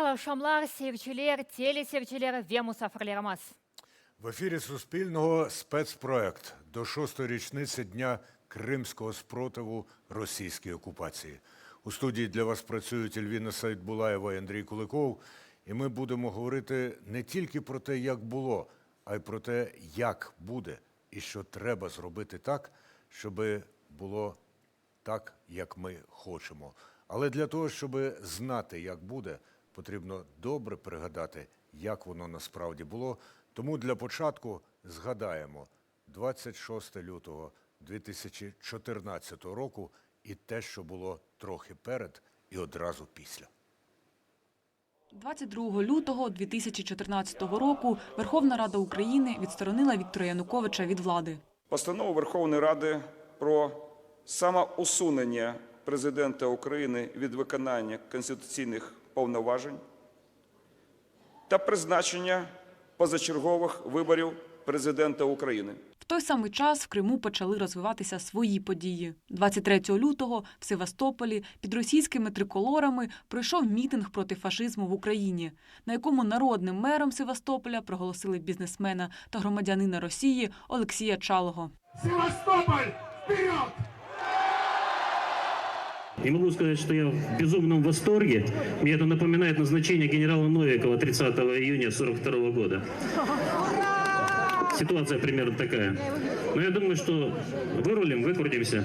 Шамлала, Шамлар, Сірчулєр, Телесірчулєр, Вемуса, Фрлєрамас. В ефірі Суспільного спецпроект до 6-ї річниці Дня Кримського спротиву російській окупації. У студії для вас працюють Ельвіна Сайдбулаєва і Андрій Куликов. І ми будемо говорити не тільки про те, як було, а й про те, як буде і що треба зробити так, щоб було так, як ми хочемо. Але для того, щоб знати, як буде, потрібно добре пригадати, як воно насправді було. Тому для початку згадаємо 26 лютого 2014 року і те, що було трохи перед і одразу після. 22 лютого 2014 року Верховна Рада України відсторонила Віктора Януковича від влади. Постанова Верховної Ради про самоусунення президента України від виконання конституційних повноважень та призначення позачергових виборів президента України. В той самий час в Криму почали розвиватися свої події. 23 лютого в Севастополі під російськими триколорами пройшов мітинг проти фашизму в Україні, на якому народним мером Севастополя проголосили бізнесмена та громадянина Росії Олексія Чалого. Севастополь, вперед! Я могу сказать, что я в безумном восторге. Мне это напоминает назначение генерала Новикова 30 июня 1942 года. Ситуация примерно такая. Но я думаю, что вырулим, выкрутимся.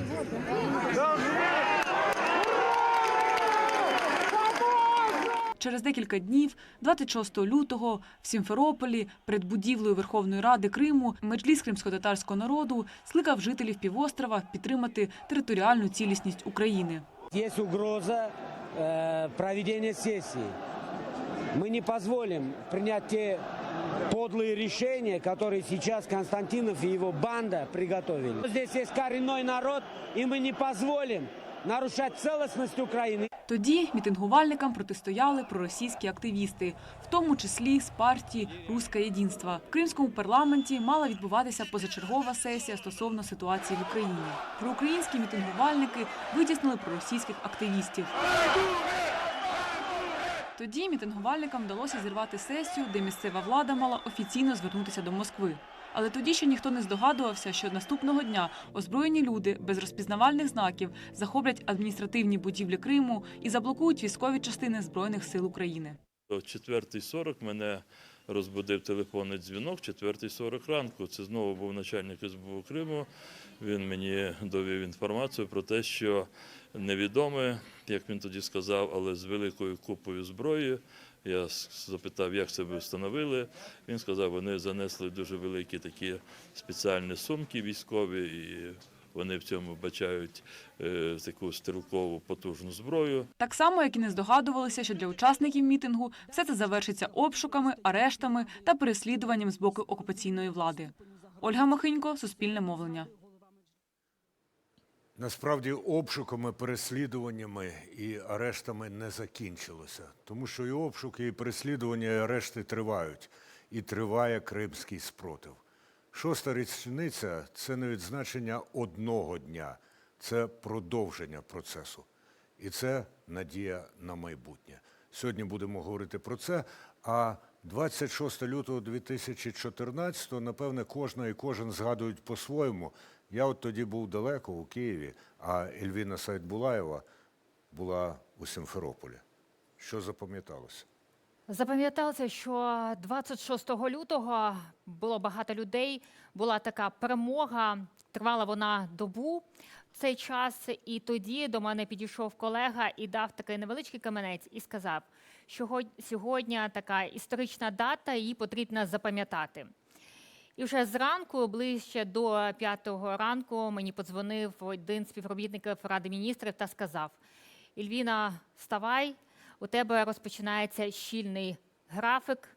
Через декілька днів, 26 лютого, в Сімферополі, перед будівлею Верховної Ради Криму, Меджліс кримськотатарського народу скликав жителів півострова підтримати територіальну цілісність України. Есть угроза проведения сессии. Мы не позволим принять те подлые решения, которые сейчас Константинов и его банда приготовили. Здесь есть коренной народ, и мы не позволим нарушать целостность України. Тоді мітингувальникам протистояли проросійські активісти, в тому числі з партії «Руське єдинство». В кримському парламенті мала відбуватися позачергова сесія стосовно ситуації в Україні. Проукраїнські мітингувальники витіснили проросійських активістів. Тоді мітингувальникам вдалося зірвати сесію, де місцева влада мала офіційно звернутися до Москви. Але тоді ще ніхто не здогадувався, що наступного дня озброєні люди без розпізнавальних знаків захоплять адміністративні будівлі Криму і заблокують військові частини Збройних сил України. О 4:40 мене розбудив телефонний дзвінок, 4:40 ранку. Це знову був начальник СБУ Криму. Він мені довів інформацію про те, що невідоме, як він тоді сказав, але з великою купою зброї. Я запитав, як це ви встановили. Він сказав, вони занесли дуже великі такі спеціальні сумки військові, і вони в цьому бачають таку стрілкову потужну зброю. Так само, як і не здогадувалися, що для учасників мітингу все це завершиться обшуками, арештами та переслідуванням з боку окупаційної влади. Ольга Махинько, Суспільне мовлення. Насправді обшуками, переслідуваннями і арештами не закінчилося. Тому що і обшуки, і переслідування, і арешти тривають. І триває Кримський спротив. 6-та річниця – це не відзначення одного дня. Це продовження процесу. І це надія на майбутнє. Сьогодні будемо говорити про це, а 26 лютого 2014, напевне, кожна і кожен згадують по-своєму. Я от тоді був далеко, у Києві, а Ельвіна Сайдбулаєва була у Сімферополі. Що запам'яталося? Запам'яталося, що 26 лютого було багато людей, була така перемога, тривала вона добу в цей час, і тоді до мене підійшов колега і дав такий невеличкий каменець і сказав, що сьогодні така історична дата, її потрібно запам'ятати. І вже зранку, ближче до 5-го ранку, мені подзвонив один з співробітників Ради міністрів та сказав: «Ельвіна, вставай, у тебе розпочинається щільний графік».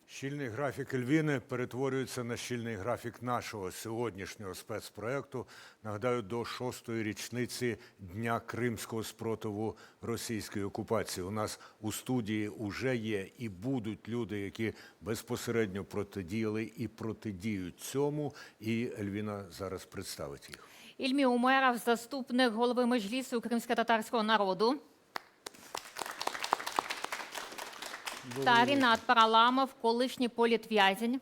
Щільний графік Ельвіни перетворюється на щільний графік нашого сьогоднішнього спецпроекту. Нагадаю, до 6-ї річниці Дня Кримського спротиву російської окупації. У нас у студії вже є і будуть люди, які безпосередньо протидіяли і протидіють цьому. І Ельвіна зараз представить їх. Ільмі Умеров, заступник голови Меджлісу кримськотатарського народу. та Рінат Параламов, колишній політв'язень.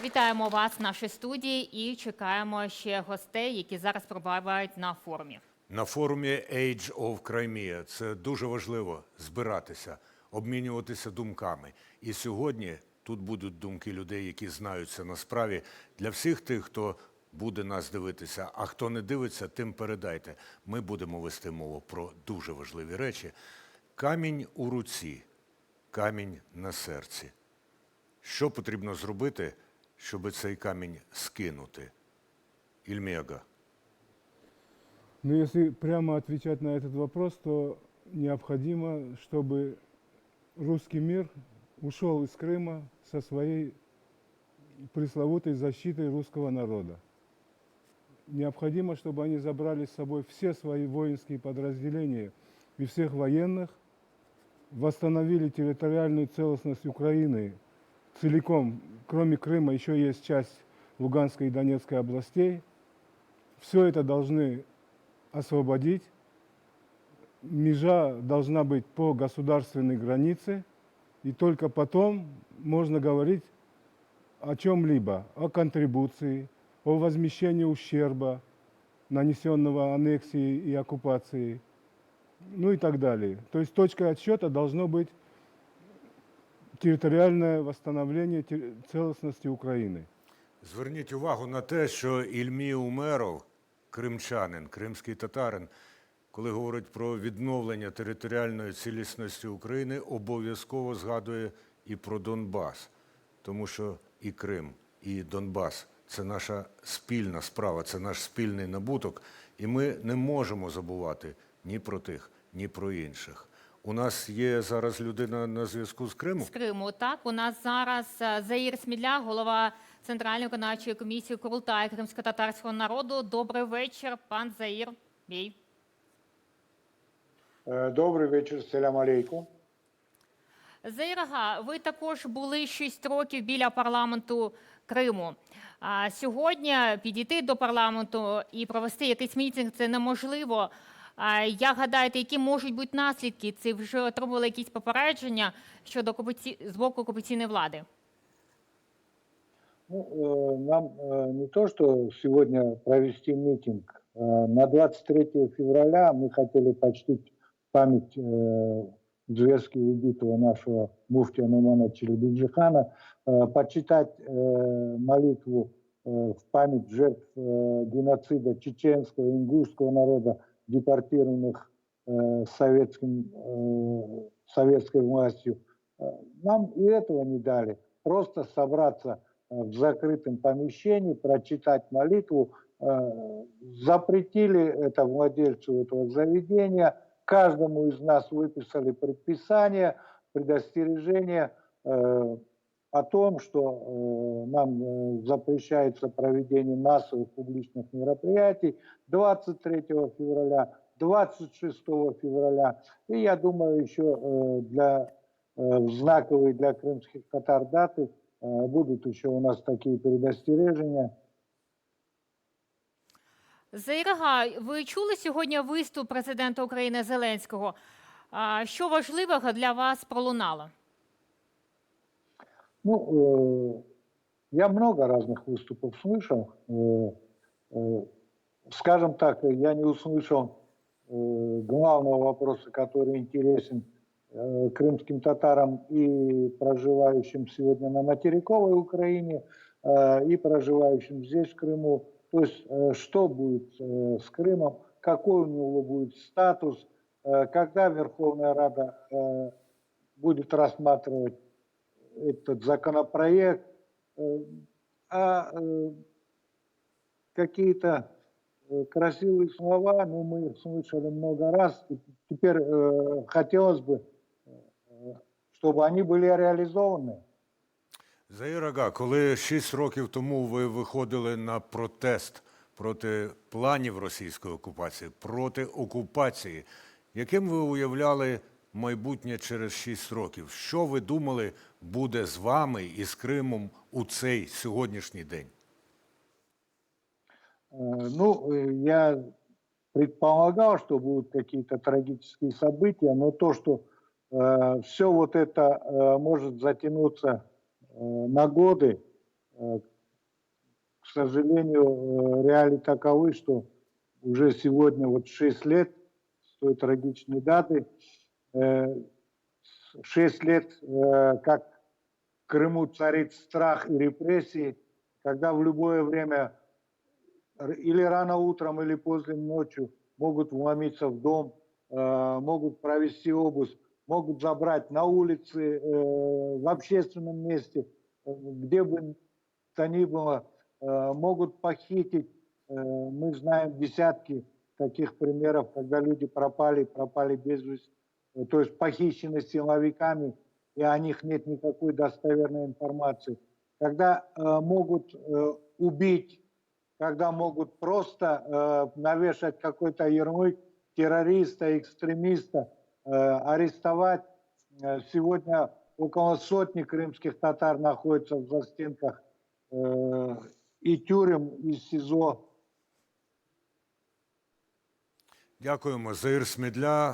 Вітаємо вас в нашій студії і чекаємо ще гостей, які зараз перебувають на форумі. На форумі Age of Crimea це дуже важливо збиратися, обмінюватися думками. І сьогодні тут будуть думки людей, які знаються на справі. Для всіх тих, хто буде нас дивитися, а хто не дивиться, тим передайте. Ми будемо вести мову про дуже важливі речі. Камінь у руці, камінь на серці. Що потрібно зробити, щоб цей камінь скинути? Ільмега. Ну, если прямо отвечать на этот вопрос, то необходимо, чтобы русский мир ушел из Крыма со своей пресловутой защитой русского народа. Необходимо, чтобы они забрали с собой все свои воинские подразделения и всех военных, восстановили территориальную целостность Украины целиком, кроме Крыма, еще есть часть Луганской и Донецкой областей. Все это должны освободить. Межа должна быть по государственной границе, и только потом можно говорить о чем-либо, о контрибуции, о возмещении ущерба, нанесенного аннексией и оккупацией, ну и так далее. То есть точкой отсчета должно быть территориальное восстановление целостности Украины. Зверніть увагу на те, що Ільмі Умеров, кримчанин, кримський татарин, коли говорить про відновлення територіальної цілісності України, обов'язково згадує і про Донбас. Тому що і Крим, і Донбас – це наша спільна справа, це наш спільний набуток. І ми не можемо забувати ні про тих, ні про інших. У нас є зараз людина на зв'язку з Криму? З Криму, так. У нас зараз Заїр Смідля, голова Центральної виконавчої комісії Курултаю кримськотатарського народу. Добрий вечір, пан Заїр. Бій. Добрий вечір, селям алейкум. Заїр Ага, ви також були 6 років біля парламенту Криму. А сьогодні підійти до парламенту і провести якийсь мітинг – це неможливо. Як гадаєте, які можуть бути наслідки? Це вже отримали якісь попередження щодо з боку окупаційної влади? Ну, нам не то, что сегодня провести митинг. На 23 февраля мы хотели почтить память зверски убитого нашего муфтия Нумана Челебиджихана, почитать молитву в память жертв геноцида чеченского, ингушского народа, депортированных советской властью. Нам и этого не дали. Просто собраться в закрытом помещении, прочитать молитву. Запретили это владельцу этого заведения. Каждому из нас выписали предписание, предостережение о том, что нам запрещается проведение массовых публичных мероприятий 23 февраля, 26 февраля. И я думаю, еще знаковые для крымских татар даты будут еще у нас такие предостережения. Заїр Ага, ви чули сьогодні виступ президента України Зеленського? Що важливого для вас пролунало? Ну, я много разных выступов слышал. Скажем так, я не услышал главного вопроса, который интересен крымским татарам и проживающим сегодня на материковой Украине, и проживающим здесь, в Крыму. То есть, что будет с Крымом, какой у него будет статус, когда Верховная Рада будет рассматривать этот законопроект, какие-то красивые слова, ну, мы их слышали много раз. И теперь хотелось бы, чтобы они были реализованы. Заїр Ага, коли 6 років тому ви виходили на протест проти планів російської окупації, проти окупації, яким ви уявляли майбутнє через 6 років? Що ви думали буде з вами і з Кримом у цей сьогоднішній день? Ну, я предполагал, что будут какие-то трагические события, но то, что все вот это может затянуться на годы, к сожалению, реалии таковы, что уже сегодня вот 6 лет с той трагичной даты, 6 лет, как в Крыму царит страх и репрессии, когда в любое время или рано утром, или поздно ночью могут вломиться в дом, могут провести обыск, могут забрать на улице, в общественном месте, где бы то ни было, могут похитить. Мы знаем десятки таких примеров, когда люди пропали без вести, то есть похищены силовиками, и о них нет никакой достоверной информации. Когда могут убить, когда могут просто навешать какой-то ярлык террориста, экстремиста, арестовать. Сегодня около сотни крымских татар находятся в застенках і тюрем, і СІЗО. Дякуємо. Заїр Смідля,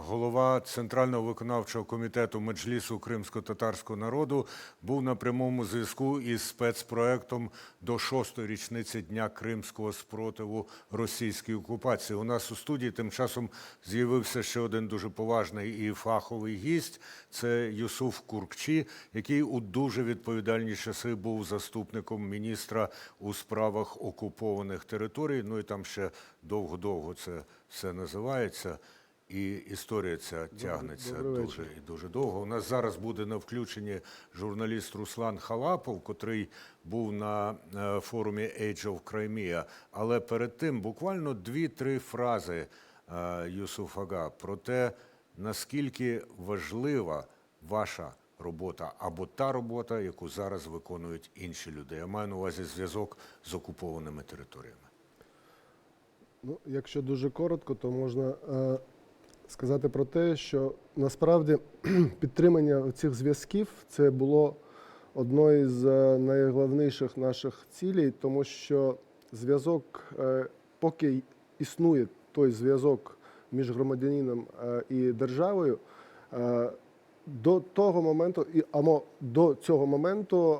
голова Центрального виконавчого комітету Меджлісу кримсько-татарського народу, був на прямому зв'язку із спецпроектом до 6-ї річниці Дня кримського спротиву російській окупації. У нас у студії тим часом з'явився ще один дуже поважний і фаховий гість. Це Юсуф Куркчі, який у дуже відповідальні часи був заступником міністра у справах окупованих територій. Ну і там ще довго-довго це все називається, і історія ця тягнеться дуже і дуже довго. У нас зараз буде на включенні журналіст Руслан Халапов, котрий був на форумі Age of Crimea. Але перед тим буквально 2-3 фрази Юсуф Ага про те, наскільки важлива ваша робота або та робота, яку зараз виконують інші люди. Я маю на увазі зв'язок з окупованими територіями. Ну, якщо дуже коротко, то можна сказати про те, що насправді підтримання цих зв'язків – це було одною з найголовніших наших цілей, тому що зв'язок, поки існує той зв'язок між громадянином і державою, до цього моменту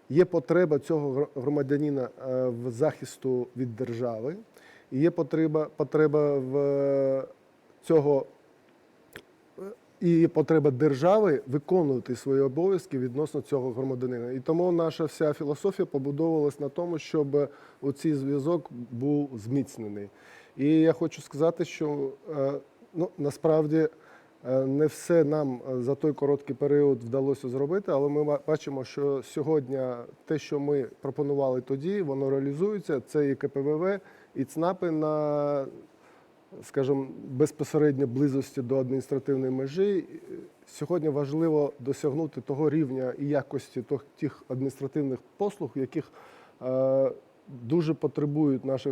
є потреба цього громадянина в захисту від держави, і є потреба держави виконувати свої обов'язки відносно цього громадянина. І тому наша вся філософія побудовувалась на тому, щоб оцей зв'язок був зміцнений. І я хочу сказати, що насправді не все нам за той короткий період вдалося зробити, але ми бачимо, що сьогодні те, що ми пропонували тоді, воно реалізується. Це і КПВВ, і ЦНАПи на, скажімо, безпосередньо близості до адміністративної межі. Сьогодні важливо досягнути того рівня і якості тих адміністративних послуг, яких дуже потребують наші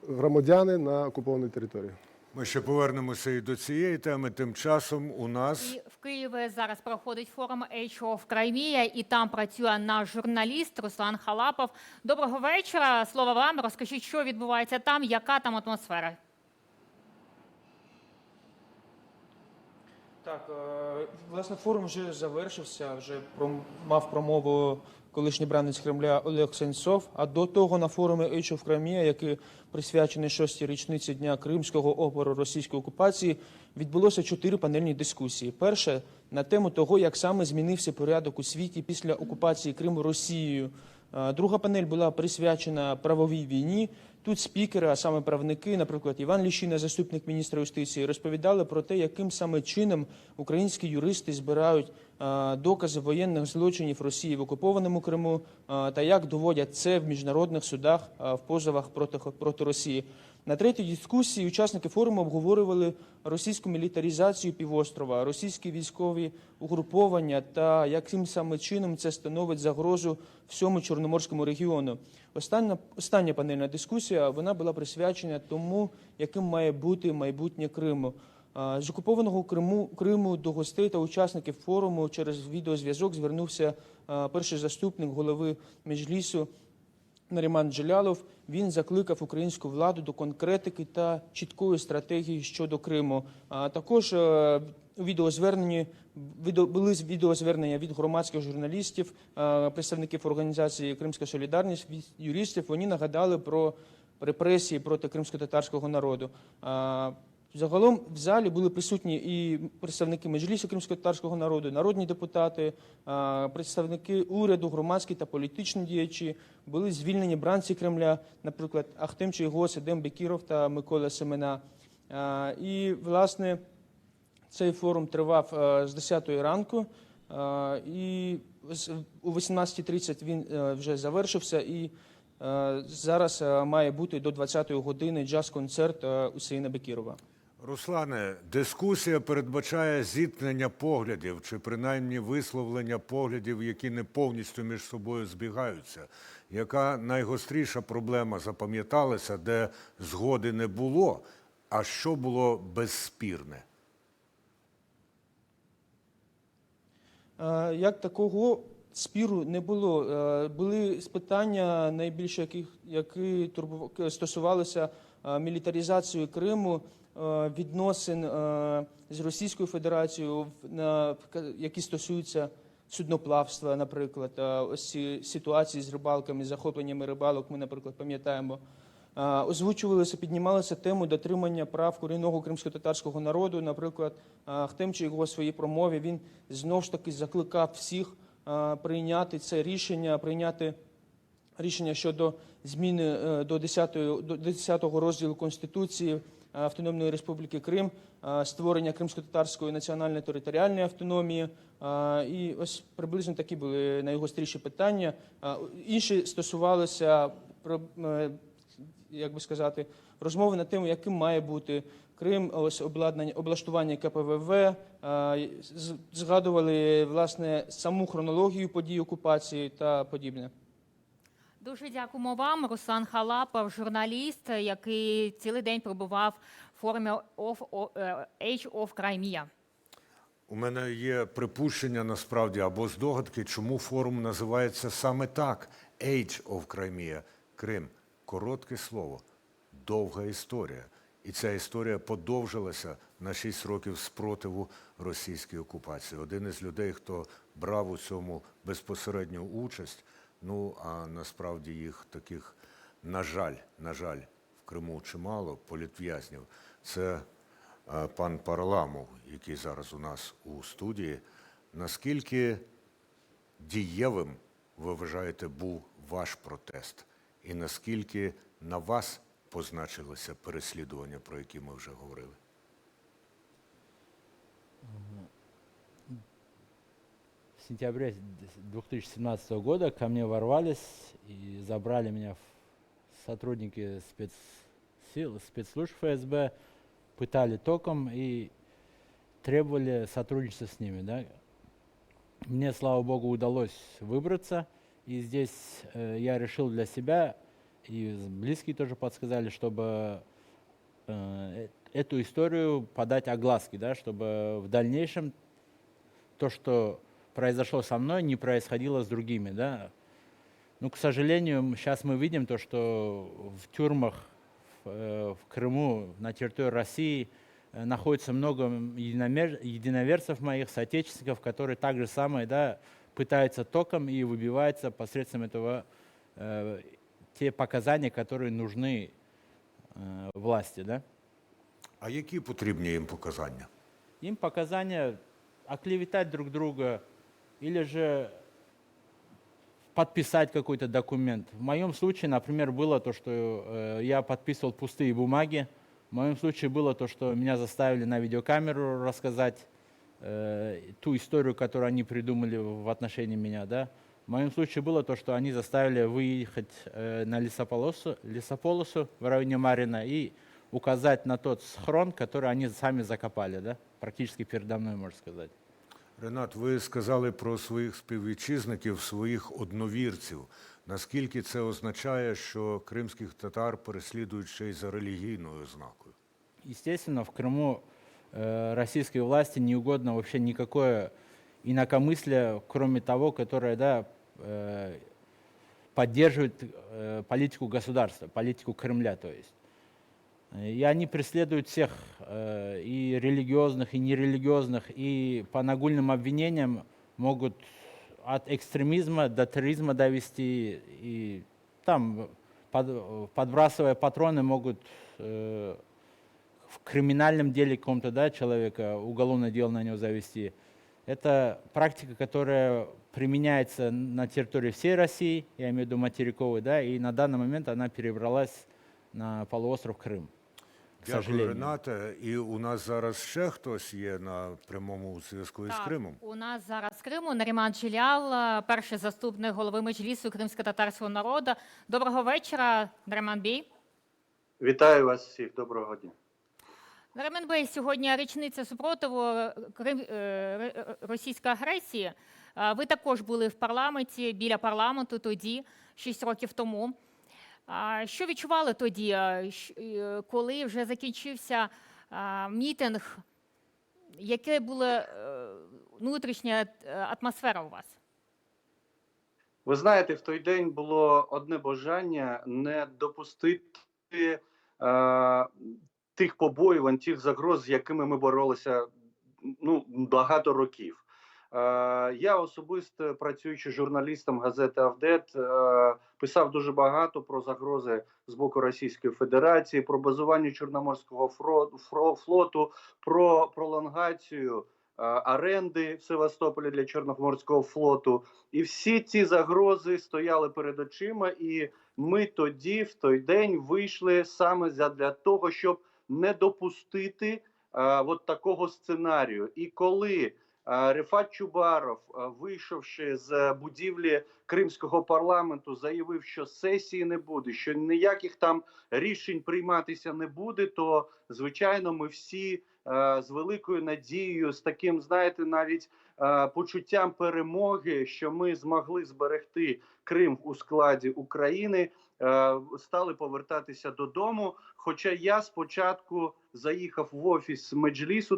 громадяни на окупованій території. Ми ще повернемося і до цієї теми. Тим часом у нас... І в Києві зараз проходить форум Age of Crimea, і там працює наш журналіст Руслан Халапов. Доброго вечора, слово вам. Розкажіть, що відбувається там, яка там атмосфера? Так, власне, форум вже завершився, вже мав промову колишній бранець Кремля Олег Сенцов. А до того на форумі Age of Crimea, який присвячений 6-й річниці Дня кримського опору російської окупації, відбулося 4 панельні дискусії. Перша – на тему того, як саме змінився порядок у світі після окупації Криму Росією. Друга панель була присвячена правовій війні. Тут спікери, а саме правники, наприклад, Іван Ліщина, заступник міністра юстиції, розповідали про те, яким саме чином українські юристи збирають докази воєнних злочинів Росії в окупованому Криму та як доводять це в міжнародних судах в позовах проти Росії. На третій дискусії учасники форуму обговорювали російську мілітаризацію півострова, російські військові угруповання та яким саме чином це становить загрозу всьому Чорноморському регіону. Остання панельна дискусія, вона була присвячена тому, яким має бути майбутнє Криму. З окупованого Криму до гостей та учасників форуму через відеозв'язок звернувся перший заступник голови Меджлісу Наріман Джелялов, він закликав українську владу до конкретики та чіткої стратегії щодо Криму. А також у відеозверненні були відеозвернення від громадських журналістів, представників організації «Кримська солідарність», від юристів. Вони нагадали про репресії проти кримсько-татарського народу. Загалом в залі були присутні і представники Меджлісу кримсько-татарського народу, народні депутати, представники уряду, громадські та політичні діячі. Були звільнені бранці Кремля, наприклад, Ахтем Чийгоз, Едем Бекіров та Микола Семена. І, власне, цей форум тривав з 10 ранку, і о 18:30 він вже завершився, і зараз має бути до 20-ї години джаз-концерт Усейна Бекірова. Руслане, дискусія передбачає зіткнення поглядів, чи принаймні висловлення поглядів, які не повністю між собою збігаються. Яка найгостріша проблема запам'яталася, де згоди не було, а що було безспірне? Як такого спіру не було. Були питання, найбільше які стосувалися мілітаризації Криму, відносин з Російською Федерацією, які стосуються судноплавства, наприклад. Ось ці ситуації з рибалками, з захопленнями рибалок, ми, наприклад, пам'ятаємо. Озвучувалися, піднімалися тему дотримання прав корінного кримсько-татарського народу. Наприклад, Ахтем Чийгоз у своїй промові, він знову ж таки закликав всіх прийняти це рішення, щодо зміни до 10-го розділу Конституції Автономної Республіки Крим, створення кримсько-татарської національної територіальної автономії. І ось приблизно такі були найгостріші питання. Інші стосувалися, як би сказати, розмови на тему, яким має бути Крим, ось облаштування КПВВ, згадували, власне, саму хронологію подій окупації та подібне. Дуже дякуємо вам, Руслан Халапов, журналіст, який цілий день перебував в форумі Age of Crimea. У мене є припущення, насправді, або здогадки, чому форум називається саме так – Age of Crimea – Крим. Коротке слово, довга історія. І ця історія подовжилася на 6 років спротиву російській окупації. Один із людей, хто брав у цьому безпосередню участь, ну, а насправді їх таких, на жаль, в Криму чимало політв'язнів, це пан Параламов, який зараз у нас у студії. Наскільки дієвим, ви вважаєте, був ваш протест? І наскільки на вас позначилося переслідування, про які ми вже говорили? В сентябре 2017 года ко мне ворвались и забрали меня сотрудники спецслужб ФСБ, пытали током и требовали сотрудничества с ними. Да? Мне, слава богу, удалось выбраться, и здесь я решил для себя, и близкие тоже подсказали, чтобы эту историю подать огласке, да, чтобы в дальнейшем то, что произошло со мной, не происходило с другими. Да. Ну, к сожалению, сейчас мы видим то, что в тюрьмах в Крыму, на территории России, находится много единоверцев моих, соотечественников, которые так же самое, да, пытаются током и выбиваются посредством этого те показания, которые нужны власти. Да? А які потрібні їм показання? Им показания оклеветать друг друга или же подписать какой-то документ. В моем случае, например, было то, что я подписывал пустые бумаги. В моем случае было то, что меня заставили на видеокамеру рассказать ту историю, которую они придумали в отношении меня. Да? В моем случае было то, что они заставили выехать на лесополосу в районе Марина и указать на тот схрон, который они сами закопали, да? Практически передо мной, можно сказать. Ренат, ви сказали про своїх співвітчизників, своїх одновірців. Наскільки це означає, що кримських татар переслідують ще й за релігійною ознакою? Естественно, в Крыму российской власти не угодно вообще никакое инакомыслие, кроме того, которое, да, поддерживают политику государства, политику Кремля, то есть. И они преследуют всех, и религиозных, и нерелигиозных, и по нагульным обвинениям могут от экстремизма до терроризма довести, и там, подбрасывая патроны, могут в криминальном деле каком-то, да, человека, уголовное дело на него завести. Это практика, которая применяется на территории всей России, я имею в виду материковой, да, и на данный момент она перебралась на полуостров Крым. К Дякую, сожалению. Рената. І у нас зараз ще хтось є на прямому зв'язку із Так, Кримом. у нас зараз з Криму Наріман Джилял, перший заступник голови Меджлісу кримськотатарського народу. Доброго вечора, Наріман Бей. Вітаю вас всіх, доброго дня. Наріман Бей, сьогодні річниця супротиву російської агресії. Ви також були в парламенті, біля парламенту тоді, 6 років тому. Що відчували тоді, коли вже закінчився мітинг? Яка була внутрішня атмосфера у вас? Ви знаєте, в той день було одне бажання не допустити тих побоювань, тих загроз, з якими ми боролися багато років. Я особисто, працюючи журналістом газети «Авдет», писав дуже багато про загрози з боку Російської Федерації, про базування Чорноморського флоту, про пролонгацію оренди в Севастополі для Чорноморського флоту. І всі ці загрози стояли перед очима, і ми тоді, в той день, вийшли саме для того, щоб не допустити от такого сценарію. І коли Рефат Чубаров, вийшовши з будівлі Кримського парламенту, заявив, що сесії не буде, що ніяких там рішень прийматися не буде, то, звичайно, ми всі з великою надією, з таким, знаєте, навіть почуттям перемоги, що ми змогли зберегти Крим у складі України, стали повертатися додому. Хоча я спочатку заїхав в офіс Меджлісу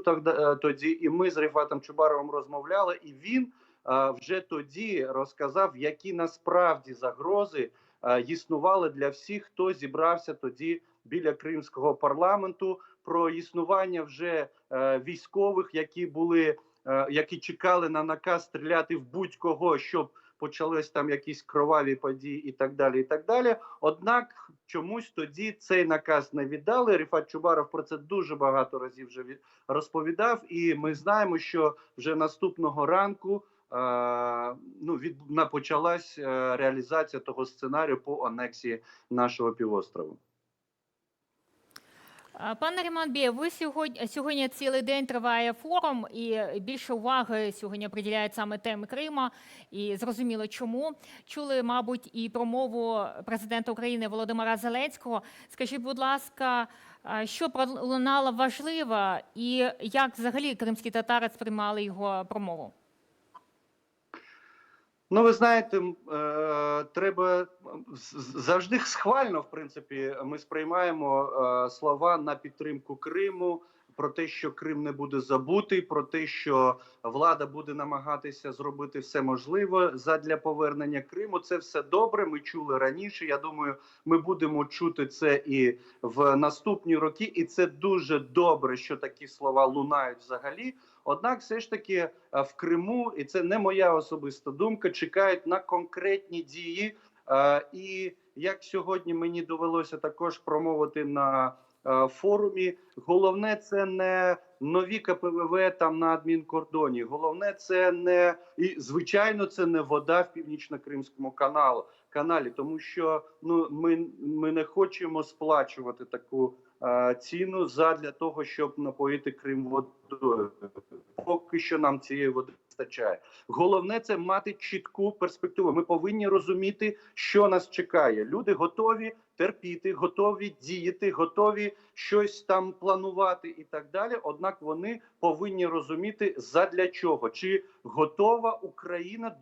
тоді, і ми з Рефатом Чубаровим розмовляли, і він вже тоді розказав, які насправді загрози існували для всіх, хто зібрався тоді біля Кримського парламенту, про існування вже військових, які чекали на наказ стріляти в будь-кого, щоб почались там якісь кроваві події і так далі, і так далі. Однак чомусь тоді цей наказ не віддали. Рефат Чубаров про це дуже багато разів вже розповідав, і ми знаємо, що вже наступного ранку почалась реалізація того сценарію по анексії нашого півострову. Пане Наріман Бей, ви сьогодні цілий день триває форум, і більше уваги сьогодні приділяють саме темі Крима, і зрозуміло чому. Чули, мабуть, і промову президента України Володимира Зеленського. Скажіть, будь ласка, що пролунало важливо, і як взагалі кримські татари сприймали його промову? Ну, ви знаєте, треба завжди схвально, в принципі, ми сприймаємо слова на підтримку Криму, про те, що Крим не буде забутий, про те, що влада буде намагатися зробити все можливе задля повернення Криму. Це все добре, ми чули раніше. Я думаю, ми будемо чути це і в наступні роки. І це дуже добре, що такі слова лунають взагалі. Однак все ж таки в Криму, і це не моя особиста думка, чекають на конкретні дії. І як сьогодні мені довелося також промовити на форумі, головне це не нові КПВВ там на адмінкордоні, головне це не, і звичайно це не вода в Північно-Кримському каналі, тому що ми не хочемо сплачувати таку ціну задля того, щоб напоїти Крим водою. Поки що нам цієї води вистачає. Головне це мати чітку перспективу. Ми повинні розуміти, що нас чекає. Люди готові терпіти, готові діяти, готові щось там планувати і так далі. Однак вони повинні розуміти, задля чого. Чи готова Україна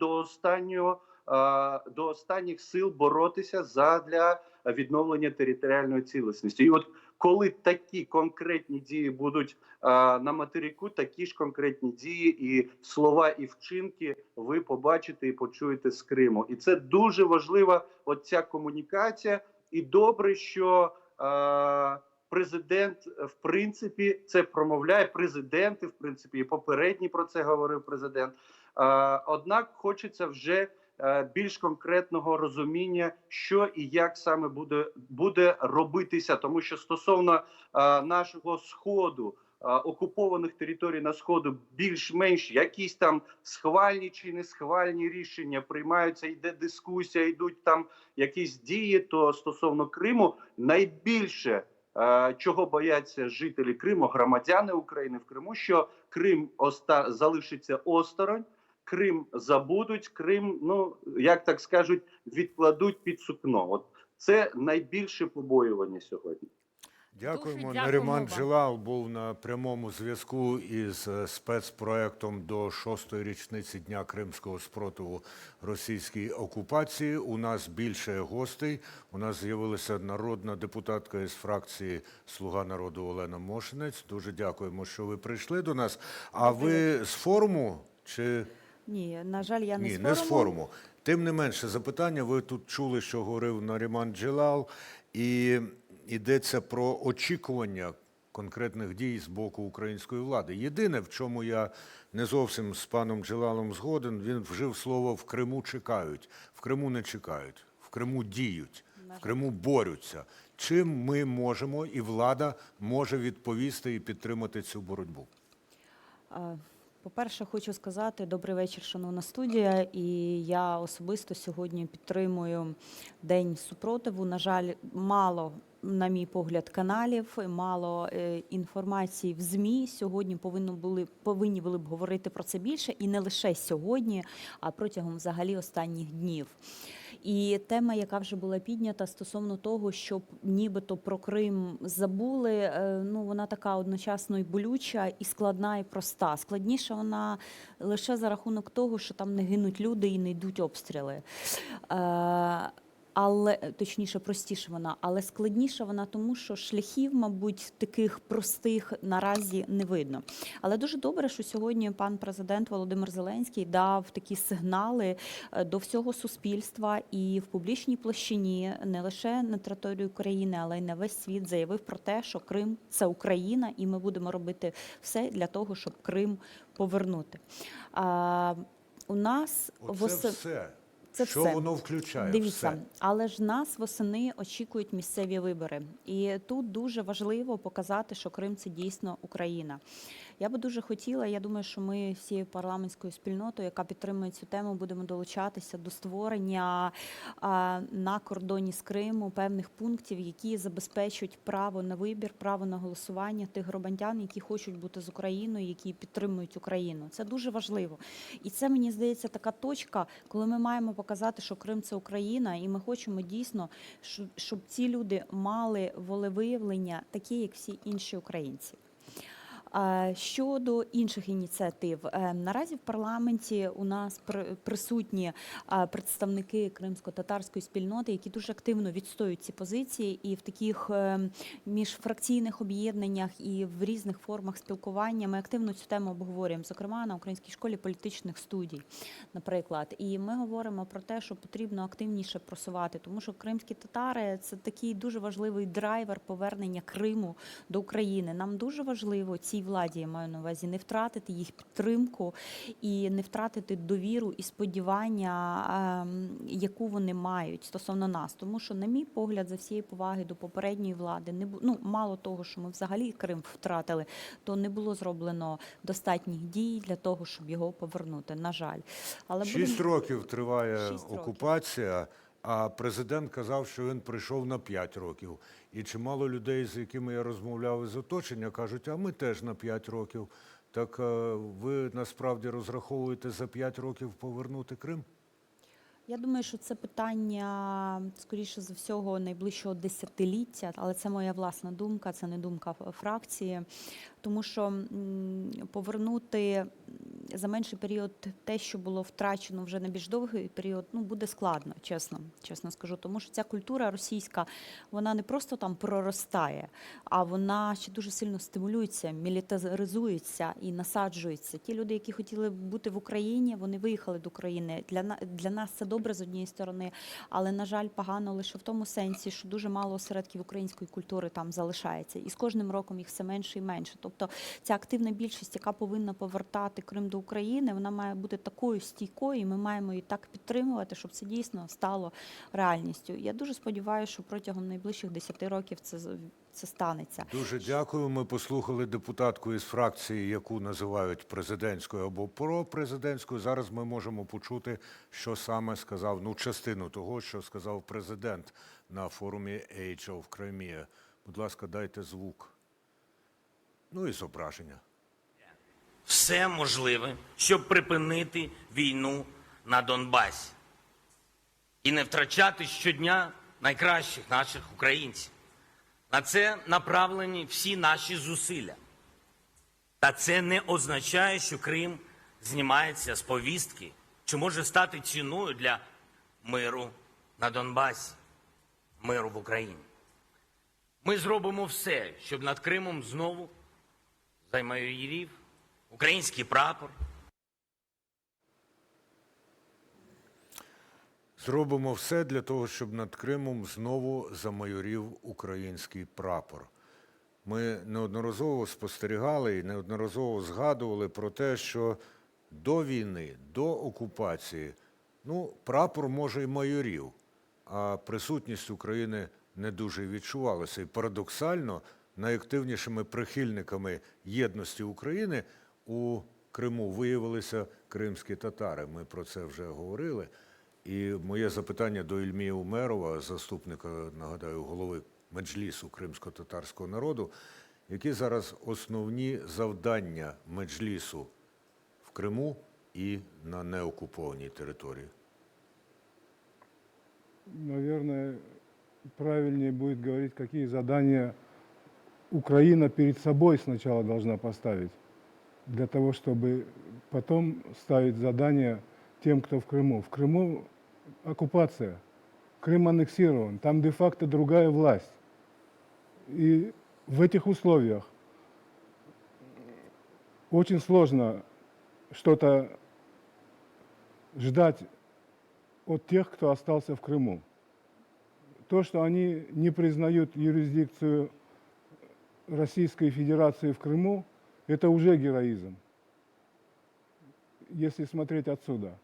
до останніх сил боротися задля відновлення територіальної цілісності. І от коли такі конкретні дії будуть на материку, такі ж конкретні дії і слова, і вчинки ви побачите і почуєте з Криму. І це дуже важлива оця комунікація. І добре, що президент, в принципі, це промовляє, президенти, в принципі, і попередній про це говорив президент. Однак хочеться вже більш конкретного розуміння, що і як саме буде робитися. Тому що стосовно нашого Сходу, окупованих територій на Сходу, більш-менш якісь там схвальні чи не схвальні рішення приймаються, йде дискусія, йдуть там якісь дії, то стосовно Криму найбільше чого бояться жителі Криму, громадяни України в Криму, що Крим залишиться осторонь, Крим забудуть, Крим, ну, як так скажуть, відкладуть під сукно. От це найбільше побоювання сьогодні. Дякуємо. Дуже Наріман вам. Джелал був на прямому зв'язку із спецпроектом до 6-ї річниці Дня Кримського спротиву російській окупації. У нас більше гостей. У нас з'явилася народна депутатка із фракції «Слуга народу» Олена Мошенець. Дуже дякуємо, що ви прийшли до нас. А ви з форуму чи... Ні, на жаль, я не Ні, з не з форуму. Тим не менше, запитання. Ви тут чули, що говорив Наріман Джелал, і йдеться про очікування конкретних дій з боку української влади. Єдине, в чому я не зовсім з паном Джелалом згоден, він вжив слово «в Криму чекають». В Криму не чекають, в Криму діють, в Криму борються. Чим ми можемо і влада може відповісти і підтримати цю боротьбу? По-перше, хочу сказати, добрий вечір, шановна студія, і я особисто сьогодні підтримую День супротиву. На жаль, мало, на мій погляд, каналів, мало інформації в ЗМІ. Сьогодні повинні були б говорити про це більше, і не лише сьогодні, а протягом взагалі останніх днів. І тема, яка вже була піднята стосовно того, щоб нібито про Крим забули, ну вона така одночасно і болюча, і складна, і проста. Складніша вона лише за рахунок того, що там не гинуть люди і не йдуть обстріли. Але точніше, простіше вона, але складніша вона тому, що шляхів, мабуть, таких простих наразі не видно. Але дуже добре, що сьогодні пан президент Володимир Зеленський дав такі сигнали до всього суспільства і в публічній площині, не лише на території України, але й на весь світ, заявив про те, що Крим – це Україна, і ми будемо робити все для того, щоб Крим повернути. У нас все. Що воно включає? Дивіться, все. Але ж нас восени очікують місцеві вибори. І тут дуже важливо показати, що Крим – це дійсно Україна. Я би дуже хотіла, я думаю, що ми всією парламентською спільнотою, яка підтримує цю тему, будемо долучатися до створення на кордоні з Криму певних пунктів, які забезпечують право на вибір, право на голосування тих громадян, які хочуть бути з Україною, які підтримують Україну. Це дуже важливо. І це, мені здається, така точка, коли ми маємо показати, що Крим – це Україна, і ми хочемо дійсно, щоб ці люди мали волевиявлення, такі, як всі інші українці. Щодо інших ініціатив, наразі в парламенті у нас присутні представники кримсько-татарської спільноти, які дуже активно відстоюють ці позиції, і в таких міжфракційних об'єднаннях і в різних формах спілкування ми активно цю тему обговорюємо, зокрема на Українській школі політичних студій, наприклад. І ми говоримо про те, що потрібно активніше просувати, тому що кримські татари – це такий дуже важливий драйвер повернення Криму до України. Нам дуже важливо цій владі, я маю на увазі, не втратити їх підтримку і не втратити довіру і сподівання, яку вони мають стосовно нас. Тому що, на мій погляд, за всієї поваги до попередньої влади, мало того, що ми взагалі Крим втратили, то не було зроблено достатніх дій для того, щоб його повернути, на жаль. Але 6 років триває окупація, а президент казав, що він прийшов на 5 років. І чимало людей, з якими я розмовляв із оточення, кажуть, а ми теж на 5 років. Так ви насправді розраховуєте за 5 років повернути Крим? Я думаю, що це питання, скоріше за всього, найближчого десятиліття, але це моя власна думка, це не думка фракції, тому що повернути за менший період те, що було втрачено вже на більш довгий період, ну, буде складно, чесно скажу. Тому що ця культура російська, вона не просто там проростає, а вона ще дуже сильно стимулюється, мілітаризується і насаджується. Ті люди, які хотіли бути в Україні, вони виїхали до України. Для нас це добре з однієї сторони, але, на жаль, погано лише в тому сенсі, що дуже мало осередків української культури там залишається. І з кожним роком їх все менше і менше. Тобто ця активна більшість, яка повинна повертати Крим до України, вона має бути такою стійкою, і ми маємо її так підтримувати, щоб це дійсно стало реальністю. Я дуже сподіваюся, що протягом найближчих 10 років це станеться. Дуже дякую. Ми послухали депутатку із фракції, яку називають президентською або пропрезидентською. Зараз ми можемо почути, що саме сказав, ну, частину того, що сказав президент на форумі Age of Crimea. Будь ласка, дайте звук. Ну і зображення. Все можливе, щоб припинити війну на Донбасі і не втрачати щодня найкращих наших українців. На це направлені всі наші зусилля. Та це не означає, що Крим знімається з повістки, чи може стати ціною для миру на Донбасі, миру в Україні. Ми зробимо все, щоб над Кримом знову замайорів український прапор. Зробимо все для того, щоб над Кримом знову замайорів український прапор. Ми неодноразово спостерігали і неодноразово згадували про те, що до війни, до окупації, ну, прапор, може, і майорів, а присутність України не дуже відчувалася. І парадоксально, найактивнішими прихильниками єдності України у Криму виявилися кримські татари. Ми про це вже говорили. І моє запитання до Ільмі Умерова, заступника, нагадаю, голови Меджлісу кримсько-татарського народу, які зараз основні завдання Меджлісу в Криму і на неокупованій території? Наверное, правильнее будет говорить, какие задания Украина перед собой сначала должна поставить, для того, чтобы потом ставить задания тем, кто в Крыму. В Крыму оккупация, Крым аннексирован, там де-факто другая власть. И в этих условиях очень сложно что-то ждать от тех, кто остался в Крыму. То, что они не признают юрисдикцию Российской Федерации в Крыму, это уже героизм, если смотреть отсюда.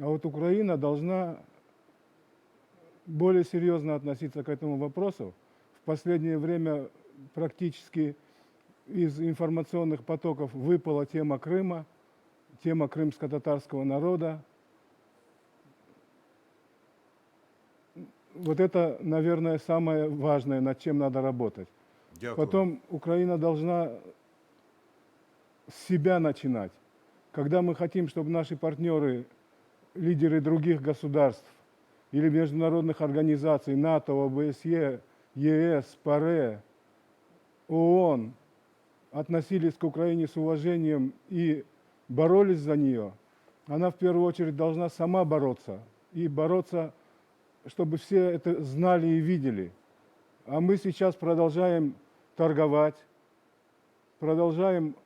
А вот Украина должна более серьезно относиться к этому вопросу. В последнее время практически из информационных потоков выпала тема Крыма, тема крымско-татарского народа. Вот это, наверное, самое важное, над чем надо работать. Дякую. Потом Украина должна с себя начинать. Когда мы хотим, чтобы наши партнеры, лидеры других государств или международных организаций, НАТО, ОБСЕ, ЕС, ПАРЕ, ООН, относились к Украине с уважением и боролись за нее, она в первую очередь должна сама бороться. И бороться, чтобы все это знали и видели. А мы сейчас продолжаем торговать, продолжаем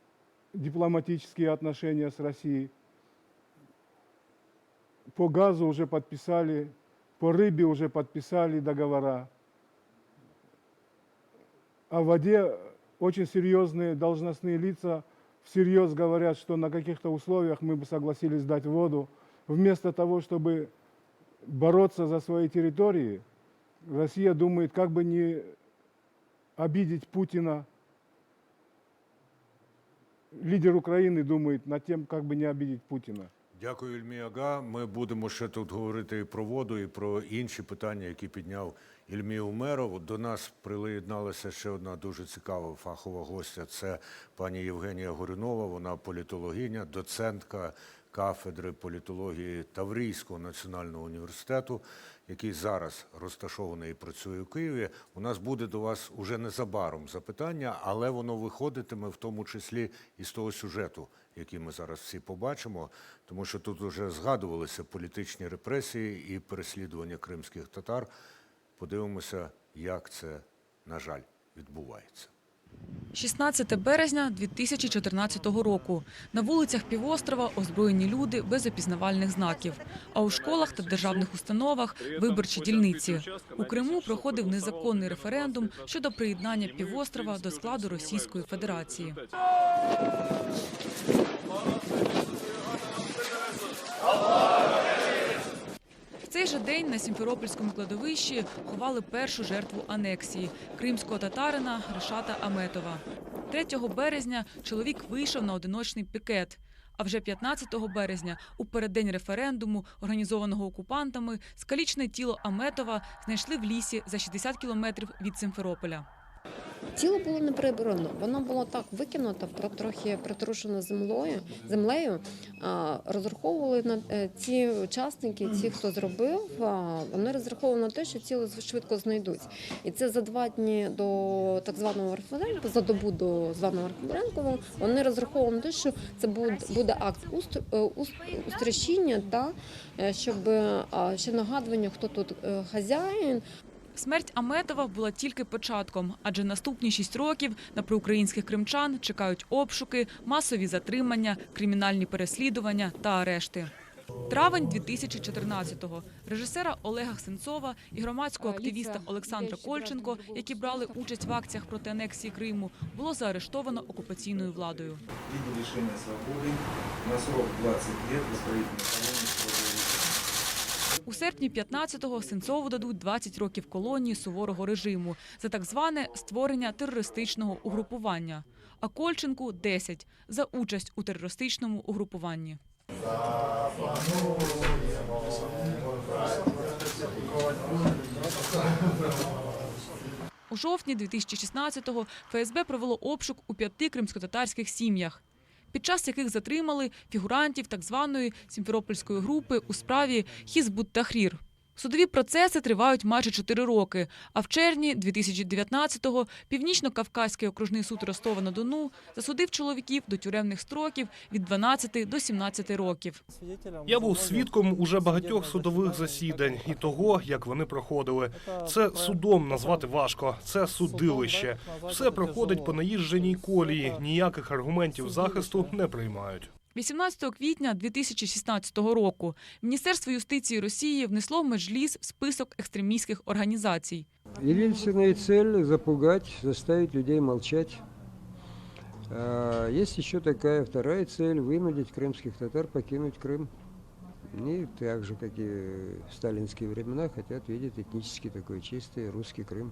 дипломатические отношения с Россией. По газу уже подписали, по рыбе уже подписали договора. О воде очень серьезные должностные лица всерьез говорят, что на каких-то условиях мы бы согласились дать воду. Вместо того, чтобы бороться за свои территории, Россия думает, как бы не обидеть Путина. Лидер України думає над тим, як би не обидіти Путіна. Дякую, Ільмі Ага. Ми будемо ще тут говорити і про воду, і про інші питання, які підняв Ільмі Умеров. До нас приєдналася ще одна дуже цікава фахова гостя. Це пані Євгенія Горюнова. Вона політологиня, доцентка кафедри політології Таврійського національного університету, який зараз розташований і працює у Києві. У нас буде до вас уже незабаром запитання, але воно виходитиме в тому числі із того сюжету, який ми зараз всі побачимо, тому що тут вже згадувалися політичні репресії і переслідування кримських татар. Подивимося, як це, на жаль, відбувається. 16 березня 2014 року. На вулицях півострова озброєні люди без опізнавальних знаків. А у школах та державних установах – виборчі дільниці. У Криму проходив незаконний референдум щодо приєднання півострова до складу Російської Федерації. В цей же день на Сімферопольському кладовищі ховали першу жертву анексії – кримського татарина Решата Аметова. 3 березня чоловік вийшов на одиночний пікет. А вже 15 березня, у переддень референдуму, організованого окупантами, скалічне тіло Аметова знайшли в лісі за 60 кілометрів від Сімферополя. Тіло було не прибрано, воно було так викинуто, трохи притрушено землею. Розраховували на ці учасники, ті, хто зробив, вони розраховували на те, що тіло швидко знайдуть. І це за 2 дні до так званого референдуму, за добу до званого референдуму, вони розраховували на те, що це буде акт устрашіння, щоб ще нагадування, хто тут хазяїн. Смерть Аметова була тільки початком, адже наступні 6 років на проукраїнських кримчан чекають обшуки, масові затримання, кримінальні переслідування та арешти. Травень 2014-го. Режисера Олега Сенцова і громадського активіста Олександра Кольченко, які брали участь в акціях проти анексії Криму, було заарештовано окупаційною владою. Виде лишения свободы на срок 20 лет в исправительной колонии. У серпні 15-го Сенцову дадуть 20 років колонії суворого режиму за так зване створення терористичного угрупування, а Кольченку – 10 за участь у терористичному угрупуванні. У жовтні 2016-го ФСБ провело обшук у 5 кримськотатарських сім'ях, під час яких затримали фігурантів так званої Сімферопольської групи у справі Хізбут-Тахрір. Судові процеси тривають майже 4 роки, а в червні 2019-го Північно-Кавказький окружний суд Ростова-на-Дону засудив чоловіків до тюремних строків від 12 до 17 років. Я був свідком уже багатьох судових засідань і того, як вони проходили. Це судом назвати важко, це судилище. Все проходить по наїждженій колії, ніяких аргументів захисту не приймають. 18 квітня 2016 року Міністерство юстиції Росії внесло в Меджліс в список екстремістських організацій. Единственная цель – запугать, заставить людей молчать. Есть еще такая вторая цель – вынудить крымских татар покинуть Крым. Они так же, как и в сталинские времена, хотят видеть этнически такой чистый русский Крым.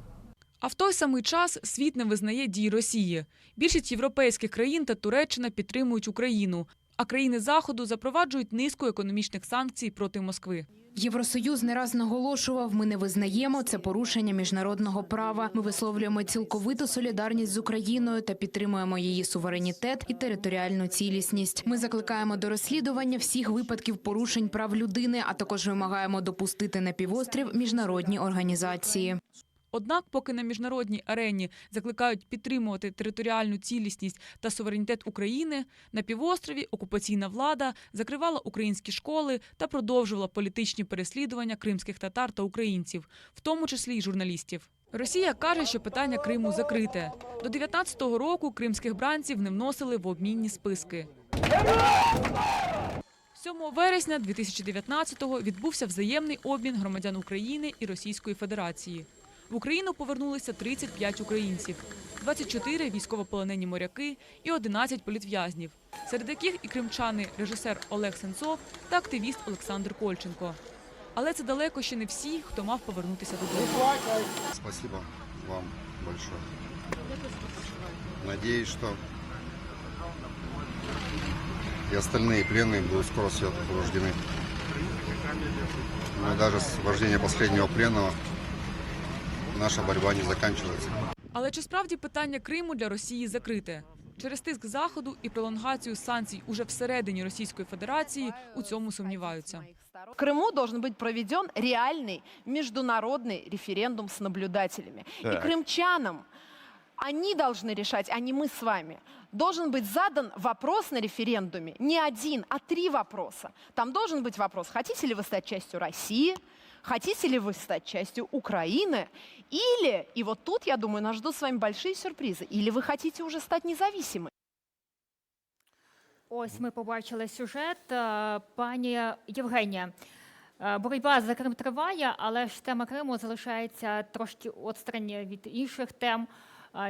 А в той самий час світ не визнає дій Росії. Більшість європейських країн та Туреччина підтримують Україну, а країни Заходу запроваджують низку економічних санкцій проти Москви. Євросоюз не раз наголошував, ми не визнаємо це порушення міжнародного права. Ми висловлюємо цілковиту солідарність з Україною та підтримуємо її суверенітет і територіальну цілісність. Ми закликаємо до розслідування всіх випадків порушень прав людини, а також вимагаємо допустити на півострів міжнародні організації. Однак, поки на міжнародній арені закликають підтримувати територіальну цілісність та суверенітет України, на півострові окупаційна влада закривала українські школи та продовжувала політичні переслідування кримських татар та українців, в тому числі й журналістів. Росія каже, що питання Криму закрите. До 19-го року кримських бранців не вносили в обмінні списки. 7 вересня 2019-го відбувся взаємний обмін громадян України і Російської Федерації. В Україну повернулися 35 українців, 24 військовополонені моряки і 11 політв'язнів, серед яких і кримчани режисер Олег Сенцов та активіст Олександр Кольченко. Але це далеко ще не всі, хто мав повернутися додому. Спасибо вам большое. Надеюсь, что и остальные пленные будут скоро освобождены. Но даже с освобождения последнего пленного наша боротьба не закінчується. Але чи справді питання Криму для Росії закрите? Через тиск Заходу і пролонгацію санкцій уже всередині Російської Федерації у цьому сумніваються. В Крыму должен быть проведен реальный международный референдум с наблюдателями. И крымчанам, они должны решать, а не мы с вами. Должен быть задан вопрос на референдуме, не один, а 3 вопроса. Там должен быть вопрос, хотите ли вы стать частью России, хотите ли вы стать частью Украины, или, и вот тут, я думаю, нас ждут с вами большие сюрпризы, или вы хотите уже стать независимой. Ось ми побачили сюжет. Пані Євгенія, боротьба за Крим триває, але ж тема Криму залишається трошки відсторонь від інших тем.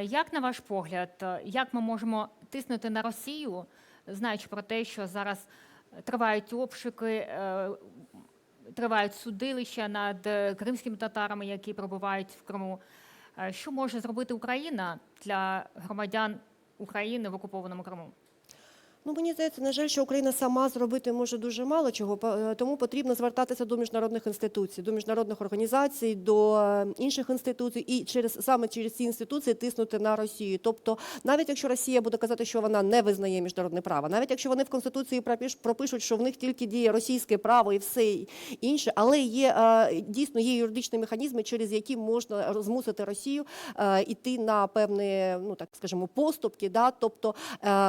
Як, на ваш погляд, як ми можемо тиснути на Росію, знаючи про те, що зараз тривають обшуки, тривають судилища над кримськими татарами, які перебувають в Криму? Що може зробити Україна для громадян України в окупованому Криму? Ну, мені здається, на жаль, що Україна сама зробити може дуже мало чого, тому потрібно звертатися до міжнародних інституцій, до міжнародних організацій, до інших інституцій і саме через ці інституції тиснути на Росію. Тобто, навіть якщо Росія буде казати, що вона не визнає міжнародне право, навіть якщо вони в Конституції пропишуть, що в них тільки діє російське право і все інше, але дійсно є юридичні механізми, через які можна змусити Росію йти на певні, ну так скажімо, поступки, да? Тобто,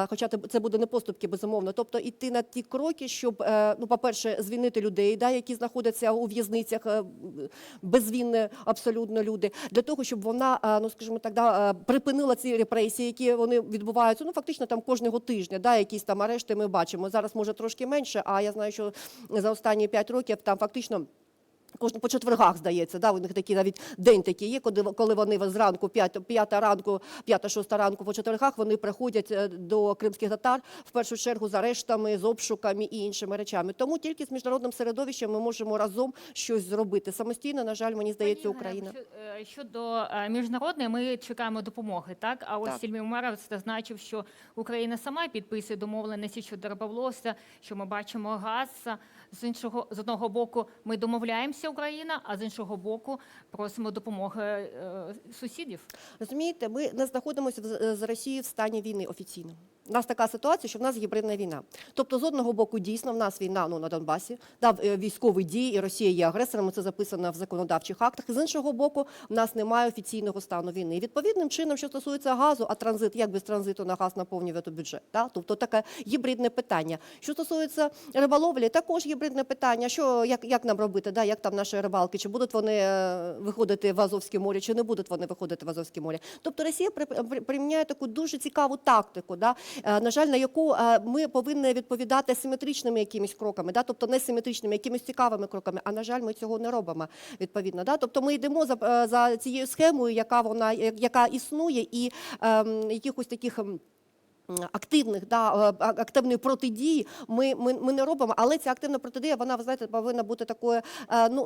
хоча це буде не поступки, безумовно, тобто йти на ті кроки, щоб, ну, по-перше, звільнити людей, да, які знаходяться у в'язницях, безвинні абсолютно люди, для того, щоб вона, ну, скажімо так, да, припинила ці репресії, які вони відбуваються, ну, фактично там кожного тижня, да, якісь там арешти ми бачимо. Зараз, може, трошки менше, а я знаю, що за останні 5 років там фактично по четвергах, здається, да, у них такий навіть день такий є, коли вони зранку, 5-6 ранку по четвергах, вони приходять до кримських татар, в першу чергу з арештами, з обшуками і іншими речами. Тому тільки з міжнародним середовищем ми можемо разом щось зробити. Самостійно, на жаль, мені здається, Україна. Щодо міжнародної, ми чекаємо допомоги, так? А ось Сільмір Умеров зазначив, що Україна сама підписує домовленості щодо риболовства, що ми бачимо газ. З одного боку ми домовляємося, Україна, а з іншого боку просимо допомоги сусідів. Розумієте, ми не знаходимося з Росією в стані війни офіційно. У нас така ситуація, що в нас гібридна війна. Тобто, з одного боку, дійсно, в нас війна, ну, на Донбасі, да, військові дії, і Росія є агресором, це записано в законодавчих актах. З іншого боку, в нас немає офіційного стану війни. І відповідним чином, що стосується газу, а транзит, як без транзиту на газ наповнювати бюджет? Да? Тобто, таке гібридне питання. Що стосується риболовлі, також гібридне питання, що, як нам робити, да? Як там наші рибалки, чи будуть вони виходити в Азовське море, чи не будуть вони виходити в Азовське море. Тобто, Росія приміняє таку дуже цікаву тактику, да? На жаль, на яку ми повинні відповідати симетричними якимись кроками, да? Тобто не симетричними, якимись цікавими кроками, а, на жаль, ми цього не робимо, відповідно. Да? Тобто ми йдемо за цією схемою, яка існує, і якихось таких активних, да, активної протидії ми не робимо, але ця активна протидія, вона, ви знаєте, повинна бути такою, ну,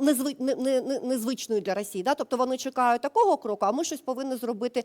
незвичною для Росії. Да? Тобто вони чекають такого кроку, а ми щось повинні зробити,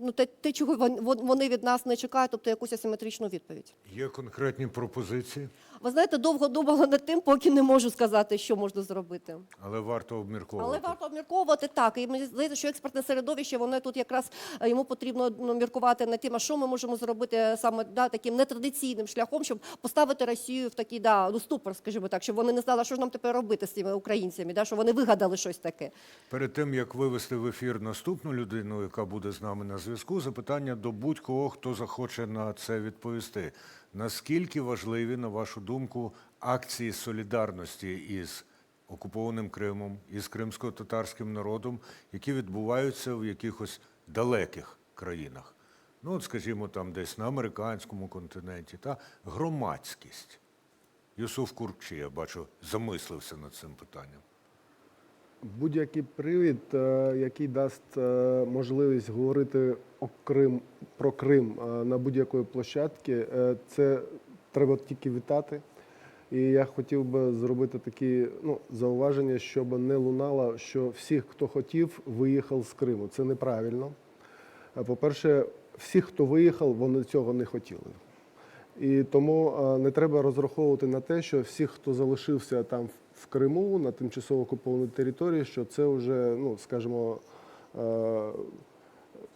ну, те, чого вони від нас не чекають, тобто якусь асиметричну відповідь. Є конкретні пропозиції? Ви знаєте, довго думала над тим, поки не можу сказати, що можна зробити. Але варто обмірковувати. Але варто обмірковувати, так. І мені здається, що експертне середовище, воно тут якраз, йому потрібно міркувати над тим, а що ми можемо зробити саме, да, таким нетрадиційним шляхом, щоб поставити Росію в такий, да, ну, ступор, скажімо так, щоб вони не знали, що ж нам тепер робити з цими українцями, да, щоб вони вигадали щось таке. Перед тим, як вивести в ефір наступну людину, яка буде з нами на зв'язку, запитання до будь-кого, хто захоче на це відповісти. Наскільки важливі, на вашу думку, акції солідарності із окупованим Кримом, із кримсько-татарським народом, які відбуваються в якихось далеких країнах? Ну, от, скажімо, там десь на американському континенті, та громадськість. Юсуф Куркчі, я бачу, замислився над цим питанням. Будь-який привід, який дасть можливість говорити про Крим на будь-якої площадці, це треба тільки вітати. І я хотів би зробити такі, ну, зауваження, щоб не лунало, що всіх, хто хотів, виїхав з Криму. Це неправильно. По-перше, всі, хто виїхав, вони цього не хотіли. І тому не треба розраховувати на те, що всі, хто залишився там в Криму, на тимчасово окупованій території, що це вже, ну, скажімо,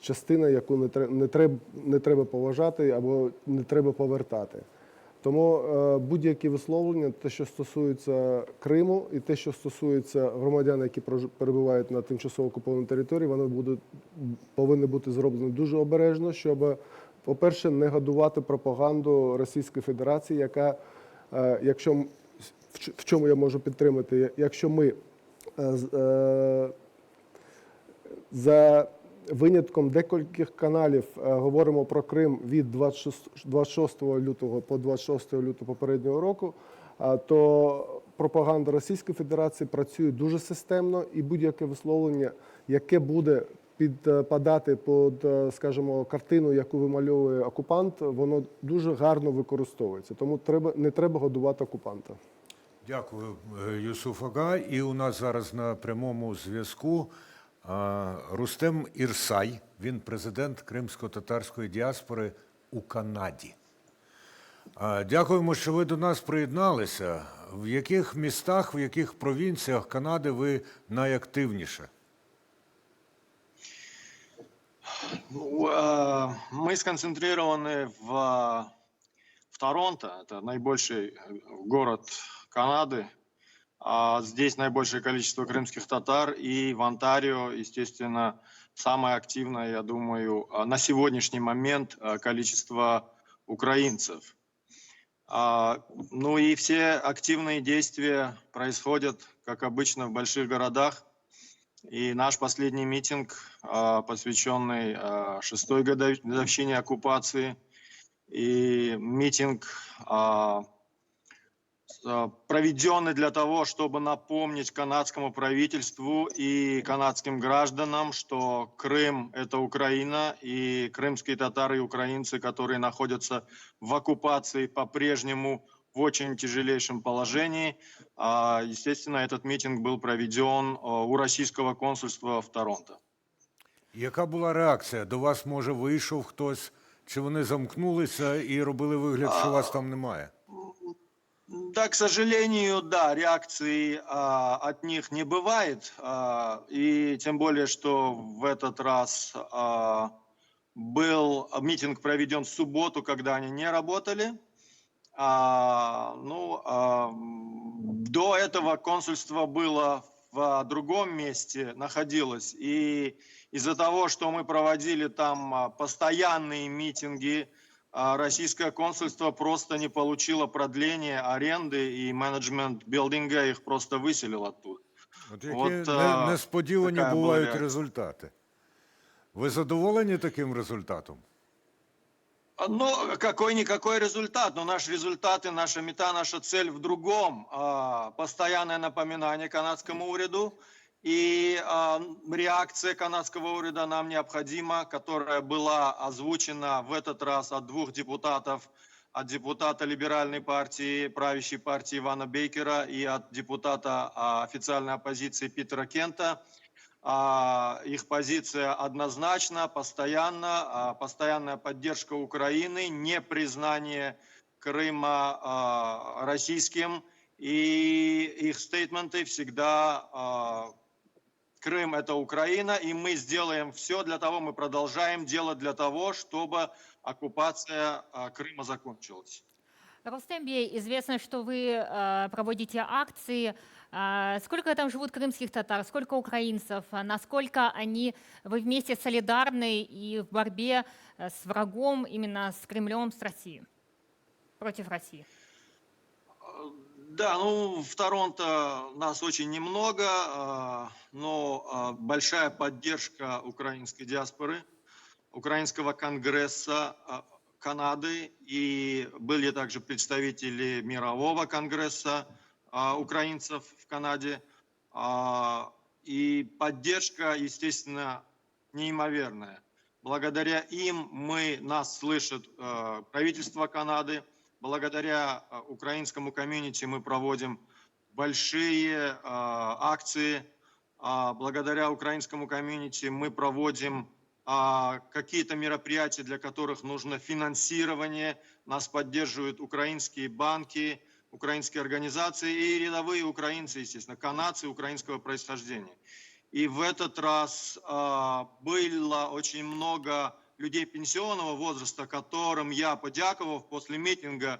частина, яку не треба поважати або не треба повертати. Тому будь-які висловлення, те, що стосується Криму, і те, що стосується громадян, які перебувають на тимчасово окупованій території, вони повинні бути зроблені дуже обережно, щоб, по-перше, не годувати пропаганду Російської Федерації, яка, в чому я можу підтримати, якщо ми за винятком декількох каналів говоримо про Крим від 26 лютого по 26 лютого попереднього року, то пропаганда Російської Федерації працює дуже системно, і будь-яке висловлення, яке буде підпадати під, скажімо, картину, яку вимальовує окупант, воно дуже гарно використовується. Тому не треба годувати окупанта. Дякую, Юсуф Ага. І у нас зараз на прямому зв'язку Рустем Ірсай, він президент кримсько-татарської діаспори у Канаді. Дякуємо, що ви до нас приєдналися. В яких містах, в яких провінціях Канади ви найактивніше? Мы сконцентрированы в Торонто, это наибольший город Канады. Здесь наибольшее количество крымских татар, и в Онтарио, естественно, самое активное, я думаю, на сегодняшний момент количество украинцев. Ну и все активные действия происходят, как обычно, в больших городах. И наш последний митинг, посвященный 6-й годовщине оккупации, и митинг, проведенный для того, чтобы напомнить канадскому правительству и канадским гражданам, что Крым – это Украина, и крымские татары и украинцы, которые находятся в оккупации, по-прежнему в очень тяжелейшем положении. Естественно, этот митинг был проведен у российского консульства в Торонто. Яка була реакція? До вас, може, вийшов хтось? Чи вони замкнулися і робили вигляд, що вас там немає? Да, к сожалению, да, реакции от них не бывает. И тем более, что в этот раз был митинг проведен в субботу, когда они не работали. До этого консульство было в другом месте, находилось. И из-за того, что мы проводили там постоянные митинги, российское консульство просто не получило продление аренды, и менеджмент билдинга их просто выселил оттуда. От які несподівані бувають результати. Ви задоволені таким результатом? Ну, какой-никакой результат, но наш результат и наша мета, наша цель в другом. Постоянное напоминание канадскому уряду и реакция канадского уряда нам необходима, которая была озвучена в этот раз от двух депутатов, от депутата либеральной партии, правящей партии Ивана Бейкера и от депутата официальной оппозиции Питера Кента. Их позиция однозначна, постоянная поддержка Украины, непризнание Крыма российским, и их стейтменты всегда Крым – это Украина, и мы сделаем все для того, мы продолжаем делать для того, чтобы оккупация Крыма закончилась. Рустем Бей, известно, что вы проводите акции. Сколько там живут крымских татар, сколько украинцев, насколько вы вместе солидарны и в борьбе с врагом, именно с Кремлем, с Россией, против России? Да, в Торонто нас очень немного, но большая поддержка украинской диаспоры, украинского конгресса Канады, и были также представители мирового конгресса украинцев в Канаде. И поддержка, естественно, неимоверная. Благодаря им нас слышит правительство Канады. Благодаря украинскому комьюнити мы проводим большие акции. Благодаря украинскому комьюнити мы проводим какие-то мероприятия, для которых нужно финансирование. Нас поддерживают украинские банки, украинские организации и рядовые украинцы, естественно, канадцы украинского происхождения. И в этот раз было очень много людей пенсионного возраста, которым я подяковал после митинга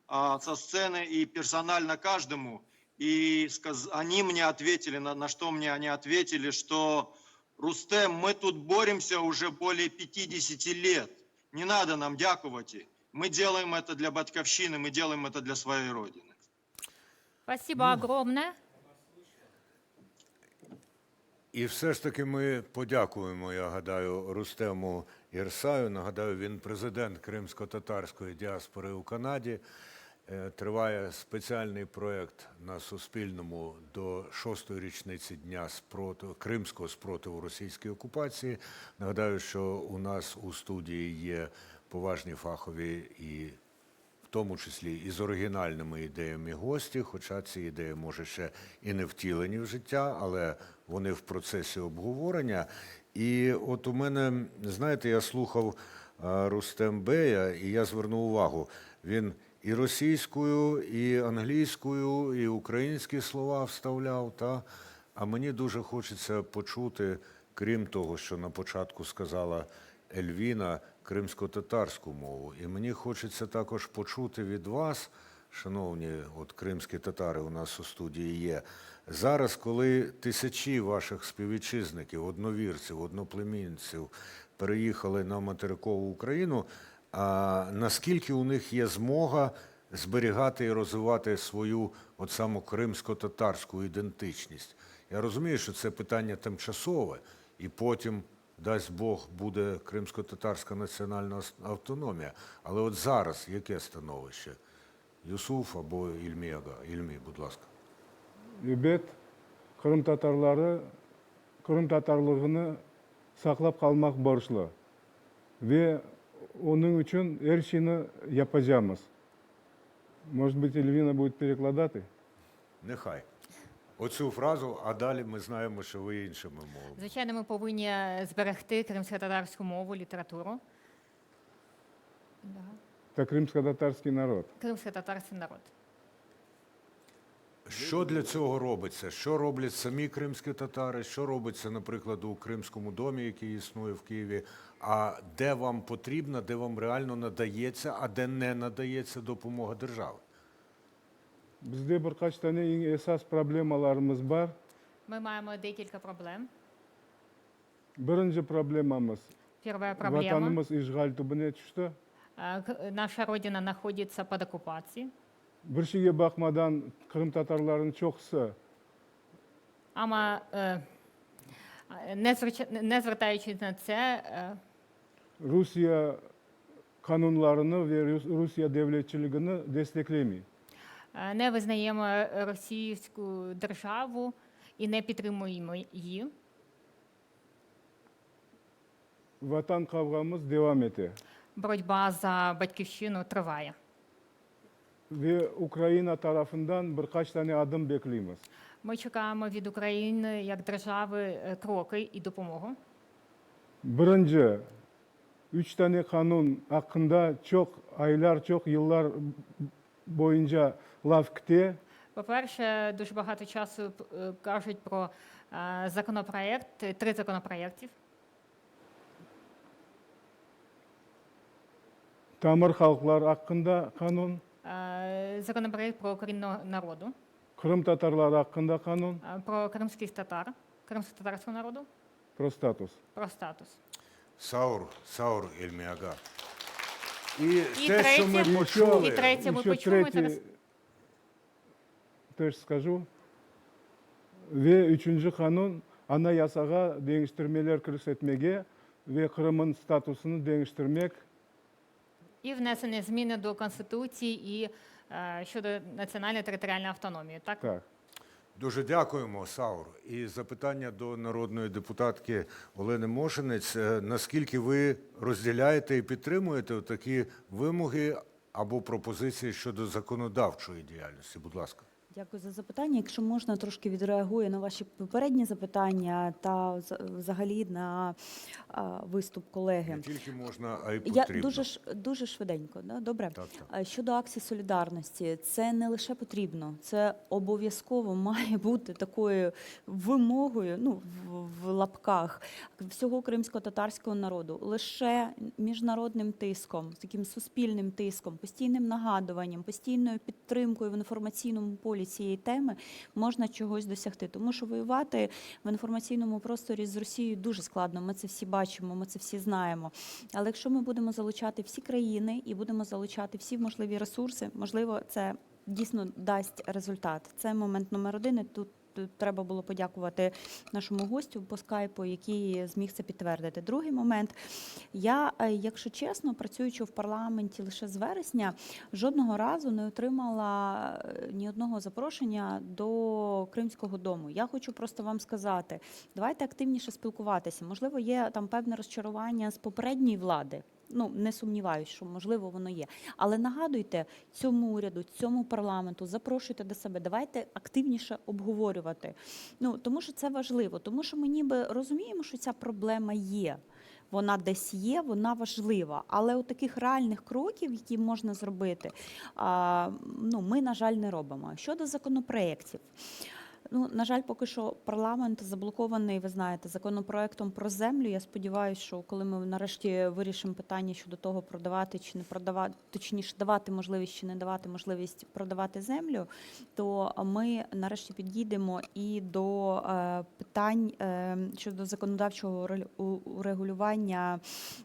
со сцены и персонально каждому. И они мне ответили, на что мне они ответили, что Рустем, мы тут боремся уже более 50 лет. Не надо нам дякувати. Мы делаем это для Батьковщины, мы делаем это для своей Родины. Спасибо огромное. І все ж таки ми подякуємо, я гадаю, Рустему Єрсаю. Нагадаю, він президент кримсько-татарської діаспори у Канаді. Триває спеціальний проєкт на Суспільному до 6-ї річниці Дня Кримського спротиву російській окупації. Нагадаю, що у нас у студії є поважні фахові і в тому числі і з оригінальними ідеями гості, хоча ці ідеї, може, ще і не втілені в життя, але вони в процесі обговорення. І от у мене, знаєте, я слухав Рустем Бея, і я звернув увагу, він і російською, і англійською, і українські слова вставляв, а мені дуже хочеться почути, крім того, що на початку сказала Ельвіна, кримсько-татарську мову. І мені хочеться також почути від вас, шановні кримські татари у нас у студії є, зараз, коли тисячі ваших співвітчизників, одновірців, одноплемінців переїхали на материкову Україну, наскільки у них є змога зберігати і розвивати свою от саму кримсько-татарську ідентичність? Я розумію, що це питання тимчасове, і потім, дасть Бог, буде кримсько-татарська національна автономія. Але от зараз яке становище? Юсуф або Ільмі, будь ласка. Бет Крым татарлары Крым татарлығыны сақлап қалмақ борышлы. Ве оның үшін әршіні yapacağımız. Может быть, Эльвина будет перекладати? Нехай. Оцю фразу, а далі ми знаємо, що ви іншими мовами. Звичайно, ми повинні зберегти кримсько-татарську мову, літературу. Та кримсько-татарський народ. Кримсько-татарський народ. Що для цього робиться? Що роблять самі кримські татари? Що робиться, наприклад, у Кримському домі, який існує в Києві? А де вам потрібна, де вам реально надається, а де не надається допомога держави? Бізде бірқаш тәне ең esas проблемаларымыз бар. Ми маємо декілька проблем. Бірінші проблемамыз Первая проблема. ватанымыз ишғал түбіне түсті. Наша родина находится под оккупацией. Bir şeyге bakmadan Kırım Tatarlarının çoğusu Ama не звертаючись на це, Rusya kanunlarını ve Rusya devletçiliğini desteklemiyor. Не визнаємо російську державу і не підтримуємо її. Vatan kavgamız devam ediyor. Боротьба за батьківщину триває. Ve Ukrayna tarafından birkaç tane adım bekliyoruz. Ми чекаємо від України як держави кроки і допомогу. Birinci, 3 tane kanun hakkında çok aylar, çok yıllar boyunca laf gitti. По-перше, дуже багато часу кажуть про законопроєкт, 3 законопроєктів. Tamir halklar hakkında kanun, Законопроєкт про корінного народу, Kırım Tatarları hakkında kanun, про кримських татар, кримсько-татарського народу, про статус. про статус. Саур Ельміага. І те, що ми почули, І третє, ми Ще почули зараз. Теж скажу. Ve üçüncü kanun anayasaga değiştirmeler kirsetmege ve Kırım'ın statusunu değiştirmek. І внесення зміни до Конституції і щодо національної територіальної автономії. Так? Так. Дуже дякуємо, Саур. І запитання до народної депутатки Олени Мошенець. Наскільки ви розділяєте і підтримуєте такі вимоги або пропозиції щодо законодавчої діяльності? Будь ласка. Дякую за запитання. Якщо можна, трошки відреагую на ваші попередні запитання та взагалі на виступ колеги. Не тільки можна, а й Я потрібно. дуже швиденько. Да? Добре. Так. Щодо акції солідарності, це не лише потрібно, це обов'язково має бути такою вимогою, ну, в лапках, всього кримсько-татарського народу. Лише міжнародним тиском, таким суспільним тиском, постійним нагадуванням, постійною підтримкою в інформаційному полі цієї теми можна чогось досягти. Тому що воювати в інформаційному просторі з Росією дуже складно. Ми це всі бачимо, ми це всі знаємо. Але якщо ми будемо залучати всі країни і будемо залучати всі можливі ресурси, можливо, це дійсно дасть результат. Це момент номер 1. І тут треба було подякувати нашому гостю по скайпу, який зміг це підтвердити. Другий момент. Я, якщо чесно, працюючи в парламенті лише з вересня, жодного разу не отримала ні одного запрошення до Кримського дому. Я хочу просто вам сказати, давайте активніше спілкуватися. Можливо, є там певне розчарування з попередньої влади. Ну, не сумніваюся, що, можливо, воно є. Але нагадуйте цьому уряду, цьому парламенту, запрошуйте до себе, давайте активніше обговорювати. Ну, тому що це важливо, тому що ми ніби розуміємо, що ця проблема є. Вона десь є, вона важлива. Але от таких реальних кроків, які можна зробити, ну, ми, на жаль, не робимо. Щодо законопроєктів. Ну, на жаль, поки що парламент заблокований, ви знаєте, законопроектом про землю. Я сподіваюся, що коли ми нарешті вирішимо питання щодо того, продавати чи не продавати, точніше, давати можливість чи не давати можливість продавати землю, то ми нарешті підійдемо і до питань щодо законодавчого урегулювання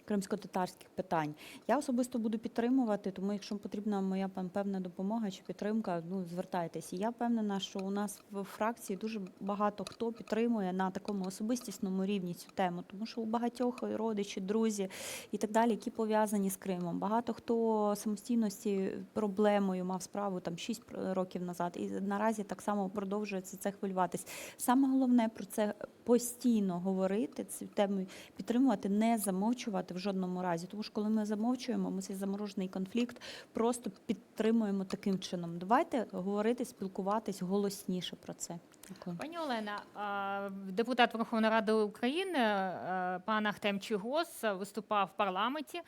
кримсько-татарських питань. Я особисто буду підтримувати, тому якщо потрібна моя певна допомога чи підтримка, ну, звертайтеся. Я впевнена, що у нас в фракції дуже багато хто підтримує на такому особистісному рівні цю тему, тому що у багатьох родичі, друзі і так далі, які пов'язані з Кримом. Багато хто самостійно з цією проблемою мав справу там 6 років назад і наразі так само продовжує це хвилюватись. Саме головне про це постійно говорити, цю тему підтримувати, не замовчувати в жодному разі, тому що коли ми замовчуємо, ми цей заморожений конфлікт просто підтримуємо таким чином. Давайте говорити, спілкуватись голосніше про це. Дякую. Пані Олена, депутат Верховної Ради України пан Ахтем Чийгоз виступав в парламенті,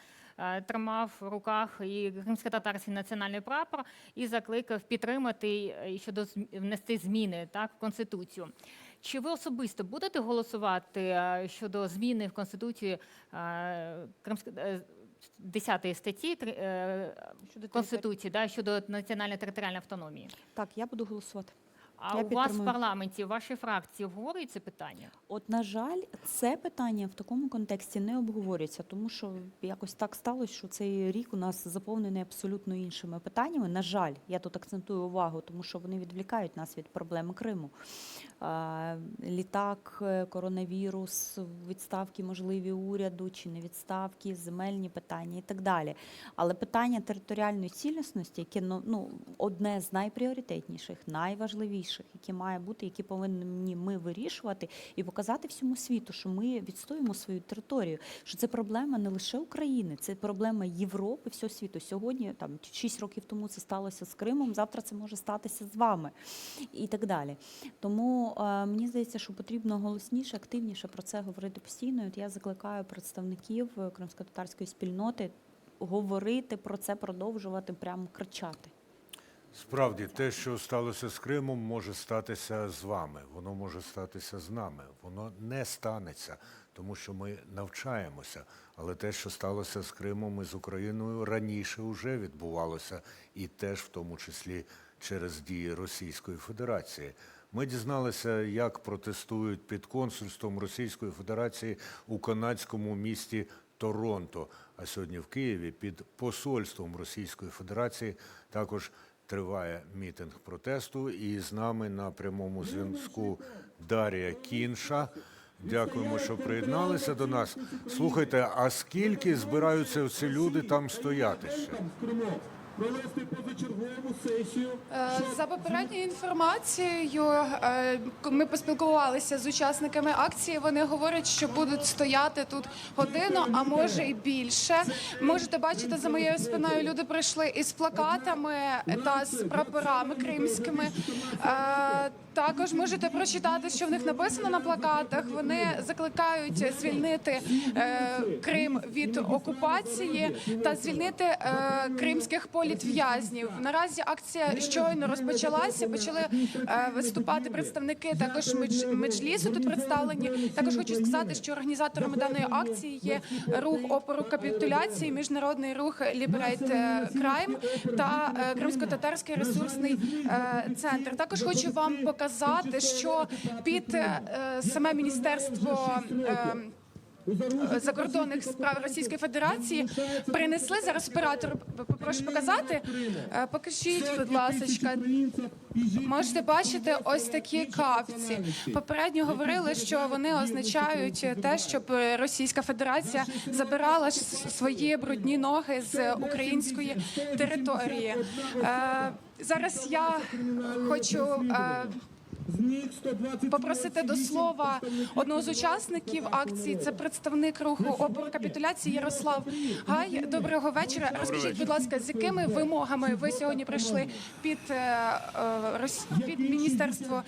тримав в руках і кримсько-татарський національний прапор і закликав підтримати і щодо внести зміни, так, в Конституцію. Чи ви особисто будете голосувати щодо зміни в Конституції 10 статті Конституції, да, щодо національної територіальної автономії? Так, я буду голосувати. А у вас в парламенті, в вашій фракції обговорюють це питання? От, на жаль, це питання в такому контексті не обговорюється, тому що якось так сталося, що цей рік у нас заповнений абсолютно іншими питаннями. На жаль, я тут акцентую увагу, тому що вони відвлікають нас від проблеми Криму. Літак, коронавірус, відставки можливі уряду чи не відставки, земельні питання і так далі. Але питання територіальної цілісності, яке, ну, одне з найпріоритетніших, найважливіших, які має бути, які повинні ми вирішувати і показати всьому світу, що ми відстоюємо свою територію, що це проблема не лише України, це проблема Європи, всього світу. Сьогодні, там, 6 років тому це сталося з Кримом, завтра це може статися з вами і так далі. Тому мені здається, що потрібно голосніше, активніше про це говорити постійно. От я закликаю представників кримсько-татарської спільноти говорити про це, продовжувати, прямо кричати. Справді, те, що сталося з Кримом, може статися з вами, воно може статися з нами, воно не станеться, тому що ми навчаємося. Але те, що сталося з Кримом і з Україною, раніше вже відбувалося, і теж в тому числі через дії Російської Федерації. Ми дізналися, як протестують під консульством Російської Федерації у канадському місті Торонто, а сьогодні в Києві під посольством Російської Федерації також триває мітинг протесту, і з нами на прямому зв'язку Дар'я Кінша. Дякуємо, що приєдналися до нас. Слухайте, а скільки збираються ці люди там стояти ще? провести позачергову сесію. За попередньою інформацією, ми поспілкувалися з учасниками акції. Вони говорять, що будуть стояти тут годину, а може і більше. Можете бачити, за моєю спиною люди прийшли із плакатами та з прапорами кримськими. Також можете прочитати, що в них написано на плакатах. Вони закликають звільнити Крим від окупації та звільнити кримських політв'язнів. Наразі акція щойно розпочалася. Почали виступати представники також Меджлісу тут представлені. Також хочу сказати, що організаторами даної акції є рух опору капітуляції, міжнародний рух Liberate Crime та Кримсько-татарський ресурсний центр. Також хочу вам показати, що під саме міністерство закордонних справ Російської Федерації принесли, зараз оператор попрошу показати, покажіть, будь ласка. Можете бачити ось такі капці. Попередньо говорили, що вони означають те, щоб Російська Федерація забирала свої брудні ноги з української території. Зараз я хочу попросити до слова одного з учасників акції. Це представник руху опору капітуляції Ярослав Гай. Доброго вечора. Розкажіть, будь ласка, з якими вимогами ви сьогодні прийшли під Міністерство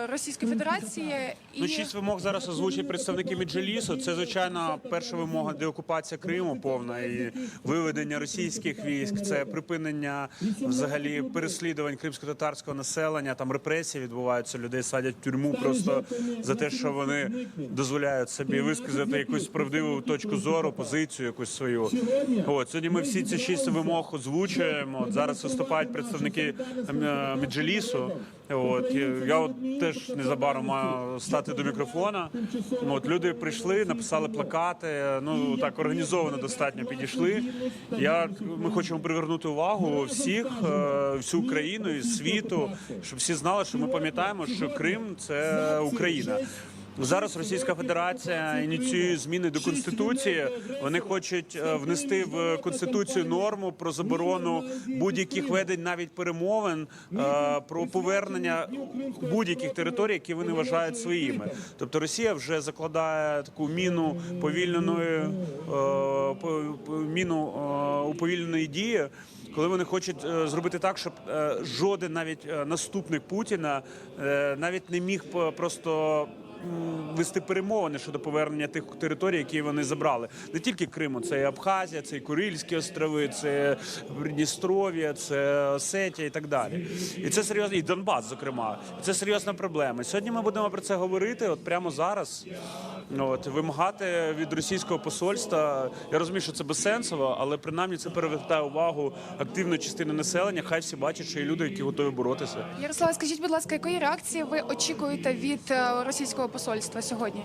Російської Федерації? Ну, 6 вимог зараз озвучать представники Меджлісу. Це, звичайно, перша вимога – деокупація Криму повна і виведення російських військ. Це припинення взагалі переслідувань кримсько-татарського населення. Там репресії відбуваються, людей садять в тюрму просто за те, що вони дозволяють собі висказати якусь правдиву точку зору, позицію якусь свою. От, сьогодні ми всі ці 6 вимог озвучуємо. От, зараз виступають представники Меджлісу. От, я теж незабаром маю стати до мікрофона. От, люди прийшли, написали плакати, ну так організовано достатньо підійшли. Ми хочемо привернути увагу всіх, всю Україну і світу, щоб всі знали, що ми пам'ятаємо, що Крим – це Україна. Зараз Російська Федерація ініціює зміни до Конституції. Вони хочуть внести в Конституцію норму про заборону будь-яких ведень, навіть перемовин, про повернення будь-яких територій, які вони вважають своїми. Тобто Росія вже закладає таку міну уповільненої дії, коли вони хочуть зробити так, щоб жоден навіть наступник Путіна навіть не міг просто вести перемовини щодо повернення тих територій, які вони забрали. Не тільки Криму, це і Абхазія, це і Курильські острови, це Придністров'я, це Осетія і так далі. І це серйозно, і Донбас, зокрема. Це серйозна проблема. Сьогодні ми будемо про це говорити, от прямо зараз. От, вимагати від російського посольства, я розумію, що це безсенсово, але принаймні це привертає увагу активної частини населення, хай всі бачать, що є люди, які готові боротися. Ярослав, скажіть, будь ласка, якої реакції ви очікуєте від російського посольства сьогодні?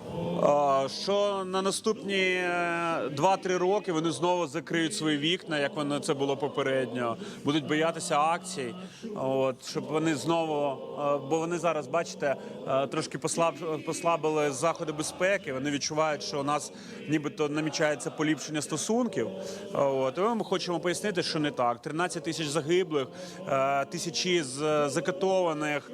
Що на наступні 2-3 роки вони знову закриють свої вікна, як воно це було попередньо, будуть боятися акцій, от, щоб вони знову, бо вони зараз, бачите, трошки послабили заходи безпеки, вони відчувають, що у нас нібито намічається поліпшення стосунків. От, і ми хочемо пояснити, що не так. 13 тисяч загиблих, тисячі закатованих,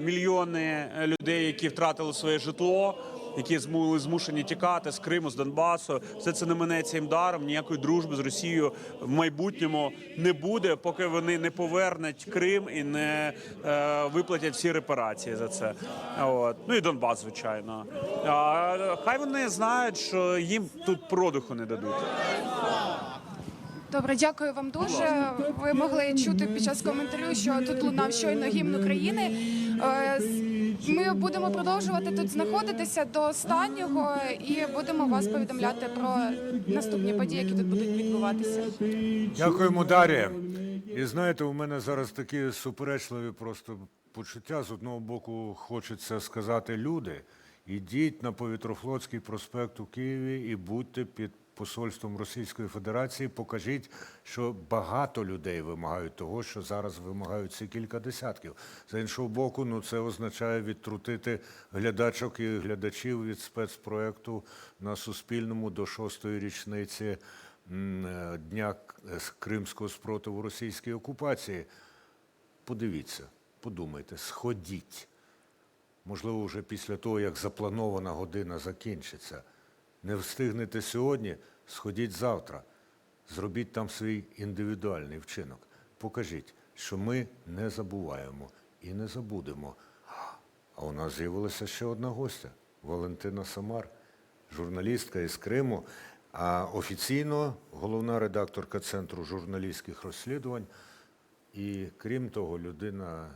мільйони людей, які втратили своє житло, які були змушені тікати з Криму, з Донбасу. Все це не минеться їм даром. Ніякої дружби з Росією в майбутньому не буде, поки вони не повернуть Крим і не виплатять всі репарації за це. От. Ну і Донбас, звичайно. Хай вони знають, що їм тут продуху не дадуть. Добре, дякую вам дуже. Ви могли чути під час коментарю, що тут лунав щойно гімн України. Ми будемо продовжувати тут знаходитися до останнього і будемо вас повідомляти про наступні події, які тут будуть відбуватися. Дякуємо, Дар'я. І знаєте, у мене зараз такі суперечливі просто почуття. З одного боку, хочеться сказати, люди, ідіть на Повітрофлотський проспект у Києві і будьте під посольством Російської Федерації, покажіть, що багато людей вимагають того, що зараз вимагають ці кілька десятків. З іншого боку, це означає відтрутити глядачок і глядачів від спецпроекту на Суспільному до 6-ї річниці Дня Кримського спротиву російській окупації. Подивіться, подумайте, сходіть. Можливо, вже після того, як запланована година закінчиться. Не встигнете сьогодні, сходіть завтра. Зробіть там свій індивідуальний вчинок. Покажіть, що ми не забуваємо і не забудемо. А у нас з'явилася ще одна гостя – Валентина Самар, журналістка із Криму, а офіційно головна редакторка Центру журналістських розслідувань. І крім того, людина,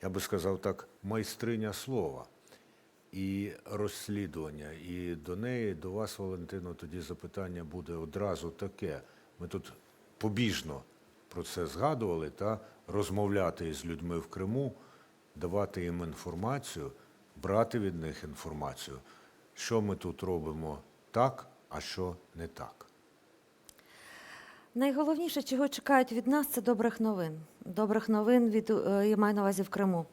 я би сказав так, майстриня слова і розслідування. І до неї, до вас, Валентино, тоді запитання буде одразу таке. Ми тут побіжно про це згадували, розмовляти із людьми в Криму, давати їм інформацію, брати від них інформацію, що ми тут робимо так, а що не так. Найголовніше, чого чекають від нас, це добрих новин. Добрих новин я маю на увазі в Криму.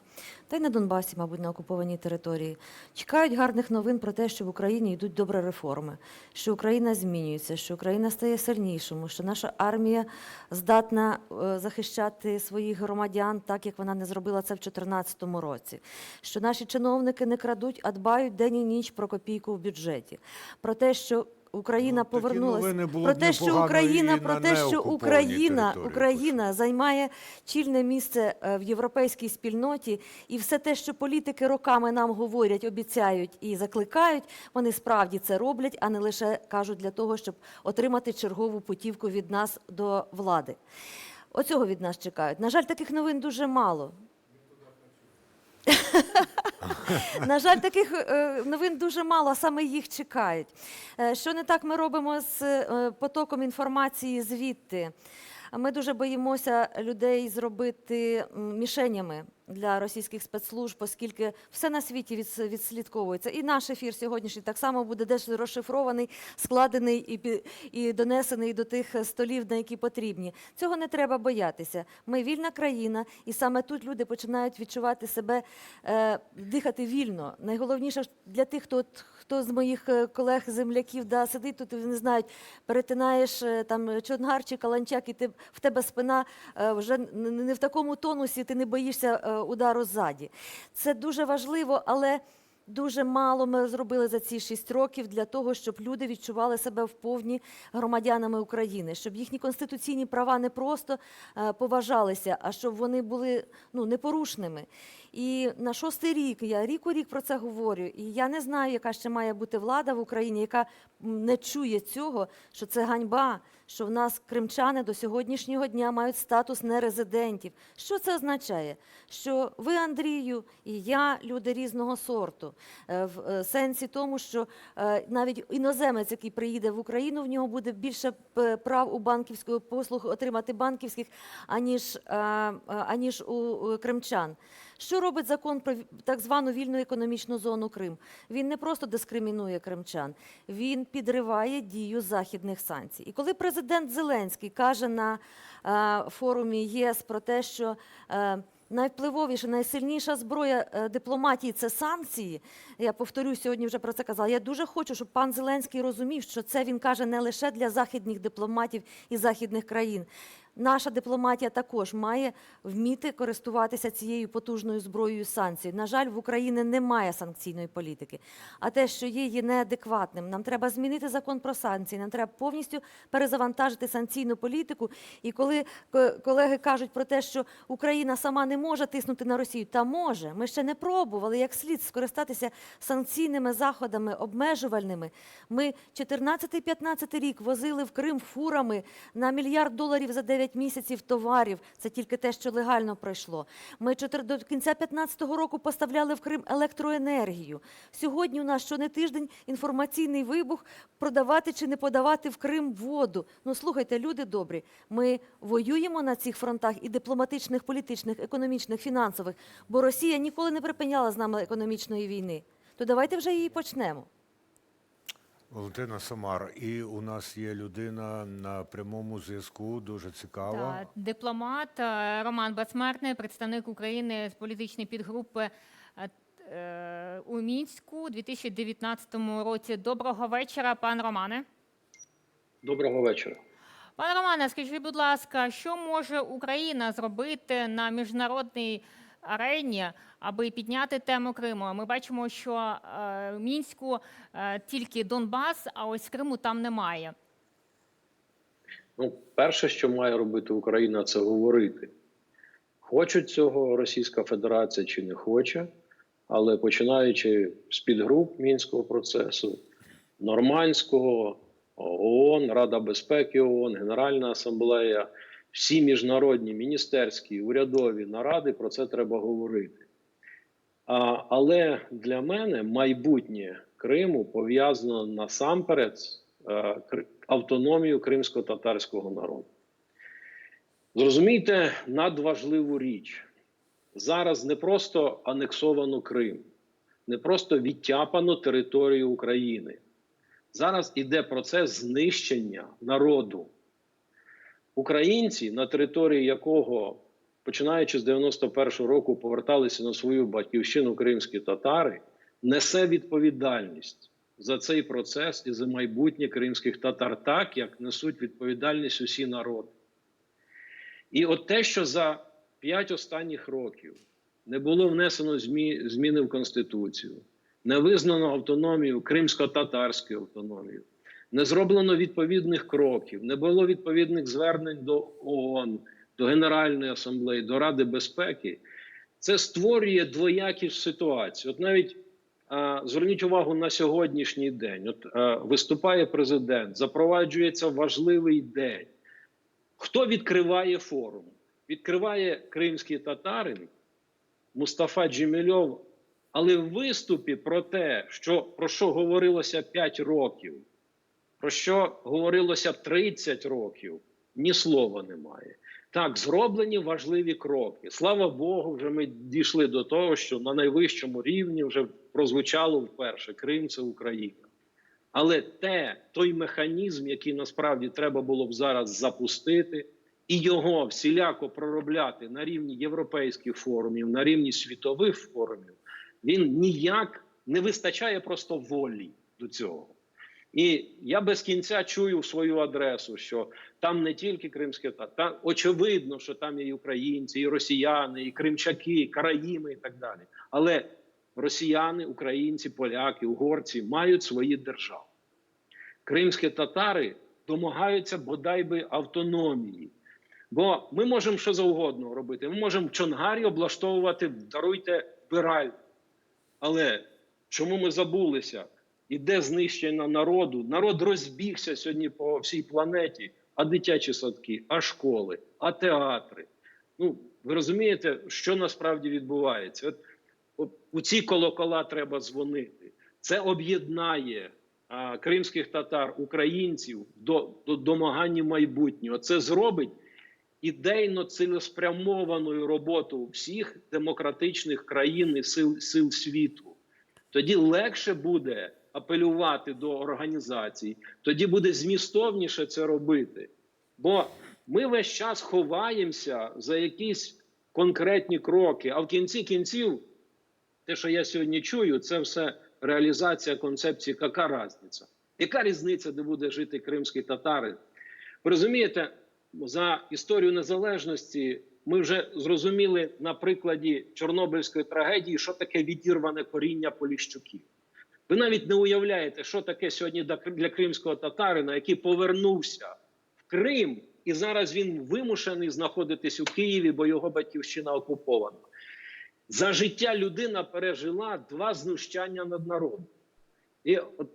Та й на Донбасі, мабуть, на окупованій території. Чекають гарних новин про те, що в Україні йдуть добрі реформи, що Україна змінюється, що Україна стає сильнішою, що наша армія здатна захищати своїх громадян так, як вона не зробила це в 2014 році. Що наші чиновники не крадуть, а дбають день і ніч про копійку в бюджеті. Про те, що Україна повернулася, Україна займає чільне місце в європейській спільноті, і все те, що політики роками нам говорять, обіцяють і закликають, вони справді це роблять, а не лише кажуть для того, щоб отримати чергову путівку від нас до влади. Оцього від нас чекають. На жаль, таких новин дуже мало. На жаль, таких новин дуже мало, а саме їх чекають. Що не так ми робимо з потоком інформації звідти? Ми дуже боїмося людей зробити мішенями для російських спецслужб, оскільки все на світі відслідковується. І наш ефір сьогоднішній так само буде десь розшифрований, складений і донесений до тих столів, на які потрібні. Цього не треба боятися. Ми вільна країна, і саме тут люди починають відчувати себе, дихати вільно. Найголовніше для тих, хто з моїх колег-земляків сидить тут, і не знають, перетинаєш там Чонгар чи Каланчак, і в тебе спина вже не в такому тонусі, ти не боїшся удару ззаді. Це дуже важливо, але дуже мало ми зробили за ці 6 років для того, щоб люди відчували себе вповні громадянами України, щоб їхні конституційні права не просто поважалися, а щоб вони були непорушними. І на 6-й рік, я рік у рік про це говорю, і я не знаю, яка ще має бути влада в Україні, яка не чує цього, що це ганьба, що в нас кримчани до сьогоднішнього дня мають статус нерезидентів. Що це означає? Що ви, Андрію, і я люди різного сорту. В сенсі тому, що навіть іноземець, який приїде в Україну, в нього буде більше прав у банківської послуг отримати банківських, аніж у кримчан. Що робить закон про так звану вільну економічну зону Крим? Він не просто дискримінує кримчан, він підриває дію західних санкцій. І коли президент Зеленський каже на форумі ЄС про те, що найвпливовіша, найсильніша зброя дипломатії – це санкції, я повторюю, сьогодні вже про це казала, я дуже хочу, щоб пан Зеленський розумів, що це він каже не лише для західних дипломатів і західних країн. Наша дипломатія також має вміти користуватися цією потужною зброєю санкцій. На жаль, в Україні немає санкційної політики. А те, що є неадекватним, нам треба змінити закон про санкції, нам треба повністю перезавантажити санкційну політику. І коли колеги кажуть про те, що Україна сама не може тиснути на Росію, та може. Ми ще не пробували як слід скористатися санкційними заходами, обмежувальними. Ми 14-15 рік возили в Крим фурами на $1 мільярд за 9 місяців товарів. Це тільки те, що легально пройшло. Ми до кінця 2015 року поставляли в Крим електроенергію. Сьогодні у нас щонетиждень інформаційний вибух продавати чи не подавати в Крим воду. Слухайте, люди добрі, ми воюємо на цих фронтах і дипломатичних, політичних, економічних, фінансових, бо Росія ніколи не припиняла з нами економічної війни. То давайте вже її почнемо. Валентина Самар, і у нас є людина на прямому зв'язку, дуже цікава. Дипломат Роман Безсмертний, представник України з політичної підгрупи у Мінську у 2019 році. Доброго вечора, пан Романе. Доброго вечора. Пане Романе, скажіть, будь ласка, що може Україна зробити на міжнародній арені, аби підняти тему Криму? Ми бачимо, що в Мінську тільки Донбас, а ось Криму там немає. Ну, перше, що має робити Україна, це говорити. Хоче цього Російська Федерація чи не хоче, але починаючи з підгруп Мінського процесу, Нормандського, ООН, Рада безпеки ООН, Генеральна асамблея, всі міжнародні, міністерські, урядові наради, про це треба говорити. Але для мене майбутнє Криму пов'язано насамперед з автономією кримсько-татарського народу. Зрозумійте надважливу річ. Зараз не просто анексовано Крим, не просто відтяпано територію України. Зараз іде процес знищення народу. Українці, на території якого, починаючи з 91-го року, поверталися на свою батьківщину кримські татари, несе відповідальність за цей процес і за майбутнє кримських татар, так, як несуть відповідальність усі народи. І от те, що за 5 останніх років не було внесено зміни в Конституцію, не визнано автономію, кримсько-татарську автономію, не зроблено відповідних кроків, не було відповідних звернень до ООН, до Генеральної асамблеї, до Ради безпеки, це створює двоякі ситуації. От навіть зверніть увагу на сьогоднішній день. От виступає президент, запроваджується важливий день. Хто відкриває форум? Відкриває кримський татарин Мустафа Джемільов, але в виступі про те, про що говорилося 5 років, про що говорилося 30 років, ні слова немає. Так, зроблені важливі кроки. Слава Богу, вже ми дійшли до того, що на найвищому рівні вже прозвучало вперше: Крим – це Україна. Але той механізм, який насправді треба було б зараз запустити, і його всіляко проробляти на рівні європейських форумів, на рівні світових форумів, він ніяк не вистачає просто волі до цього. І я без кінця чую в свою адресу, що там не тільки кримські татари, очевидно, що там є і українці, і росіяни, і кримчаки, і караїми і так далі. Але росіяни, українці, поляки, угорці мають свої держави. Кримські татари домагаються бодай би автономії. Бо ми можемо що завгодно робити. Ми можемо в Чонгарі облаштовувати, даруйте, вбиральню. Але чому ми забулися? Іде знищення народу. Народ розбігся сьогодні по всій планеті. А дитячі садки, а школи, а театри. Ну, ви розумієте, що насправді відбувається? От у ці колокола треба дзвонити. Це об'єднає кримських татар, українців до домагання майбутнього. Це зробить ідейно цілеспрямованою роботу всіх демократичних країн і сил світу. Тоді легше буде апелювати до організацій, тоді буде змістовніше це робити. Бо ми весь час ховаємося за якісь конкретні кроки, а в кінці кінців, те, що я сьогодні чую, це все реалізація концепції «яка різниця?». Яка різниця, де буде жити кримський татарин? Ви розумієте, за історію незалежності ми вже зрозуміли на прикладі Чорнобильської трагедії, що таке відірване коріння Поліщуків. Ви навіть не уявляєте, що таке сьогодні для кримського татарина, який повернувся в Крим, і зараз він вимушений знаходитись у Києві, бо його батьківщина окупована. За життя людина пережила 2 знущання над народом. І от,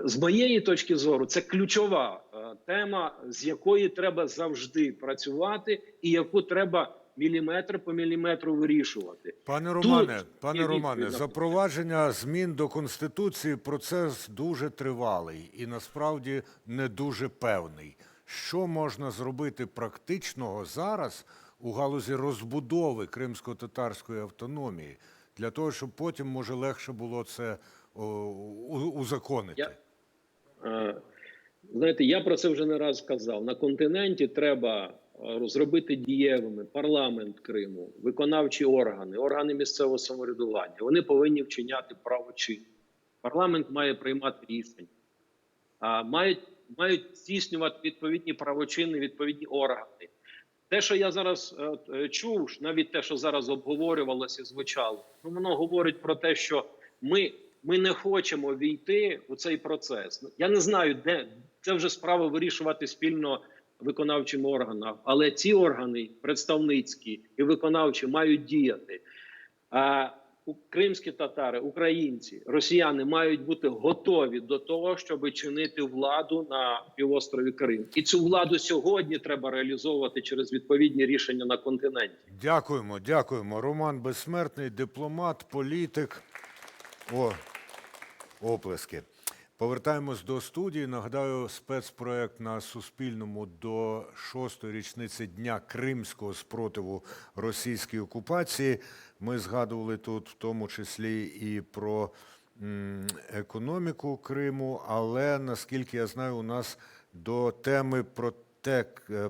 з моєї точки зору, це ключова тема, з якої треба завжди працювати і яку треба міліметр по міліметру вирішувати. Пане Романе, запровадження змін до Конституції – процес дуже тривалий і насправді не дуже певний. Що можна зробити практичного зараз у галузі розбудови кримсько-татарської автономії, для того, щоб потім, може, легше було це узаконити? Знаєте, я про це вже не раз казав. На континенті треба зробити дієвими парламент Криму, виконавчі органи, органи місцевого самоврядування. Вони повинні вчиняти правочин. Парламент має приймати рішення. Мають мають здійснювати відповідні правочини, відповідні органи. Те, що я зараз чув, навіть те, що зараз обговорювалося і звучало, воно говорить про те, що ми не хочемо війти у цей процес. Я не знаю, де це вже справа вирішувати спільно виконавчим органам, але ці органи, представницькі і виконавчі, мають діяти. Кримські татари, українці, росіяни мають бути готові до того, щоб чинити владу на півострові Крим. І цю владу сьогодні треба реалізовувати через відповідні рішення на континенті. Дякуємо, дякуємо. Роман Безсмертний, дипломат, політик. Оплески. Повертаємось до студії. Нагадаю, спецпроект на Суспільному до 6-ї річниці Дня Кримського спротиву російській окупації. Ми згадували тут в тому числі і про економіку Криму, але, наскільки я знаю, у нас до теми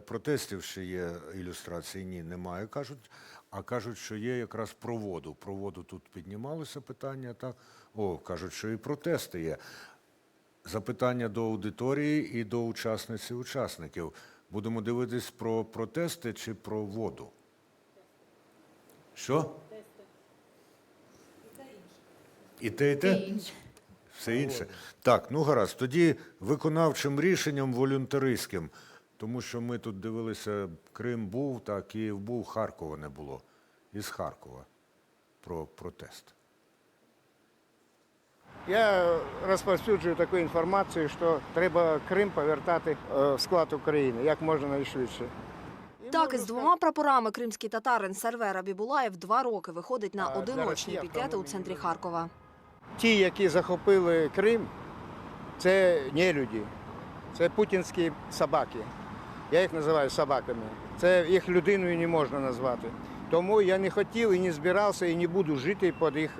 протестів ще є ілюстрації. Ні, немає, кажуть. А кажуть, що є якраз про воду. Про воду тут піднімалося питання, так? Кажуть, що і протести є. Запитання до аудиторії і до учасниць і учасників. Будемо дивитись про протести чи про воду? Що? І те, і те? Все інше. Так, ну гаразд. Тоді виконавчим рішенням волюнтаристським. Тому що ми тут дивилися, Крим був, так, Київ був, Харкова не було. Із Харкова про протест. Я розповсюджую таку інформацію, що треба Крим повертати в склад України, як можна найшвидше. Так, із 2 прапорами кримський татарин Сервер Абібулаєв 2 роки виходить на одиночні пікети у центрі Харкова. Ті, які захопили Крим, це нелюді, це путінські собаки. Я їх називаю собаками. Це їх людиною не можна назвати. Тому я не хотів і не збирався, і не буду жити під їх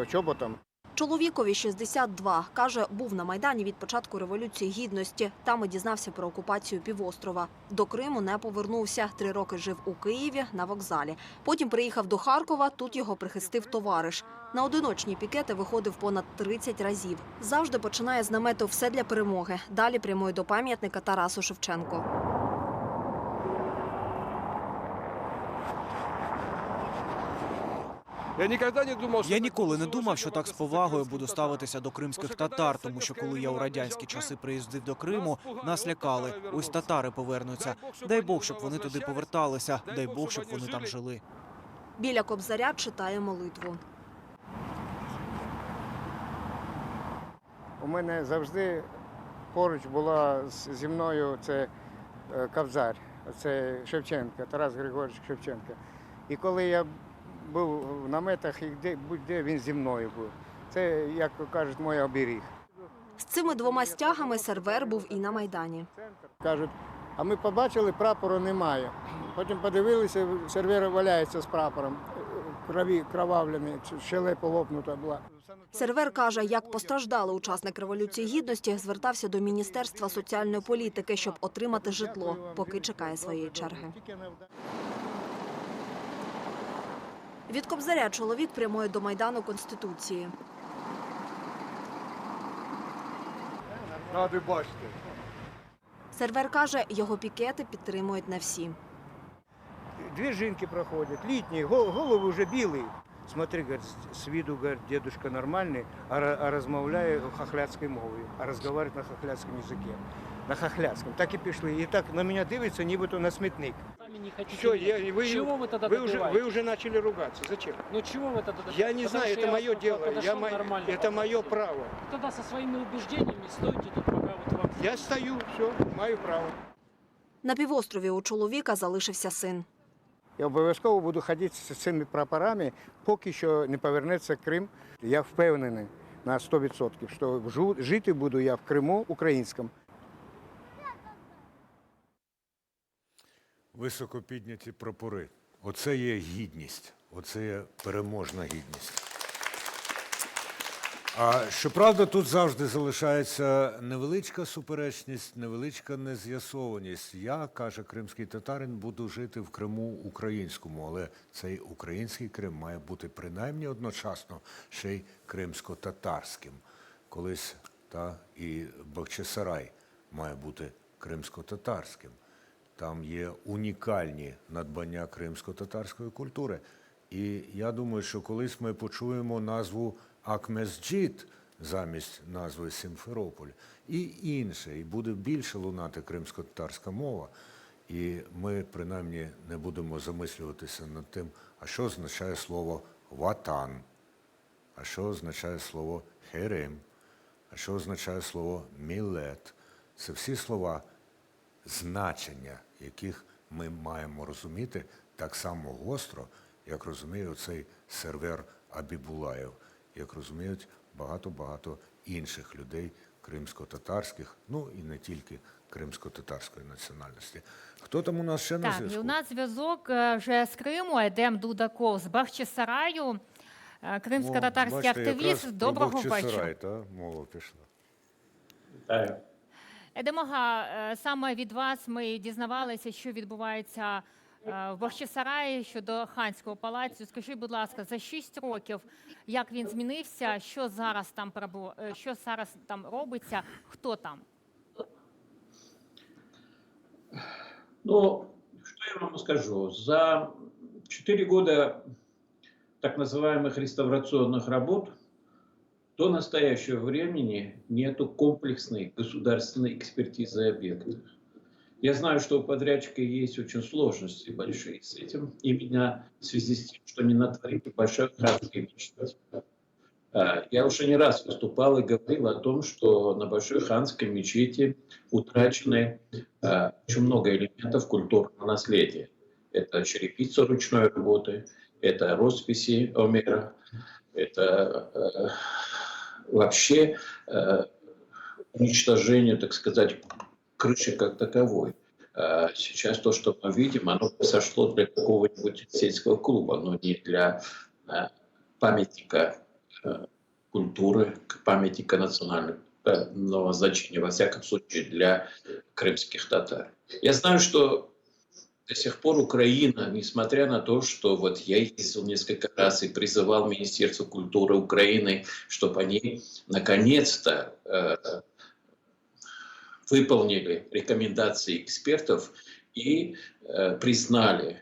чоботом. Чоловікові 62. Каже, був на Майдані від початку Революції Гідності. Там і дізнався про окупацію півострова. До Криму не повернувся. 3 роки жив у Києві на вокзалі. Потім приїхав до Харкова, тут його прихистив товариш. На одиночні пікети виходив понад 30 разів. Завжди починає з намету «Все для перемоги». Далі прямує до пам'ятника Тарасу Шевченку. Я ніколи не думав, що так з повагою буду ставитися до кримських татар, тому що коли я у радянські часи приїздив до Криму, нас лякали. Ось татари повернуться. Дай Бог, щоб вони туди поверталися. Дай Бог, щоб вони там жили. Біля Кобзаря читає молитву. У мене завжди поруч була зі мною це Кобзар, це Шевченка, Тарас Григорович Шевченка. І коли я був в наметах, і будь-де він зі мною був. Це, як кажуть, мій оберіг. З цими 2 стягами Сервер був і на Майдані. Кажуть, а ми побачили, прапору немає. Потім подивилися, Сервер валяється з прапором, кровавлений, щелепа лопнута була. Сервер каже, як постраждалий учасник Революції Гідності, звертався до Міністерства соціальної політики, щоб отримати житло, поки чекає своєї черги. Від Кобзаря чоловік прямує до Майдану Конституції. Ради бачити. Сервер каже, його пікети підтримують не всі. 2 жінки проходять, літні, голови вже білі. Смотри, говорит, с виду, говорит, дедушка нормальный, а розмовляє хохляцькою мовою, а розмовляє на хохляцькому язикі. На хохляцькому. Так і пішли. І так на мене дивиться, нібито на смітник. Что, Чего вы тогда добиваетесь? Вы уже начали ругаться. Зачем? Ну чего вы тогда добиваетесь? Я не знаю, это мое дело. Это мое право. Тогда со своими убеждениями стойте тут, пока вот вам... Я стою, все, маю право. На півострові у чоловіка залишився син. Я обов'язково буду ходити з цими прапорами, поки що не повернеться Крим. Я впевнений на 100%, що жити буду я в Криму українському. Високо підняті прапори. Оце є гідність, оце є переможна гідність. А щоправда, тут завжди залишається невеличка суперечність, невеличка нез'ясованість. Я, каже кримський татарин, буду жити в Криму українському, але цей український Крим має бути принаймні одночасно ще й кримсько-татарським. Колись і Бахчисарай має бути кримсько-татарським. Там є унікальні надбання кримсько-татарської культури. І я думаю, що колись ми почуємо назву Акмезджит замість назви Сімферополь і інше, і буде більше лунати кримсько-татарська мова. І ми, принаймні, не будемо замислюватися над тим, а що означає слово «ватан», а що означає слово «херем», а що означає слово «мілет». Це всі слова, значення яких ми маємо розуміти так само гостро, як розуміє оцей сервер Абібулаєв, як розуміють багато-багато інших людей кримсько-татарських, ну і не тільки кримсько-татарської національності. Хто там у нас ще на Так, зв'язку? і у нас зв'язок вже з Криму, Едем Дудаков з Бахчисараю, кримсько-татарський Бачите, активіст. якраз Доброго про Бахчисарай, вечора. мова пішла. Едемога, саме від вас ми дізнавалися, що відбувається в Бахчисараї щодо ханського палацу. Скажіть, будь ласка, за 6 років, як він змінився, що зараз там робиться, хто там? Ну, что я вам скажу? За 4 года так называемых реставрационных работ до настоящего времени нету комплексной государственной экспертизы объекта. Я знаю, что у подрядчика есть очень сложности большие с этим, именно в связи с тем, что они натворили большой ханской мечети. Я уже не раз выступал и говорил о том, что на Большой ханской мечети утрачены очень много элементов культурного наследия. Это черепица ручной работы, это росписи Омера, это вообще уничтожение, так сказать, крыши как таковой. Сейчас то, что мы видим, оно сошло для какого-нибудь сельского клуба, но не для памятника культуры, памятника национального значения, во всяком случае, для крымских татар. Я знаю, что до сих пор Украина, несмотря на то, что вот я ездил несколько раз и призывал Министерство культуры Украины, чтобы они наконец-то выполнили рекомендации экспертов и признали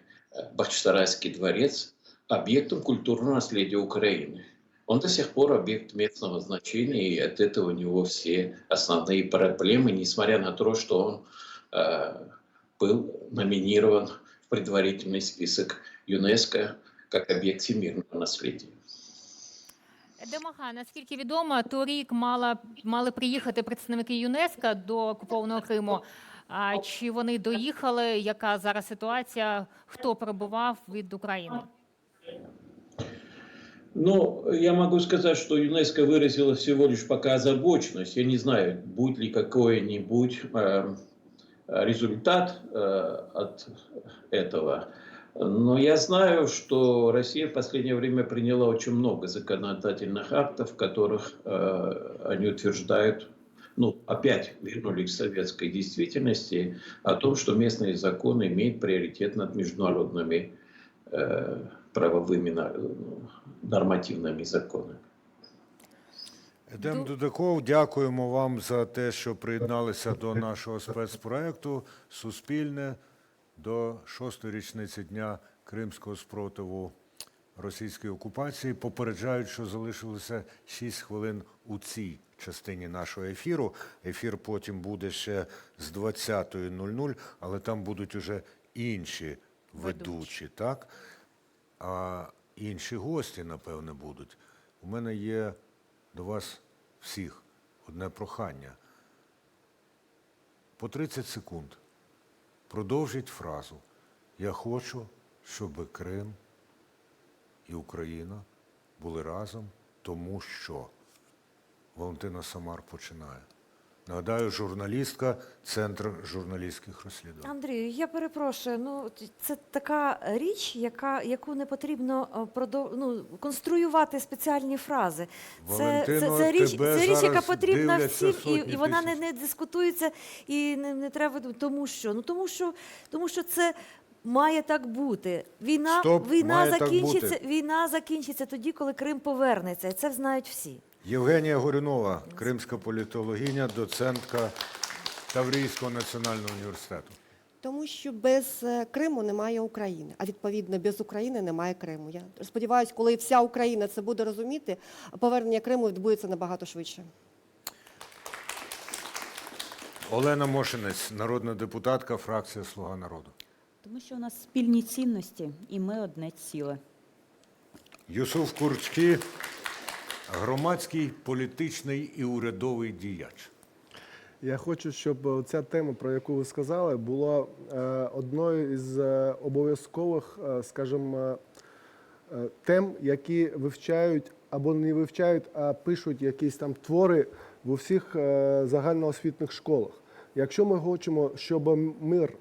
Бахчисарайский дворец объектом культурного наследия Украины. Он до сих пор объект местного значения, и от этого у него все основные проблемы, несмотря на то, что он был номинирован в предварительный список ЮНЕСКО как объект всемирного наследия. Демога, наскільки відомо, торік мали приїхати представники ЮНЕСКО до окупованого Криму. А чи вони доїхали? Яка зараз ситуація? Хто прибував від України? Ну, я могу сказать, что ЮНЕСКО выразила всего лишь пока озабоченность. Я не знаю, будет ли какой-нибудь результат от этого. Но я знаю, что Россия в последнее время приняла очень много законодательных актов, в которых они утверждают, ну, опять вернулись к советской действительности, о том, что местные законы имеют приоритет над международными правовими нормативними законами. Едем Дудаков, дякуємо вам за те, що приєдналися до нашого спецпроекту «Суспільне» до 6-ї річниці Дня Кримського спротиву російської окупації. Попереджають, що залишилося 6 хвилин у цій частині нашого ефіру. Ефір потім буде ще з 20:00, але там будуть уже інші ведучі, так? А інші гості, напевне, будуть. У мене є до вас всіх одне прохання. По 30 секунд продовжіть фразу «Я хочу, щоб Крим і Україна були разом, тому що…» Валентина Самар починає. Нагадаю, журналістка, Центр журналістських розслідувань. Андрію, я перепрошую, ну це така річ, яку не потрібно конструювати спеціальні фрази. Це річ, яка потрібна всім, і вона не дискутується, і не треба, тому що це має так бути. Війна закінчиться тоді, коли Крим повернеться, і це знають всі. Євгенія Горюнова, кримська політологиня, доцентка Таврійського національного університету. Тому що без Криму немає України, а відповідно без України немає Криму. Я сподіваюся, коли вся Україна це буде розуміти, повернення Криму відбудеться набагато швидше. Олена Мошенець, народна депутатка, фракція «Слуга народу». Тому що у нас спільні цінності, і ми одне ціле. Юсуф Курчкі, громадський, політичний і урядовий діяч. Я хочу, щоб ця тема, про яку ви сказали, була одною із обов'язкових, скажімо, тем, які вивчають або не вивчають, а пишуть якісь там твори в усіх загальноосвітніх школах. Якщо ми хочемо, щоб мир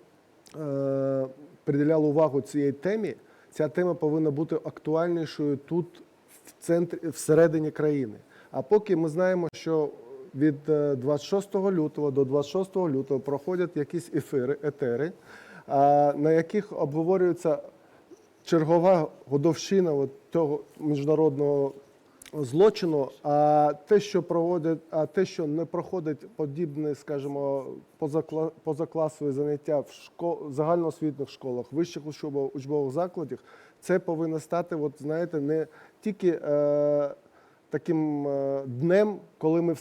приділяв увагу цієї темі, ця тема повинна бути актуальнішою тут, в центрі, всередині країни. А поки ми знаємо, що від 26 лютого до 26 лютого проходять якісь етери, на яких обговорюється чергова годовщина того міжнародного злочину, а те, що не проходить подібне, скажімо, позакласові заняття в загальноосвітніх школах, вищих учбових закладах, це повинно стати, от, знаєте, не тільки таким днем, коли ми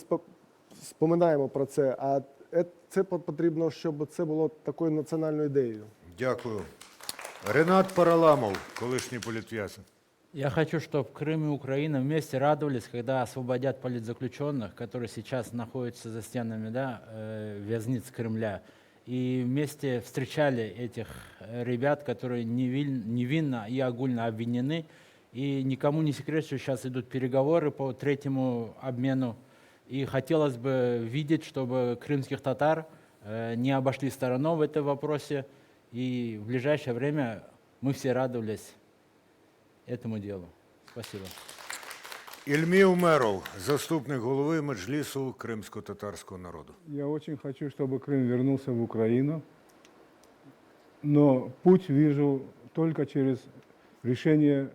споминаємо про це, а це потрібно, щоб це було такою національною ідеєю. Дякую. Ренат Параламов, колишній політв'язень. Я хочу, чтобы Крым и Украина вместе радовались, когда освободят политзаключенных, которые сейчас находятся за стенами, да, вязниц Кремля, и вместе встречали этих ребят, которые невинно и огульно обвинены. И никому не секрет, что сейчас идут переговоры по третьему обмену. И хотелось бы видеть, чтобы крымских татар не обошли стороной в этом вопросе. И в ближайшее время мы все радовались этому делу. Спасибо. Ільмі Умеров, заступник голови Меджлісу кримсько-татарського народу. Я очень хочу, чтобы Крым вернулся в Украину, но путь вижу только через решение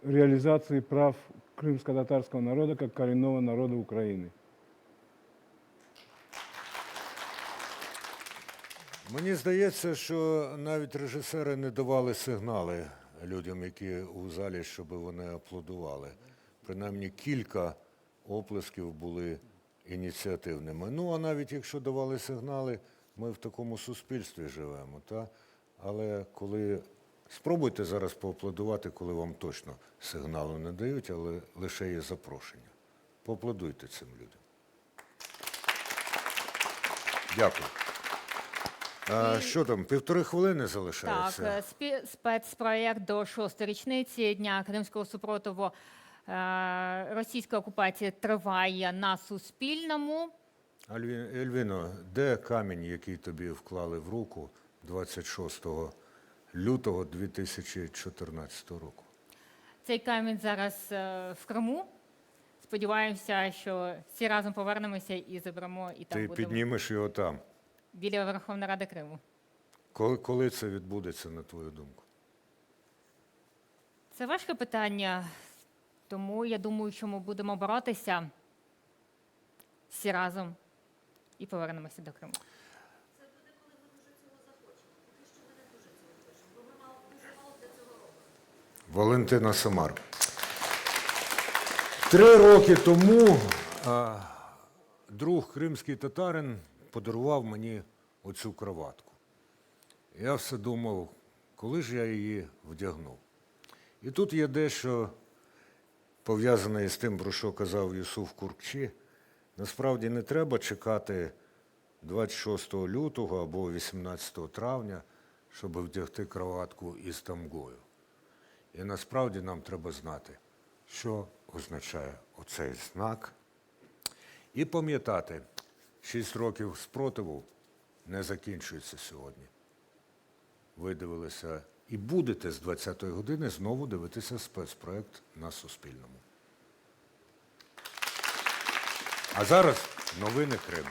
реализации прав крымско-татарского народа как коренного народа Украины. Мені здається, що навіть режисери не давали сигнали людям, які у залі, щоб вони аплодували. Принаймні кілька оплесків були ініціативними. Ну, а навіть якщо давали сигнали, ми в такому суспільстві живемо. Та? Але коли спробуйте зараз поаплодувати, коли вам точно сигналу не дають, але лише є запрошення. Поаплодуйте цим людям. Дякую. Що там, 1,5 хвилини залишається? Так, спецпроєкт до 6-ї річниці Дня Кримського супротиву. Російська окупація триває на Суспільному. Ельвіно, де камінь, який тобі вклали в руку 26 лютого 2014 року? Цей камінь зараз в Криму. Сподіваємося, що всі разом повернемося і заберемо, і там Ти будемо. піднімеш його там. Біля Верховної Ради Криму. Коли це відбудеться, на твою думку? Це важке питання, тому я думаю, що ми будемо боротися всі разом і повернемося до Криму. Валентина Самар. 3 роки тому друг кримський татарин подарував мені оцю краватку. Я все думав, коли ж я її вдягну. І тут є дещо пов'язане із тим, про що казав Юсуф Курчкі. Насправді не треба чекати 26 лютого або 18 травня, щоб вдягти краватку із тамгою. І насправді нам треба знати, що означає оцей знак. І пам'ятати, 6 років спротиву не закінчується сьогодні. Ви дивилися і будете з 20-ї години знову дивитися спецпроєкт на Суспільному. А зараз новини Криму.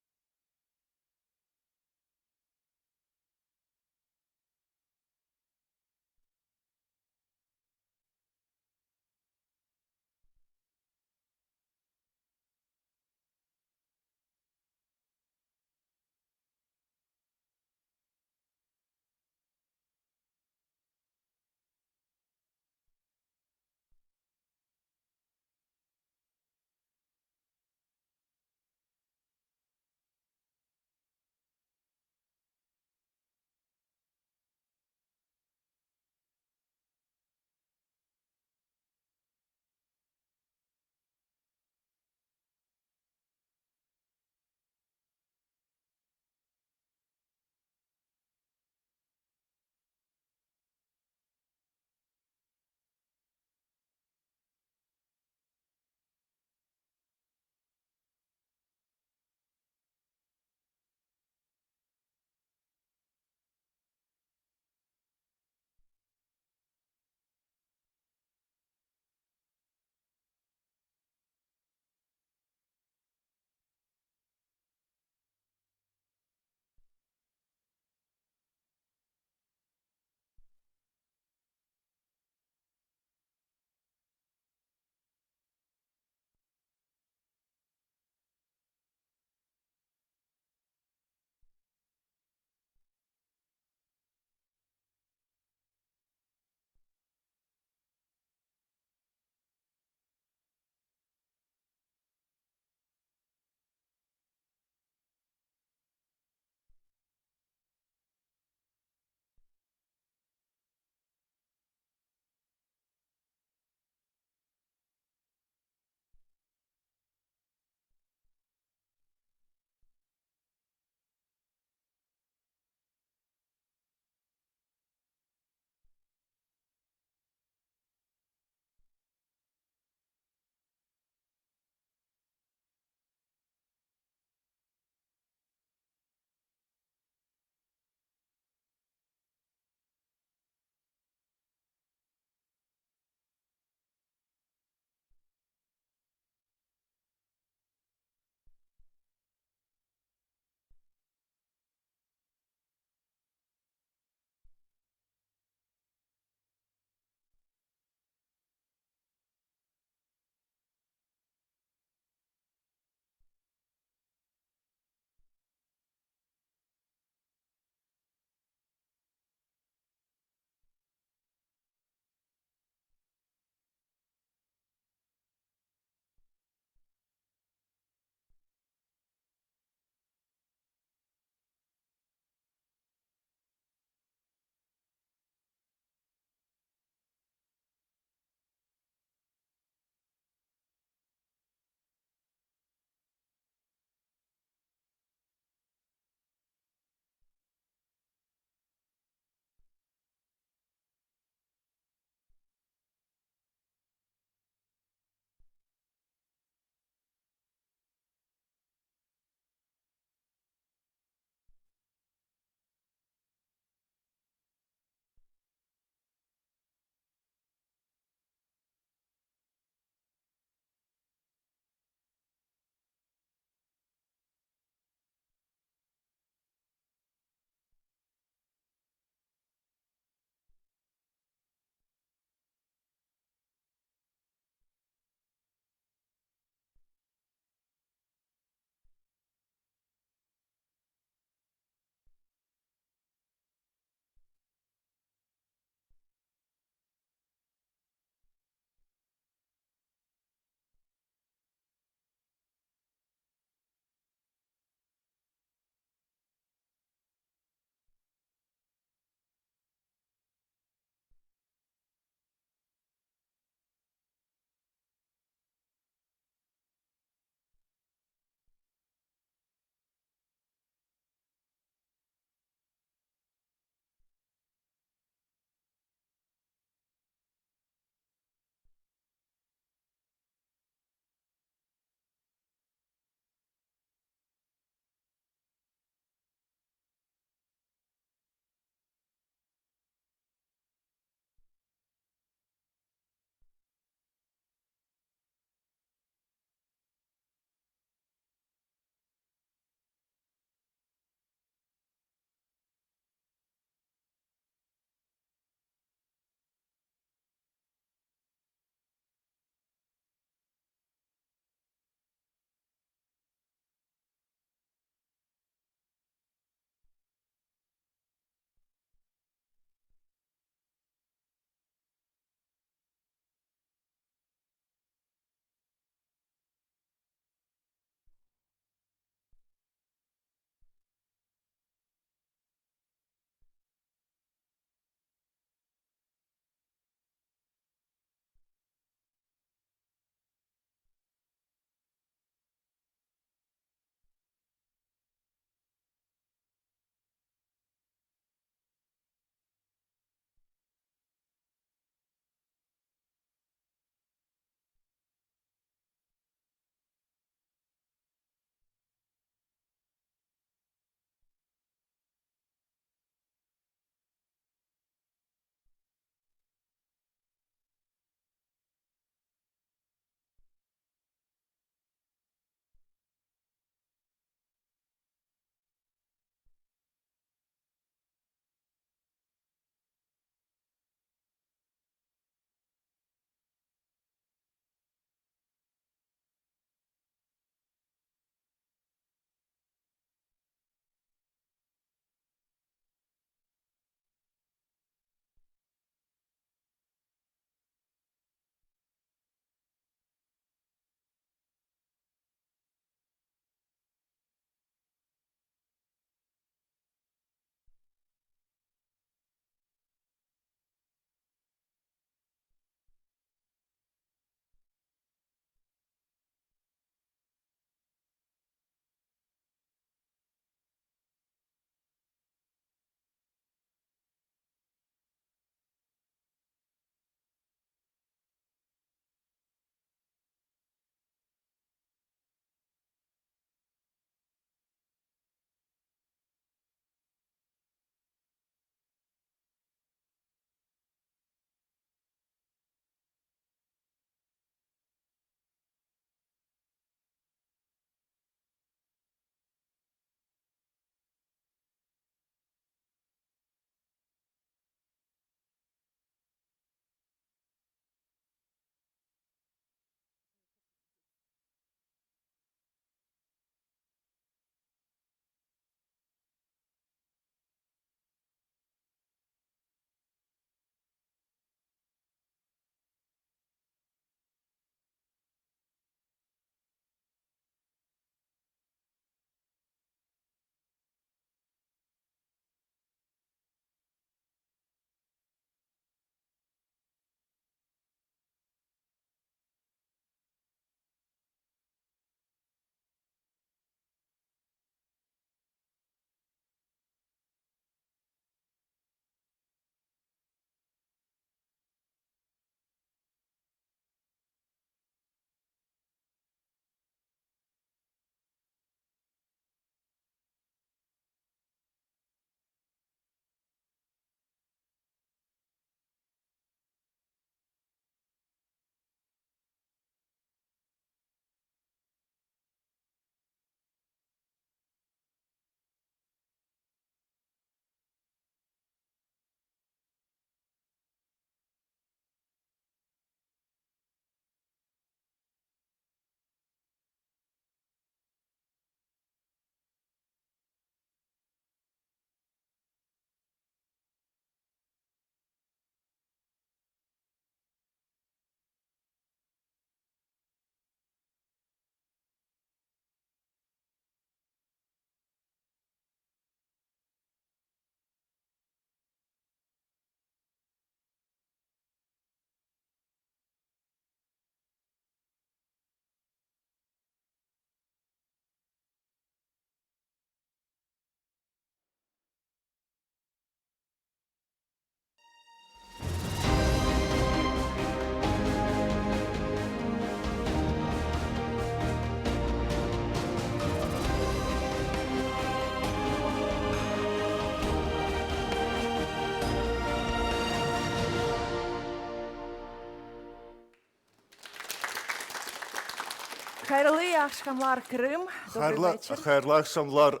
Хайрли Ахшамлар, Крим. Добрий вечір. Хайрлах Шамлар,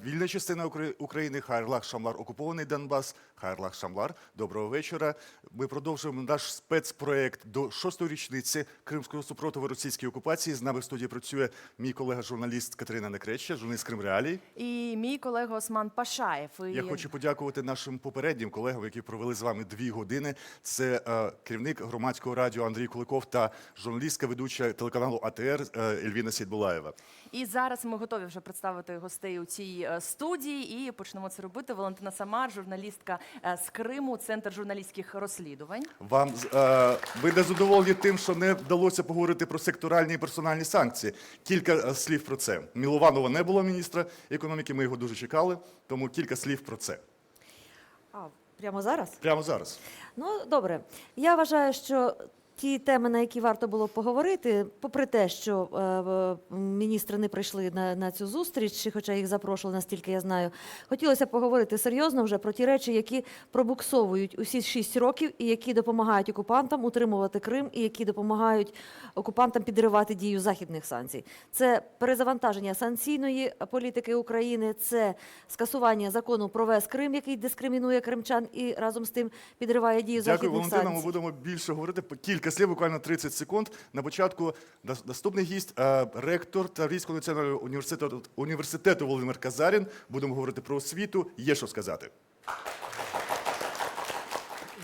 вільна частина України, Хайрлах Шамлар, окупований Донбас, Хайрлах Шамлар, доброго вечора. Ми продовжуємо наш спецпроект до 6-ї річниці кримського супротиву російській окупації. З нами в студії працює мій колега-журналіст Катерина Некреча, журналіст Крим Реалій. І мій колега Осман Пашаєв. Я хочу подякувати нашим попереднім колегам, які провели з вами 2 години. Це керівник громадського радіо Андрій Куликов та журналістка, ведуча телеканалу АТР Ельвіна Сейдбулаєва. І зараз ми готові вже представити гостей у цій студії. І почнемо це робити. Валентина Самар, журналістка з Криму, Центр журналістських розслідувань. Ви незадоволені тим, що не вдалося поговорити про секторальні і персональні санкції. Кілька слів про це. Мілованова не було міністра економіки, ми його дуже чекали, тому кілька слів про це. Прямо зараз? Прямо зараз. Ну, добре. Я вважаю, що ті теми, на які варто було поговорити, попри те, що міністри не прийшли на цю зустріч, хоча їх запрошували, настільки я знаю, хотілося поговорити серйозно вже про ті речі, які пробуксовують усі 6 років і які допомагають окупантам утримувати Крим і які допомагають окупантам підривати дію західних санкцій. Це перезавантаження санкційної політики України, це скасування закону про весь Крим, який дискримінує кримчан і разом з тим підриває дію західних санкцій. Дякую, Валентина. Ми будемо більше говорити. Кілька слів, буквально 30 секунд. На початку наступний гість, ректор Таврійського національного університету Володимир Казарін. Будемо говорити про освіту. Є що сказати.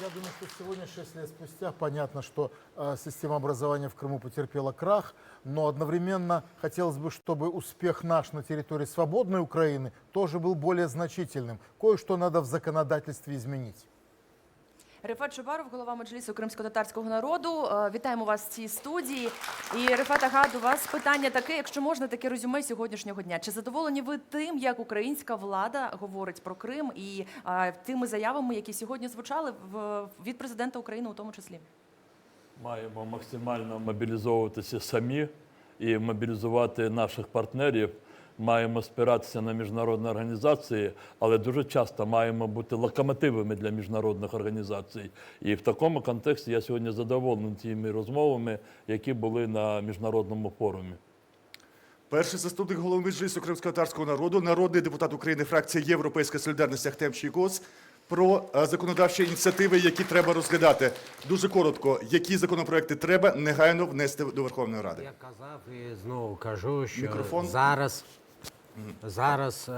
Я думаю, что сегодня, 6 лет спустя, понятно, что система образования в Крыму потерпела крах, но одновременно хотелось бы, чтобы успех наш на территории свободной Украины тоже был более значительным. Кое-что надо в законодательстве изменить. Рефат Чубаров, голова Меджлісу кримсько-татарського народу. Вітаємо вас в цій студії. І, Рефат Ага, до вас питання таке, якщо можна, таке резюме сьогоднішнього дня. Чи задоволені ви тим, як українська влада говорить про Крим і тими заявами, які сьогодні звучали від президента України у тому числі? Маємо максимально мобілізовуватися самі і мобілізувати наших партнерів. Маємо спиратися на міжнародні організації, але дуже часто маємо бути локомотивами для міжнародних організацій. І в такому контексті я сьогодні задоволений тими розмовами, які були на міжнародному форумі. Перший заступник голови Меджлісу кримсько-татарського народу, народний депутат України, фракція «Європейська солідарність» Ахтем Чийгоз, про законодавчі ініціативи, які треба розглядати. Дуже коротко, які законопроекти треба негайно внести до Верховної Ради? Я казав і знову кажу, що Мікрофон. зараз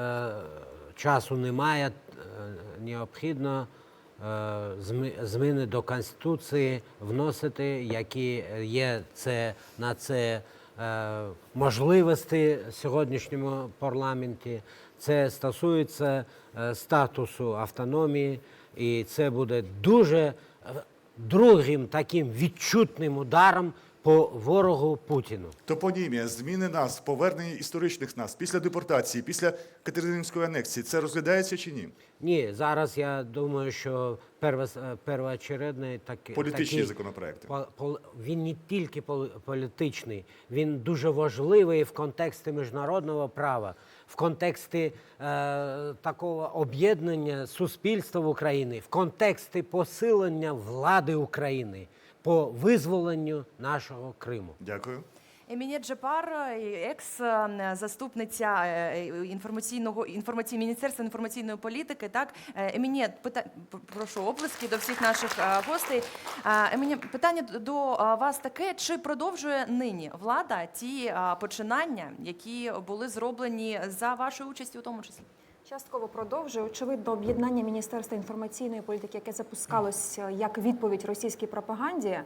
часу немає, необхідно зміни до Конституції вносити, які є на це можливості в сьогоднішньому парламенті. Це стосується статусу автономії, і це буде дуже другим таким відчутним ударом по ворогу Путіну. Топонімія, зміни назв, повернення історичних назв після депортації, після Катерининської анексії – це розглядається чи ні? Ні, зараз я думаю, що першочередний політичні законопроекти. Він не тільки політичний, він дуже важливий в контексті міжнародного права, в контексті такого об'єднання суспільства в Україні, в контексті посилення влади України по визволенню нашого Криму. Дякую. Еміне Джапар, екс-заступниця Міністерства інформаційної політики. Так, Еміне, прошу оплески до всіх наших гостей. Еміне, питання до вас таке: чи продовжує нині влада ті починання, які були зроблені за вашою участю у тому числі? Частково продовжує. Очевидно, об'єднання Міністерства інформаційної політики, яке запускалось як відповідь російській пропаганді,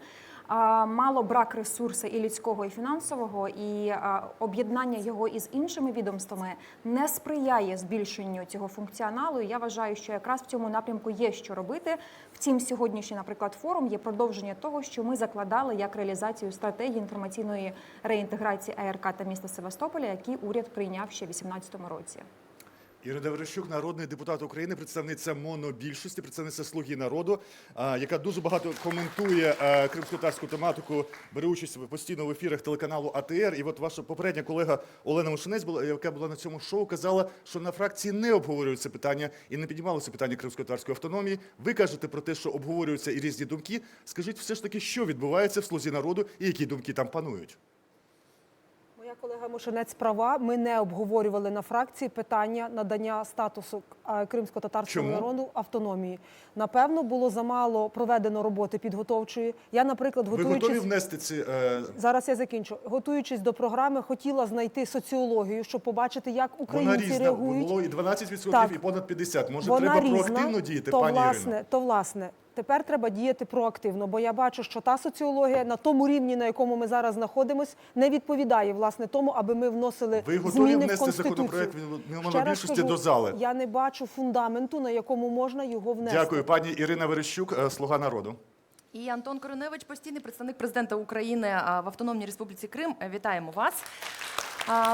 мало брак ресурсу і людського, і фінансового, і об'єднання його із іншими відомствами не сприяє збільшенню цього функціоналу. І я вважаю, що якраз в цьому напрямку є що робити. Втім, сьогоднішній, наприклад, форум є продовження того, що ми закладали як реалізацію стратегії інформаційної реінтеграції АРК та міста Севастополя, які уряд прийняв ще в 2018 році. Ірина Верещук, народний депутат України, представниця монобільшості, представниця «Слуги народу», яка дуже багато коментує кримсько-татарську тематику, бере участь постійно в ефірах телеканалу АТР. І от ваша попередня колега Олена Мошенець, яка була на цьому шоу, казала, що на фракції не обговорюються питання і не піднімалося питання кримсько-татарської автономії. Ви кажете про те, що обговорюються і різні думки. Скажіть все ж таки, що відбувається в «Слузі народу» і які думки там панують? Моя колега Мошенець права. Ми не обговорювали на фракції питання надання статусу кримсько-татарському народу автономії. Напевно, було замало проведено роботи підготовчої. Я, наприклад, Ви готові готуючись... внести ці... Зараз я закінчу. Готуючись до програми, хотіла знайти соціологію, щоб побачити, як українці Вона різна. реагують. Було і 12%, Так. і понад 50%. Може, Вона треба різна, проактивно діяти, то, пані Ірино? власне, тепер треба діяти проактивно, бо я бачу, що та соціологія на тому рівні, на якому ми зараз знаходимося, не відповідає, власне, тому, аби ми вносили Ви готові зміни в внести Конституцію. законопроект Ще раз монобільшості кажу, до зали? я не бачу фундаменту, на якому можна його внести. Дякую. Пані Ірина Верещук, «Слуга народу». І Антон Кориневич, постійний представник президента України в Автономній Республіці Крим. Вітаємо вас.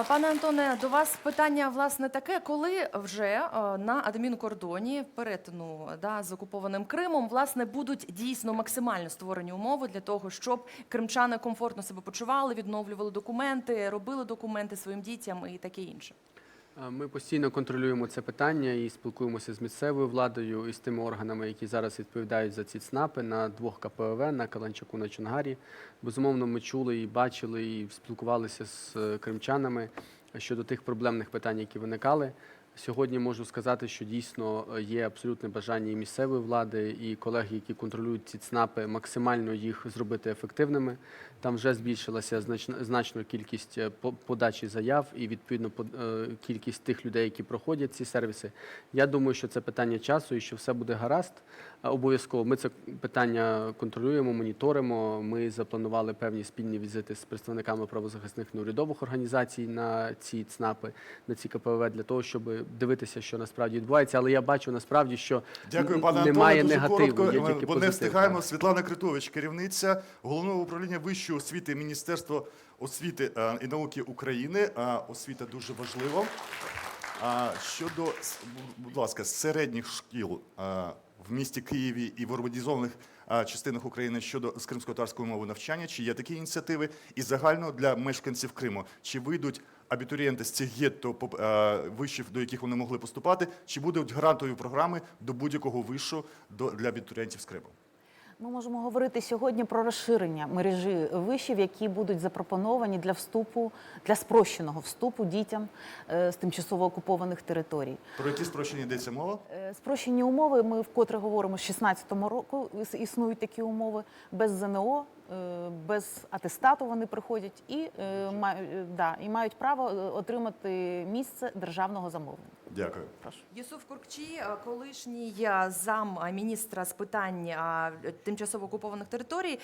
Пане Антоне, до вас питання, власне, таке. Коли вже на адмінкордоні перетину з окупованим Кримом, власне, будуть дійсно максимально створені умови для того, щоб кримчани комфортно себе почували, відновлювали документи, робили документи своїм дітям і таке інше? Ми постійно контролюємо це питання і спілкуємося з місцевою владою і з тими органами, які зараз відповідають за ці ЦНАПи на 2 КПВВ, на Каланчаку, на Чонгарі. Безумовно, ми чули і бачили, і спілкувалися з кримчанами щодо тих проблемних питань, які виникали. Сьогодні можу сказати, що дійсно є абсолютне бажання і місцевої влади, і колег, які контролюють ці ЦНАПи, максимально їх зробити ефективними. Там вже збільшилася значно кількість подачі заяв і, відповідно, кількість тих людей, які проходять ці сервіси. Я думаю, що це питання часу і що все буде гаразд. Обов'язково ми це питання контролюємо, моніторимо. Ми запланували певні спільні візити з представниками правозахисних неурядових організацій на ці ЦНАПи, на ці КПВВ, для того, щоб дивитися, що насправді відбувається. Але я бачу насправді, що Дякую, пане немає Антоне, дуже негативу, коротко, є тільки бо не позитив. встигаємо. Світлана Критович, керівниця Головного управління вищої освіти Міністерства освіти і науки України. Освіта дуже важлива. Щодо, будь ласка, середніх шкіл в місті Києві і в урбанізованих частинах України щодо з кримсько-татарської мови навчання, чи є такі ініціативи? І загально для мешканців Криму, чи вийдуть абітурієнти з цих гетто вишів, до яких вони могли поступати, чи будуть грантові програми до будь-якого вишу для абітурієнтів з Криму? Ми можемо говорити сьогодні про розширення мережі вишів, які будуть запропоновані для вступу, для спрощеного вступу дітям з тимчасово окупованих територій. Про які спрощення йдеться мова? Спрощені умови, ми вкотре говоримо, з 2016 року існують такі умови, без ЗНО, без атестату вони приходять і мають право отримати місце державного замовлення. Дякую. Прошу. Юсуф Куркчі, колишній замміністра з питань тимчасово окупованих територій.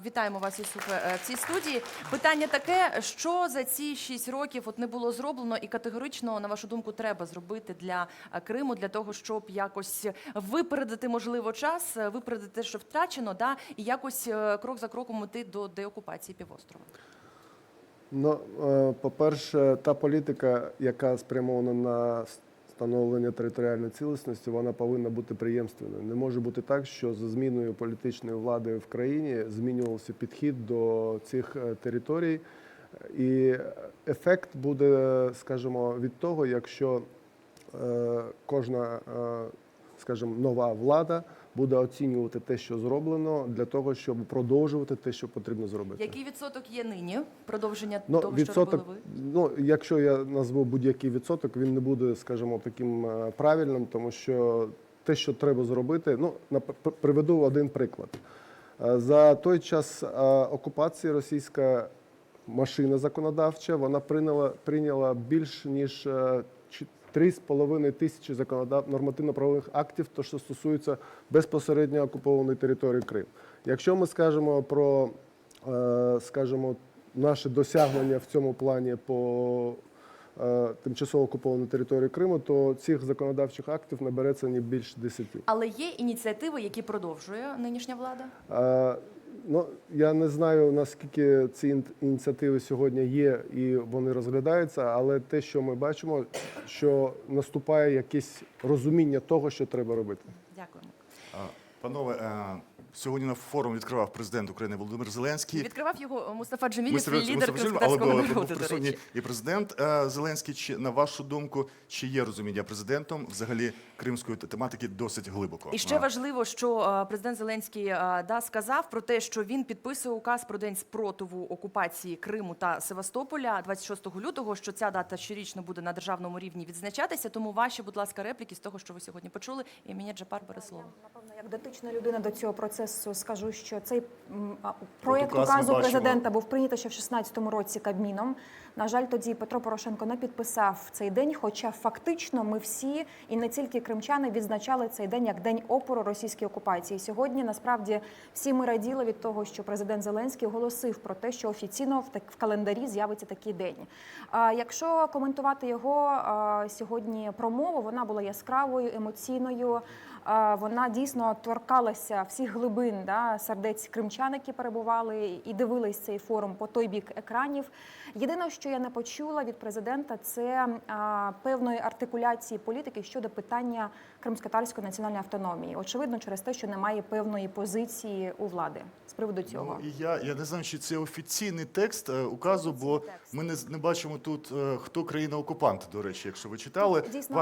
Вітаємо вас, Юсуфе, в цій студії. Питання таке, що за ці 6 років не було зроблено і категорично, на вашу думку, треба зробити для Криму, для того, щоб якось випередити, можливо, час, випередити те, що втрачено, і якось крок за кроком йти до деокупації півострова? По-перше, та політика, яка спрямована на встановлення територіальної цілісності, вона повинна бути преємственною. Не може бути так, що за зміною політичної влади в країні змінювався підхід до цих територій. І ефект буде, скажімо, від того, якщо кожна, скажімо, нова влада буде оцінювати те, що зроблено, для того, щоб продовжувати те, що потрібно зробити. Який відсоток є нині продовження Ну, того, відсоток, що робили ви? Якщо я назву будь-який відсоток, він не буде, скажімо, таким правильним, тому що те, що треба зробити, приведу один приклад. За той час окупації російська машина законодавча, вона прийняла більш ніж 3,5 тисячі нормативно-правових актів, то, що стосується безпосередньо окупованої території Крим. Якщо ми скажемо про, скажімо, наші досягнення в цьому плані по тимчасово окупованій території Криму, то цих законодавчих актів набереться не більше 10. Але є ініціативи, які продовжує нинішня влада? Я не знаю, наскільки ці ініціативи сьогодні є і вони розглядаються, але те, що ми бачимо, що наступає якесь розуміння того, що треба робити. Дякуємо. Панове, сьогодні на форум відкривав президент України Володимир Зеленський. Відкривав його Мустафа Джемілєв, Мустафа лідер Джемілєв, кримськотатарського але народу, був до присутній речі. і президент Зеленський. Чи, на вашу думку, чи є розуміння президентом взагалі кримської тематики досить глибоко? І ще важливо, що президент Зеленський сказав про те, що він підписує указ про День спротиву окупації Криму та Севастополя 26 лютого, що ця дата щорічно буде на державному рівні відзначатися. Тому ваші, будь ласка, репліки з того, що ви сьогодні почули. І Еміня Джапар бере слово. Напевно, як дотична людина до цього процесу скажу, що цей проєкт указ ми указу бачимо. президента був прийнятий ще в 2016 році Кабміном. На жаль, тоді Петро Порошенко не підписав цей день, хоча фактично ми всі, і не тільки кримчани, відзначали цей день як День опору російській окупації. Сьогодні, насправді, всі ми раділи від того, що президент Зеленський оголосив про те, що офіційно в календарі з'явиться такий день. Якщо коментувати його сьогодні промову, вона була яскравою, емоційною. Вона дійсно торкалася всіх глибин сердець кримчан, які перебували і дивились цей форум по той бік екранів. Єдине, що я не почула від президента, це певної артикуляції політики щодо питання кримськотатарської національної автономії. Очевидно, через те, що немає певної позиції у влади з приводу цього. Ну, і я не знаю, чи це офіційний текст указу, бо ми не бачимо тут, хто країна-окупант, до речі, якщо ви читали. Дійсно,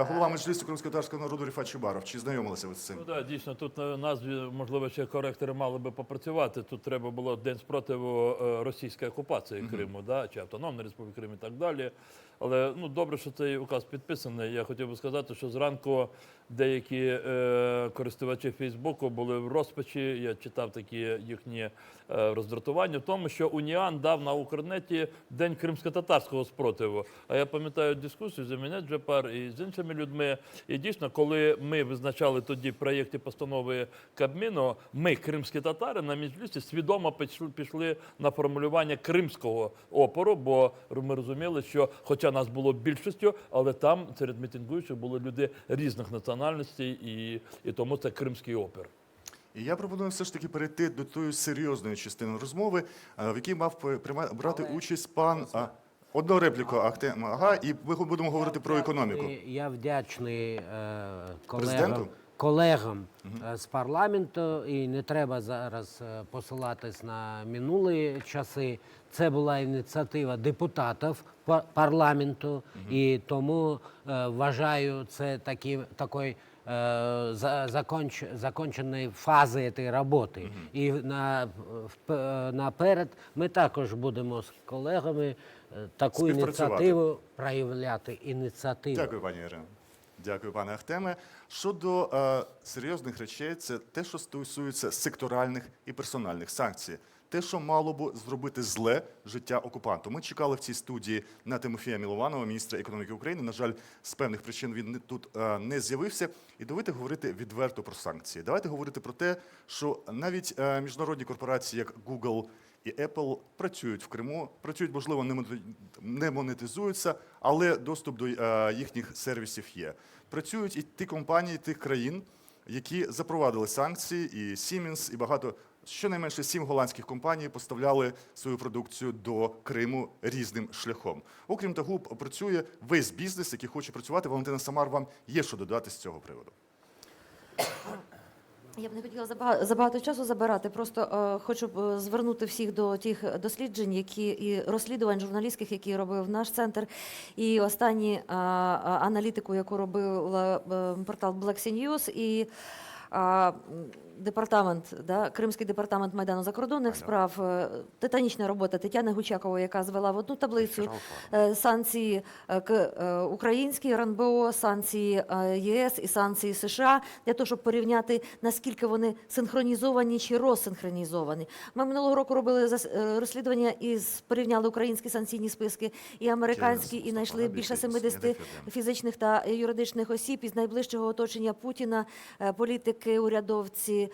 Голова Меджлісу кримськотатарського народу Ріфат Чубаров. Чи знайомилися ви з цим? Ну, да, дійсно, тут на назві, можливо, ще коректори мали би попрацювати. Тут треба було День спротиву російської окупації Криму, чи Автономної Республіки Крим і так далі. Але добре, що цей указ підписаний. Я хотів би сказати, що зранку деякі користувачі Фейсбуку були в розпачі. Я читав такі їхні роздратування в тому, що УНІАН дав на Укрнеті День кримськотатарського спротиву. А я пам'ятаю дискусію з Еміня Джапар і з іншими людьми. І дійсно, коли ми визначали тоді в проєкті постанови Кабміну, ми, кримські татари, на Меджлісі свідомо пішли на формулювання кримського опору, бо ми розуміли, що хоча нас було більшістю, але там серед мітингуючих були люди різних національностей, і тому це кримський опір. І я пропоную все ж таки перейти до тої серйозної частини розмови, в якій мав брати участь пан... Одну репліку, і ми будемо говорити про економіку. Я вдячний Президенту? колегам з парламенту, і не треба зараз посилатись на минулі часи. Це була ініціатива депутатів парламенту, і тому вважаю, це такий законченої фази цієї роботи. І наперед ми також будемо з колегами таку ініціативу проявляти. Дякую, пані Ірино. Дякую, пане Ахтеме. Щодо серйозних речей, це те, що стосується секторальних і персональних санкцій. Те, що мало б зробити зле життя окупанту. Ми чекали в цій студії на Тимофія Милованова, міністра економіки України. На жаль, з певних причин він тут не з'явився. І давайте говорити відверто про санкції. Давайте говорити про те, що навіть міжнародні корпорації, як Google і Apple, працюють в Криму, працюють, можливо, не монетизуються, але доступ до їхніх сервісів є. Працюють і ті компанії тих країн, які запровадили санкції, і Siemens, і багато, щонайменше 7 голландських компаній поставляли свою продукцію до Криму різним шляхом. Окрім того, працює весь бізнес, який хоче працювати. Валентина Самар, вам є що додати з цього приводу? Я б не хотіла забагато часу забирати, просто хочу звернути всіх до тих досліджень, і розслідувань журналістських, які робив наш центр, і останні аналітику, яку робив портал Black Sea News, і Кримський департамент Майдану закордонних справ, титанічна робота Тетяни Гучакової, яка звела в одну таблицю санкції українські РНБО, санкції ЄС і санкції США, для того, щоб порівняти, наскільки вони синхронізовані чи розсинхронізовані. Ми минулого року робили розслідування і порівняли українські санкційні списки і американські, і знайшли більше 70 фізичних та юридичних осіб із найближчого оточення Путіна, політики, урядовці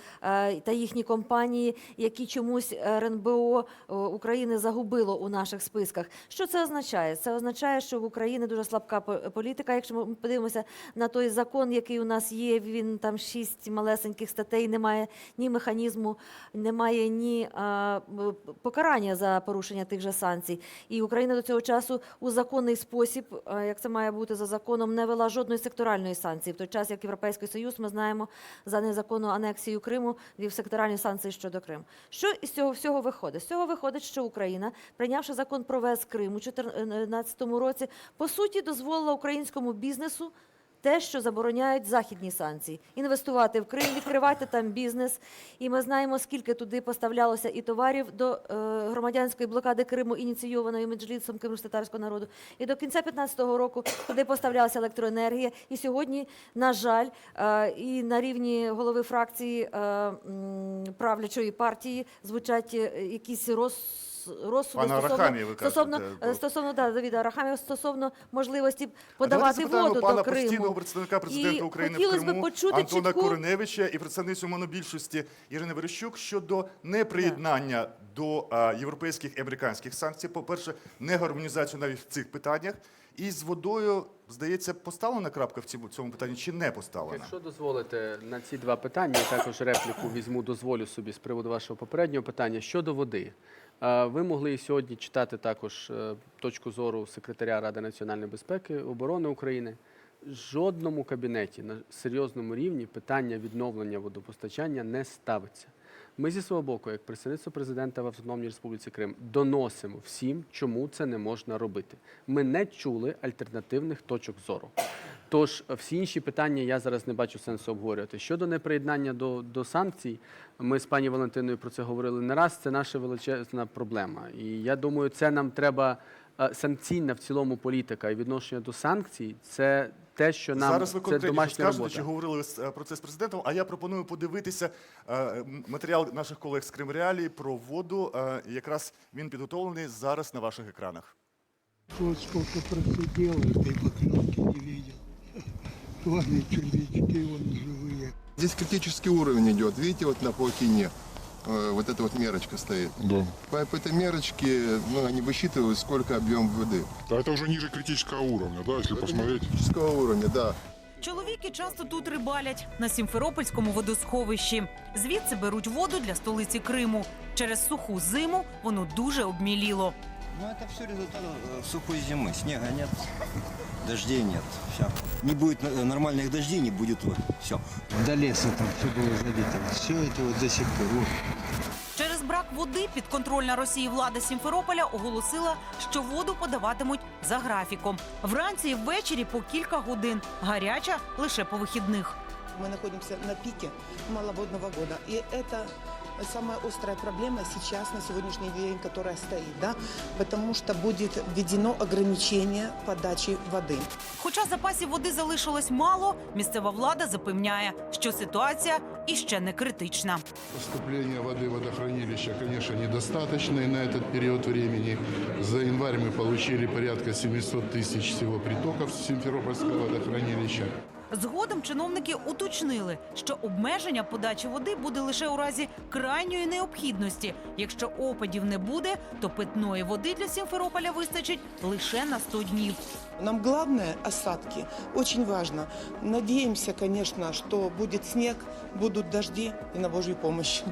та їхні компанії, які чомусь РНБО України загубило у наших списках. Що це означає? Це означає, що в Україні дуже слабка політика. Якщо ми подивимося на той закон, який у нас є, він там 6 малесеньких статей, немає ні механізму, немає ні покарання за порушення тих же санкцій. І Україна до цього часу у законний спосіб, як це має бути за законом, не вела жодної секторальної санкції. В той час, як Європейський Союз, ми знаємо, за незаконну анексію Криму, ввів секторальні санкції щодо Криму. Що із цього всього виходить? З цього виходить, що Україна, прийнявши закон про ВС Крим у 2014 році, по суті дозволила українському бізнесу те, що забороняють західні санкції. Інвестувати в Крим, відкривати там бізнес. І ми знаємо, скільки туди поставлялося і товарів до громадянської блокади Криму, ініційованої Меджлісом кримськотатарського народу. І до кінця 2015 року туди поставлялася електроенергія. І сьогодні, на жаль, і на рівні голови фракції правлячої партії звучать якісь розсуди стосовно Давида Арахамія стосовно можливості подавати воду пана до Криму. постійного представника президента України в Криму Антона Кориневича і представницю монобільшості Ірини Верещук щодо неприєднання до європейських і американських санкцій. По-перше, не гармонізацію навіть в цих питаннях. І з водою, здається, поставлена крапка в цьому питанні чи не поставлена? Якщо дозволите, на ці два питання, я також репліку візьму, дозволю собі з приводу вашого попереднього питання. Щодо води. Ви могли і сьогодні читати також точку зору секретаря Ради національної безпеки, оборони України. В жодному кабінеті на серйозному рівні питання відновлення водопостачання не ставиться. Ми зі свого боку, як представництво президента в Автономній Республіці Крим, доносимо всім, чому це не можна робити. Ми не чули альтернативних точок зору. Тож всі інші питання я зараз не бачу сенсу обговорювати. Щодо неприєднання до санкцій, ми з пані Валентиною про це говорили не раз, це наша величезна проблема. І я думаю, це нам треба санкційна в цілому політика і відношення до санкцій, це те, що нам зараз ви це конкретніше домашня скажете, робота. чи говорили про це з президентом, а я пропоную подивитися матеріал наших колег з Кримреалії про воду. Якраз він підготовлений зараз на ваших екранах. Вот сколько просидел, этой поклевки не видел. Ладно, червячки вон живые. Здесь критический уровень идет. Видите, вот на паутине вот эта вот мерочка стоит. Да. По этой мерочке, они высчитывают, сколько объем воды. Да, это уже ниже критического уровня, да, если посмотреть. Критического уровня, да. Чоловіки часто тут рибалять на Сімферопольському водосховищі. Звідси беруть воду для столиці Криму. Через суху зиму воно дуже обміліло. Ну, это все результат сухой зимы. Снега нет, дождей нет. Все. Не будет нормальных дождей, не будет все. До леса там все было залито. Все это вот до сих пор. Вот. Через брак води підконтрольна Росії влада Сімферополя оголосила, що воду подаватимуть за графіком. Вранці і ввечері по кілька годин. Гаряча лише по вихідних. Мы находимся на пике маловодного года. И это самая острая проблема сейчас, на сегодняшний день, которая стоит, да? Потому что будет введено ограничение подачи воды. Хоча запасів води залишилось мало, місцева влада запевняє, що ситуація іще не критична. Поступление воды в водохранилище, конечно, недостаточное на этот период времени. За январь мы получили порядка 700 тысяч всего притоков с Симферопольского водохранилища. Згодом чиновники уточнили, що обмеження подачі води буде лише у разі крайньої необхідності. Якщо опадів не буде, то питної води для Сімферополя вистачить лише на 100 днів. Нам главное осадки. Очень важно. Надеемся, конечно, что будет снег, будут дожди и на Божью помощь.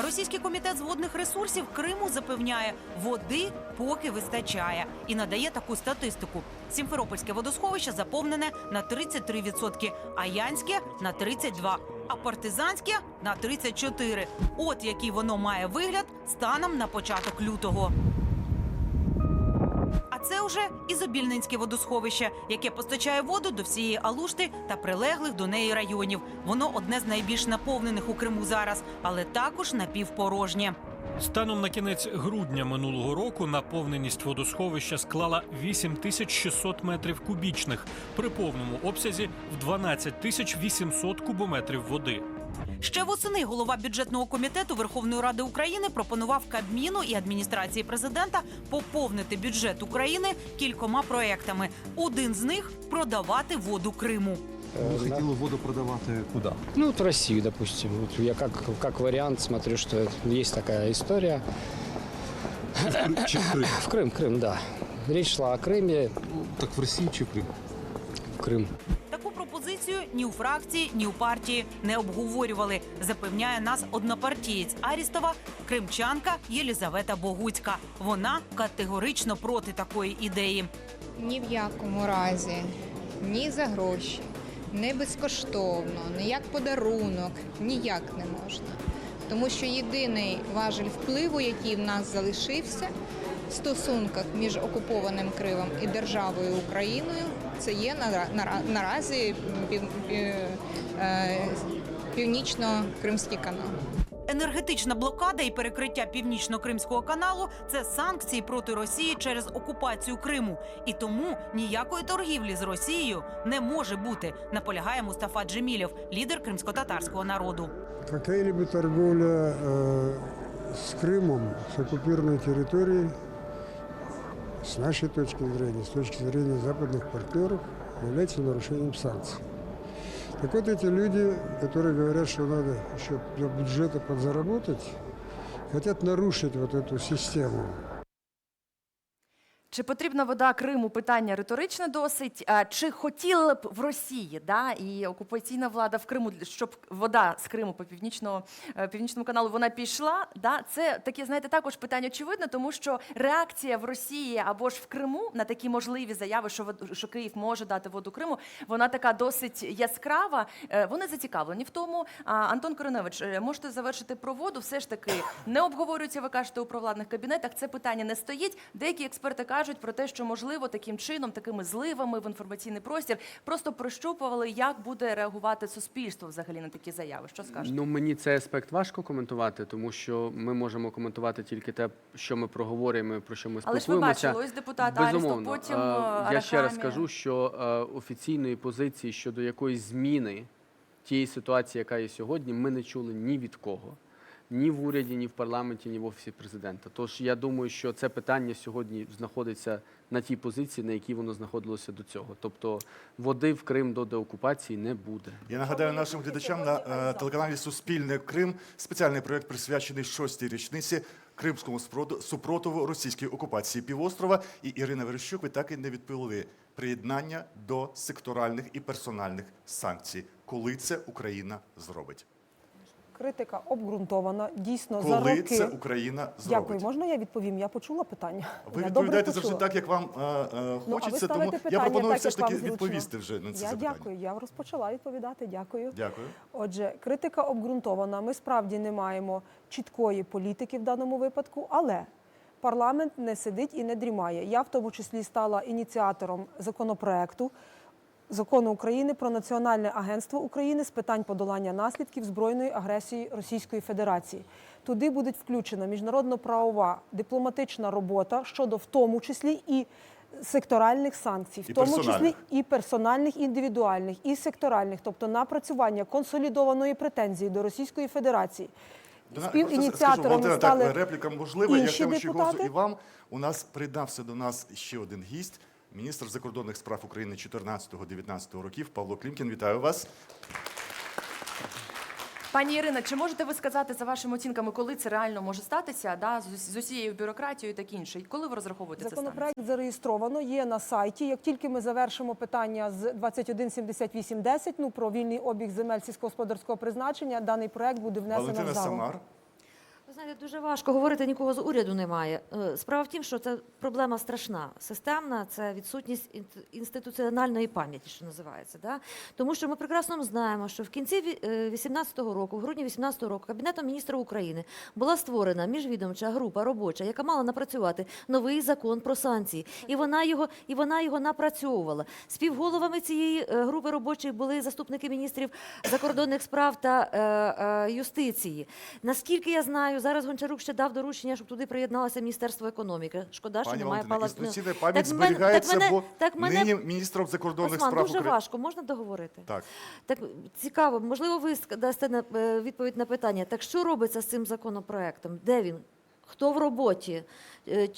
Російський комітет з водних ресурсів Криму запевняє, води поки вистачає. І надає таку статистику. Сімферопольське водосховище заповнене на 33%, Аянське – на 32%, а Партизанське – на 34%. От який воно має вигляд станом на початок лютого. А це вже Ізобільнинське водосховище, яке постачає воду до всієї Алушти та прилеглих до неї районів. Воно одне з найбільш наповнених у Криму зараз, але також напівпорожнє. Станом на кінець грудня минулого року наповненість водосховища склала 8600 метрів кубічних, при повному обсязі в 12800 кубометрів води. Ще восени голова бюджетного комітету Верховної Ради України пропонував Кабміну і адміністрації президента поповнити бюджет України кількома проектами. Один з них – продавати воду Криму. Вы хотели воду продавать куда? Ну, вот в Россию, допустим. Вот я как вариант смотрю, что есть такая история. В Крым, да. Речь шла о Крыме. Так в России чи в Крым? В Крым. Таку пропозицію ні у фракції, ні у партії не обговорювали, запевняє нас однопартієць Арістова, кримчанка Єлізавета Богуцька. Вона категорично проти такої ідеї. Ні в якому разі, ні за гроші, не безкоштовно, не як подарунок, ніяк не можна. Тому що єдиний важіль впливу, який в нас залишився в стосунках між окупованим Кримом і державою Україною, це є наразі Північно-Кримський канал. Енергетична блокада і перекриття Північно-Кримського каналу – це санкції проти Росії через окупацію Криму. І тому ніякої торгівлі з Росією не може бути, наполягає Мустафа Джемілєв, лідер кримськотатарського народу. Какая-либо торговля с Крымом, с оккупированной территорией, с нашей точки зрения, с точки зрения западных партнеров, является нарушением санкций. Так вот эти люди, которые говорят, что надо еще для бюджета подзаработать, хотят нарушить вот эту систему. Чи потрібна вода Криму? Питання риторичне досить. Чи хотіли б в Росії, і окупаційна влада в Криму, щоб вода з Криму по північному каналу вона пішла? Це таке, знаєте, також питання очевидне, тому що реакція в Росії або ж в Криму на такі можливі заяви, що Київ може дати воду Криму, вона така досить яскрава. Вони зацікавлені в тому. Антон Кориневич, можете завершити про воду? Все ж таки не обговорюється, ви кажете, у провладних кабінетах. Це питання не стоїть. Деякі експерти кажуть про те, що, можливо, таким чином, такими зливами в інформаційний простір просто прощупували, як буде реагувати суспільство взагалі на такі заяви. Що скажете? Мені цей аспект важко коментувати, тому що ми можемо коментувати тільки те, що ми проговорюємо, про що ми спілкуємося. Але ж ви бачили, ось депутат Арістов, потім Арахамія. Я ще раз кажу, що офіційної позиції щодо якоїсь зміни тієї ситуації, яка є сьогодні, ми не чули ні від кого. Ні в уряді, ні в парламенті, ні в Офісі Президента. Тож я думаю, що це питання сьогодні знаходиться на тій позиції, на якій воно знаходилося до цього. Тобто води в Крим до деокупації не буде. Я нагадаю нашим глядачам, на телеканалі «Суспільне Крим» спеціальний проєкт присвячений 6-й річниці кримському супротиву російській окупації півострова. І Ірина Верещук, ви так і не відповіли. Приєднання до секторальних і персональних санкцій. Коли це Україна зробить? Критика обґрунтована, дійсно, за Коли роки. це Україна зробить? Дякую. Можна я відповім? Я почула питання. Ви Я відповідаєте добре завжди почула. так, як вам А ви хочеться, тому ставите я питання пропоную так, все ж як таки вам зручно. відповісти вже на це Я запитання. дякую. Я розпочала відповідати. Дякую. Дякую. Отже, критика обґрунтована. Ми справді не маємо чіткої політики в даному випадку, але парламент не сидить і не дрімає. Я в тому числі стала ініціатором законопроекту Закону України про Національне агентство України з питань подолання наслідків збройної агресії Російської Федерації. Туди буде включена міжнародно-правова дипломатична робота щодо в тому числі і секторальних санкцій, в тому числі і персональних, індивідуальних, і секторальних, тобто напрацювання консолідованої претензії до Російської Федерації. Співініціаторами стали репліка можлива, я інші тему ще голосу депутати. і вам. У нас приєднався до нас ще один гість, міністр закордонних справ України 14-19 років Павло Клімкін. Вітаю вас. Пані Ірино, чи можете ви сказати за вашими оцінками, коли це реально може статися, з усією бюрократією і таке інше? І коли ви розраховуєте це станеться? Законопроект зареєстровано, є на сайті. Як тільки ми завершимо питання з 217810, про вільний обіг земель сільськогосподарського призначення, даний проект буде внесено в Валентина залу. Самар. Ви знаєте, дуже важко говорити, нікого з уряду немає. Справа в тім, що це проблема страшна, системна, це відсутність інституціональної пам'яті, що називається. Да? Тому що ми прекрасно знаємо, що в кінці 18-го року, в грудні 18-го року, Кабінетом міністрів України була створена міжвідомча група робоча, яка мала напрацювати новий закон про санкції. І вона його напрацьовувала. Співголовами цієї групи робочої були заступники міністрів закордонних справ та юстиції. Наскільки я знаю, зараз Гончарук ще дав доручення, щоб туди приєдналося Міністерство економіки. Шкода, що немає Пані палацу. інституційна пам'ять зберігається, бо нині міністром закордонних Осман, справ дуже України. важко, можна договорити? Так. Так, цікаво, можливо, ви дасте відповідь на питання. Так що робиться з цим законопроектом? Де він? Хто в роботі?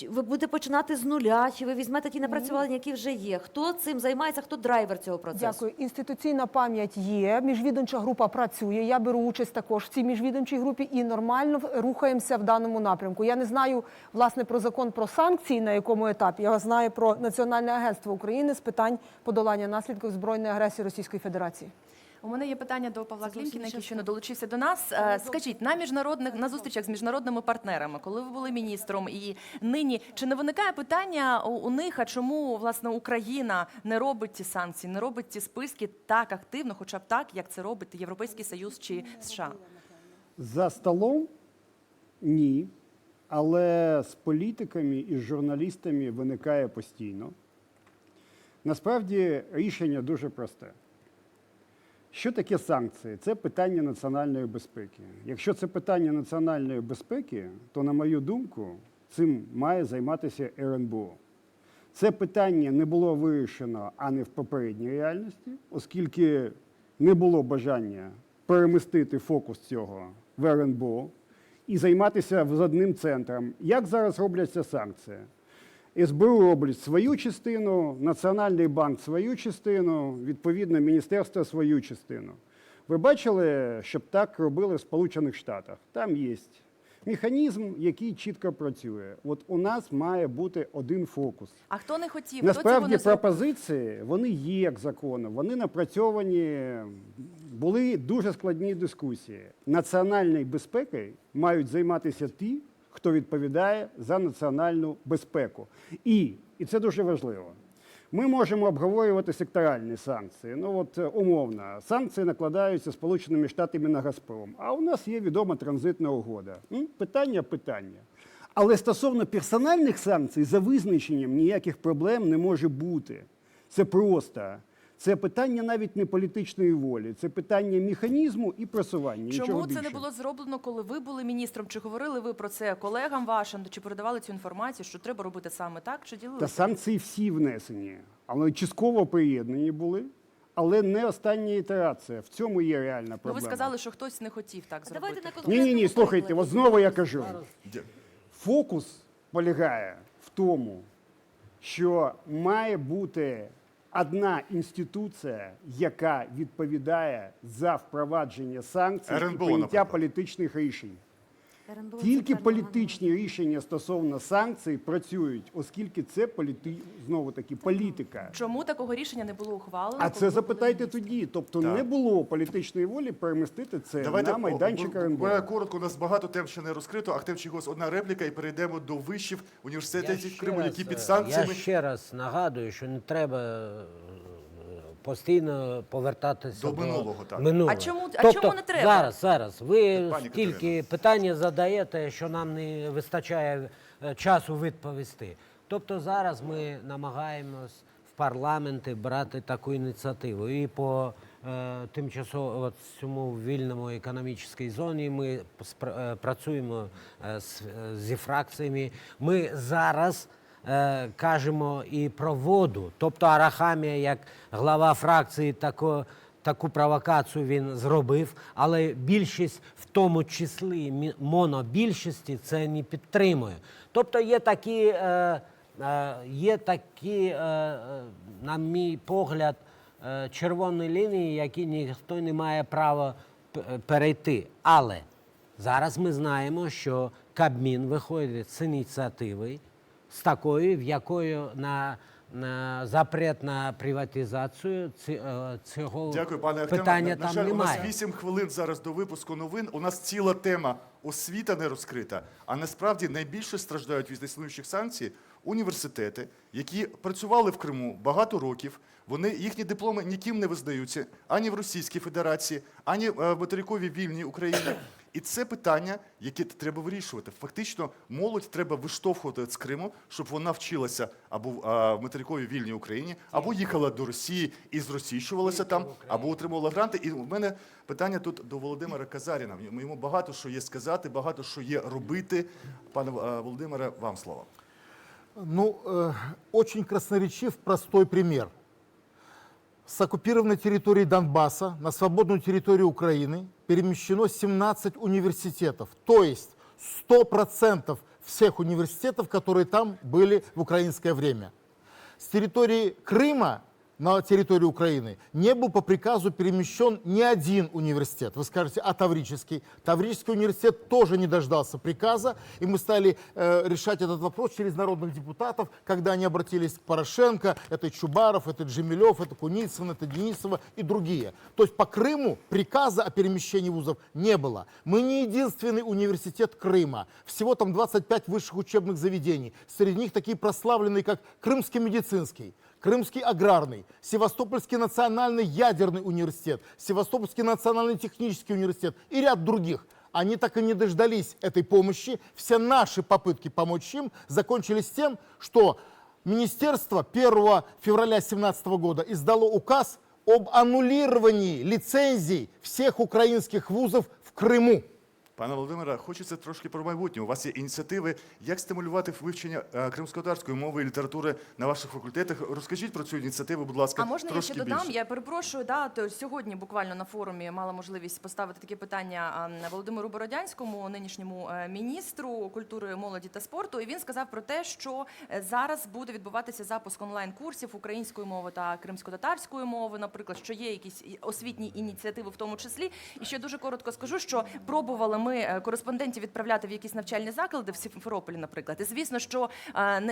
Ви будете починати з нуля, чи ви візьмете ті напрацювання, які вже є? Хто цим займається, хто драйвер цього процесу? Дякую. Інституційна пам'ять є, міжвідомча група працює, я беру участь також в цій міжвідомчій групі і нормально рухаємося в даному напрямку. Я не знаю, власне, про закон про санкції, на якому етапі, я знаю про Національне агентство України з питань подолання наслідків збройної агресії Російської Федерації. У мене є питання до Павла Клімкіна, який щойно долучився до нас. Скажіть, на зустрічах з міжнародними партнерами, коли ви були міністром і нині, чи не виникає питання у них, а чому, власне, Україна не робить ті санкції, не робить ті списки так активно, хоча б так, як це робить Європейський Союз чи США? За столом ні, але з політиками і з журналістами виникає постійно. Насправді рішення дуже просте. Що таке санкції? Це питання національної безпеки. Якщо це питання національної безпеки, то, на мою думку, цим має займатися РНБО. Це питання не було вирішено ані в попередній реальності, оскільки не було бажання перемістити фокус цього в РНБО і займатися з одним центром. Як зараз робляться санкції? СБУ робить свою частину, Національний банк свою частину, відповідно, міністерство свою частину. Ви бачили, щоб так робили в Сполучених Штатах? Там є механізм, який чітко працює. От у нас має бути один фокус. А хто не хотів? Насправді пропозиції, вони є як закону, вони напрацьовані, були дуже складні дискусії. Національною безпекою мають займатися ті, хто відповідає за національну безпеку. І це дуже важливо, ми можемо обговорювати секторальні санкції. Ну от умовно, санкції накладаються Сполученими Штатами на «Газпром», а у нас є відома транзитна угода. Питання. Але стосовно персональних санкцій, за визначенням ніяких проблем не може бути. Це просто. Це питання навіть не політичної волі, це питання механізму і просування. Чому це не було зроблено, коли ви були міністром? Чи говорили ви про це колегам вашим, чи передавали цю інформацію, що треба робити саме так, чи ділилися? Та санкції всі внесені, але частково приєднані були, але не остання ітерація. В цьому є реальна проблема. Ви сказали, що хтось не хотів так зробити. Ні, слухайте, от знову я кажу. Фокус полягає в тому, що має бути одна інституція, яка відповідає за впровадження санкцій і прийняття політичних рішень. Тільки політичні рішення стосовно санкцій працюють, оскільки це знову-таки політика. Чому такого рішення не було ухвалено? А це запитайте тоді. Тобто не було політичної волі перемістити це на майданчик РНБО. Коротко, у нас багато тем ще не розкрито. Ахтем Чийгоз, одна репліка і перейдемо до вишів університетів Криму, які під санкціями. Я ще раз нагадую, що не треба постійно повертатися до минулого. минулого. А чому не треба? Зараз. Ви стільки питання задаєте, що нам не вистачає часу відповісти. Тобто зараз ми намагаємось в парламенті брати таку ініціативу. І по тимчасово цьому вільному економічній зоні ми працюємо зі фракціями. Ми зараз кажемо і про воду. Тобто Арахамія, як глава фракції, таку провокацію він зробив, але більшість, в тому числі монобільшості, це не підтримує. Тобто є такі, на мій погляд, червоні лінії, які ніхто не має права перейти. Але зараз ми знаємо, що Кабмін виходить з ініціативою, з такою, в якою на запрет на приватизацію цього питання там немає. У нас 8 хвилин зараз до випуску новин. У нас ціла тема освіта не розкрита. А насправді найбільше страждають від існуючих санкцій університети, які працювали в Криму багато років. Їхні дипломи ніким не визнаються ані в Російській Федерації, ані в материковій вільній Україні. І це питання, яке треба вирішувати. Фактично, молодь треба виштовхувати з Криму, щоб вона вчилася або в материковій вільній Україні, або їхала до Росії і зросійщувалася там, або отримувала гранти. І в мене питання тут до Володимира Казаріна. Йому багато що є сказати, багато що є робити. Пане Володимире, вам слово. Очень красноречив простой пример. С оккупированной территории Донбасса на свободную территорию Украины перемещено 17 университетов. То есть 100% всех университетов, которые там были в украинское время. С территории Крыма на территории Украины, не был по приказу перемещен ни один университет. Вы скажете, а Таврический? Таврический университет тоже не дождался приказа, и мы стали решать этот вопрос через народных депутатов, когда они обратились к Порошенко, это Чубаров, это Джемилев, это Куницын, это Денисова и другие. То есть по Крыму приказа о перемещении вузов не было. Мы не единственный университет Крыма. Всего там 25 высших учебных заведений. Среди них такие прославленные, как Крымский медицинский, Крымский аграрный, Севастопольский национальный ядерный университет, Севастопольский национальный технический университет и ряд других. Они так и не дождались этой помощи. Все наши попытки помочь им закончились тем, что министерство 1 февраля 2017 года издало указ об аннулировании лицензий всех украинских вузов в Крыму. Пане Володимире, хочеться трошки про майбутнє. У вас є ініціативи, як стимулювати вивчення кримськотатарської мови і літератури на ваших факультетах. Розкажіть про цю ініціативу, будь ласка, А можна я трошки ще додам? більше. Я перепрошую, то сьогодні буквально на форумі мала можливість поставити таке питання Володимиру Бородянському, нинішньому міністру культури, молоді та спорту. І він сказав про те, що зараз буде відбуватися запуск онлайн-курсів української мови та кримськотатарської мови, наприклад, що є якісь освітні ініціативи в тому числі. І ще дуже коротко скажу, що пробували ми кореспондентів відправляти в якісь навчальні заклади в Сімферополі, наприклад. І звісно, що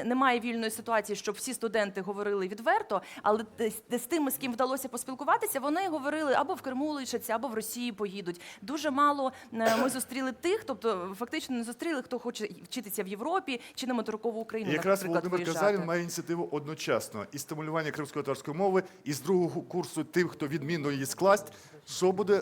немає вільної ситуації, щоб всі студенти говорили відверто, але з тими, з ким вдалося поспілкуватися, вони говорили або в Криму лишаться, або в Росію поїдуть. Дуже мало ми зустріли тих, тобто фактично не зустріли, хто хоче вчитися в Європі чи на материкову Україну, І якраз наприклад, Володимир виїжджати. Казарін має ініціативу одночасно і стимулювання кримськотатарської мови, і з другого курсу тим, хто відмінно її скласть. Що буде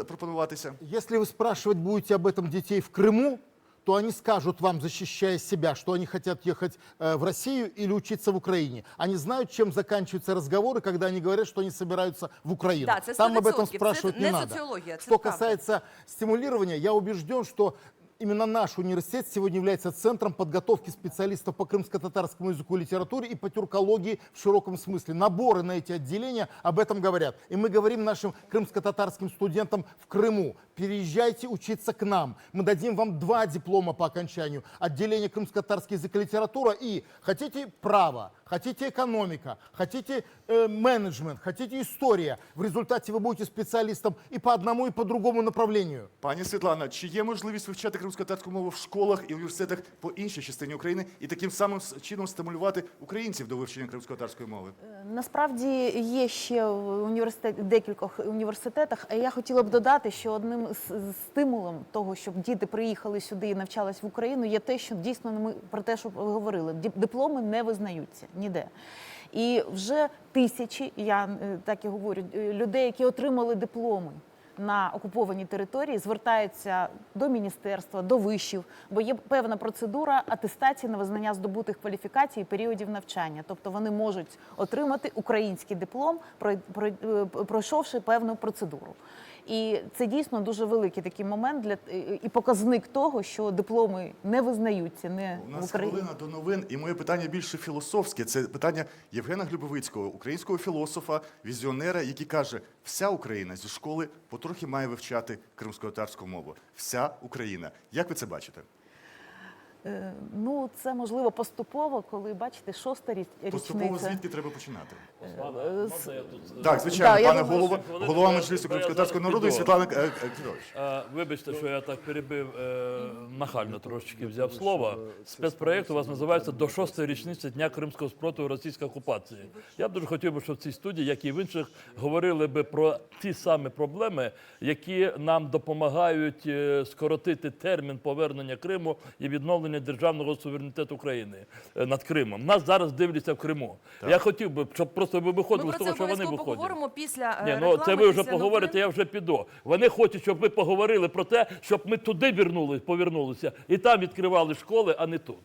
пропонуватися? Если вы спрашивать будете об этом детей в Крыму, то они скажут вам, защищая себя, что они хотят ехать в Россию или учиться в Украине. Они знают, чем заканчиваются разговоры, когда они говорят, что они собираются в Украину. Да, це Там об этом 100%. спрашивать Це не не надо. соціологія, це Что правда. касается стимулирования, я убежден, что именно наш университет сегодня является центром подготовки специалистов по крымско-татарскому языку и литературе и по тюркологии в широком смысле. Наборы на эти отделения об этом говорят. И мы говорим нашим крымско-татарским студентам в Крыму: переезжайте учиться к нам. Мы дадим вам 2 диплома по окончанию. Отделение крымско-татарский язык и литература. И хотите право, хотите экономика, хотите менеджмент, хотите история. В результате вы будете специалистом и по одному, и по другому направлению. Пані Світлана, чи є можливість вивчати кримськотатарську мову в школах і університетах по іншій частині України і таким самим чином стимулювати українців до вивчення кримськотатарської мови? Насправді є ще в декількох університетах. А я хотіла б додати, що одним з стимулом того, щоб діти приїхали сюди і навчались в Україну, є те, що дійсно ми про те, що ви говорили, дипломи не визнаються ніде. І вже тисячі, я так і говорю, людей, які отримали дипломи на окупованій території, звертаються до міністерства, до вишів, бо є певна процедура атестації на визнання здобутих кваліфікацій і періодів навчання. Тобто вони можуть отримати український диплом, пройшовши певну процедуру. І це дійсно дуже великий такий момент і показник того, що дипломи не визнаються не У в нас Україні. хвилина до новин, і моє питання більше філософське. Це питання Євгена Глюбовицького, українського філософа, візіонера, який каже: вся Україна зі школи потрохи має вивчати кримськотатарську мову. Вся Україна. Як ви це бачите? Ну, це можливо поступово, коли, бачите, 6-та річниця. Поступово звідки треба починати? З- Так, звичайно, я пане думаю, голова, що- голова Меджлісу кримськотатарського народу і Світлана Кірович. Вибачте, що я так перебив, нахально трошечки взяв слово. Спецпроєкт у вас називається «До 6-ї річниці Дня кримського спротиву російській окупації». Я б дуже хотів би, щоб в цій студії, як і в інших, говорили би про ті самі проблеми, які нам допомагають скоротити термін повернення Криму і відновлення державного суверенітету України над Кримом. Нас зараз дивляться в Криму. Так. Я хотів би, щоб просто ви Ми виходили про з це того, що вони обов'язково виходять. поговоримо після Ні, реклами, ну це ви вже після поговорите, новин. я вже піду. Вони хочуть, щоб ви поговорили про те, щоб ми туди повернулися і там відкривали школи, а не тут.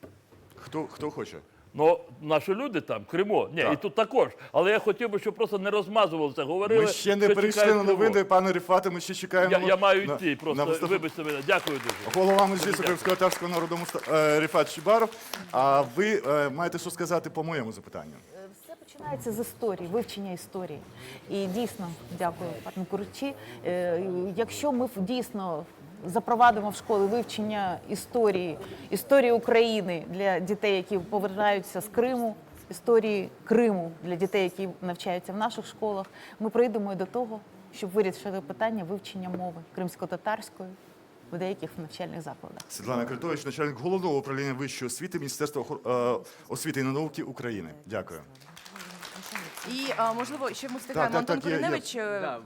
Хто хоче? Ну, наші люди там, в Криму. Ні, Так. і тут також. Але я хотів би, щоб просто не розмазувалися, говорили. Ми ще не що перейшли чекають на Криму. новини, пане Рифате, ми ще чекаємо. Я маю на- йти, на просто виступ. вибачте мене. Дякую дуже. Голова Меджлісу кримськотатарського народу Рифат Чубаров. А ви маєте що сказати по моєму запитанню? Все починається з історії, вивчення історії. І дійсно, дякую, пане Курчі, якщо ми дійсно запровадимо в школи вивчення історії України для дітей, які повертаються з Криму, історії Криму для дітей, які навчаються в наших школах, ми прийдемо і до того, щоб вирішити питання вивчення мови кримсько-татарської в деяких навчальних закладах. Світлана Критович, начальник Головного управління вищої освіти Міністерства освіти і науки України. Дякую. І, можливо, ще ми встигаємо. Антон Коріневич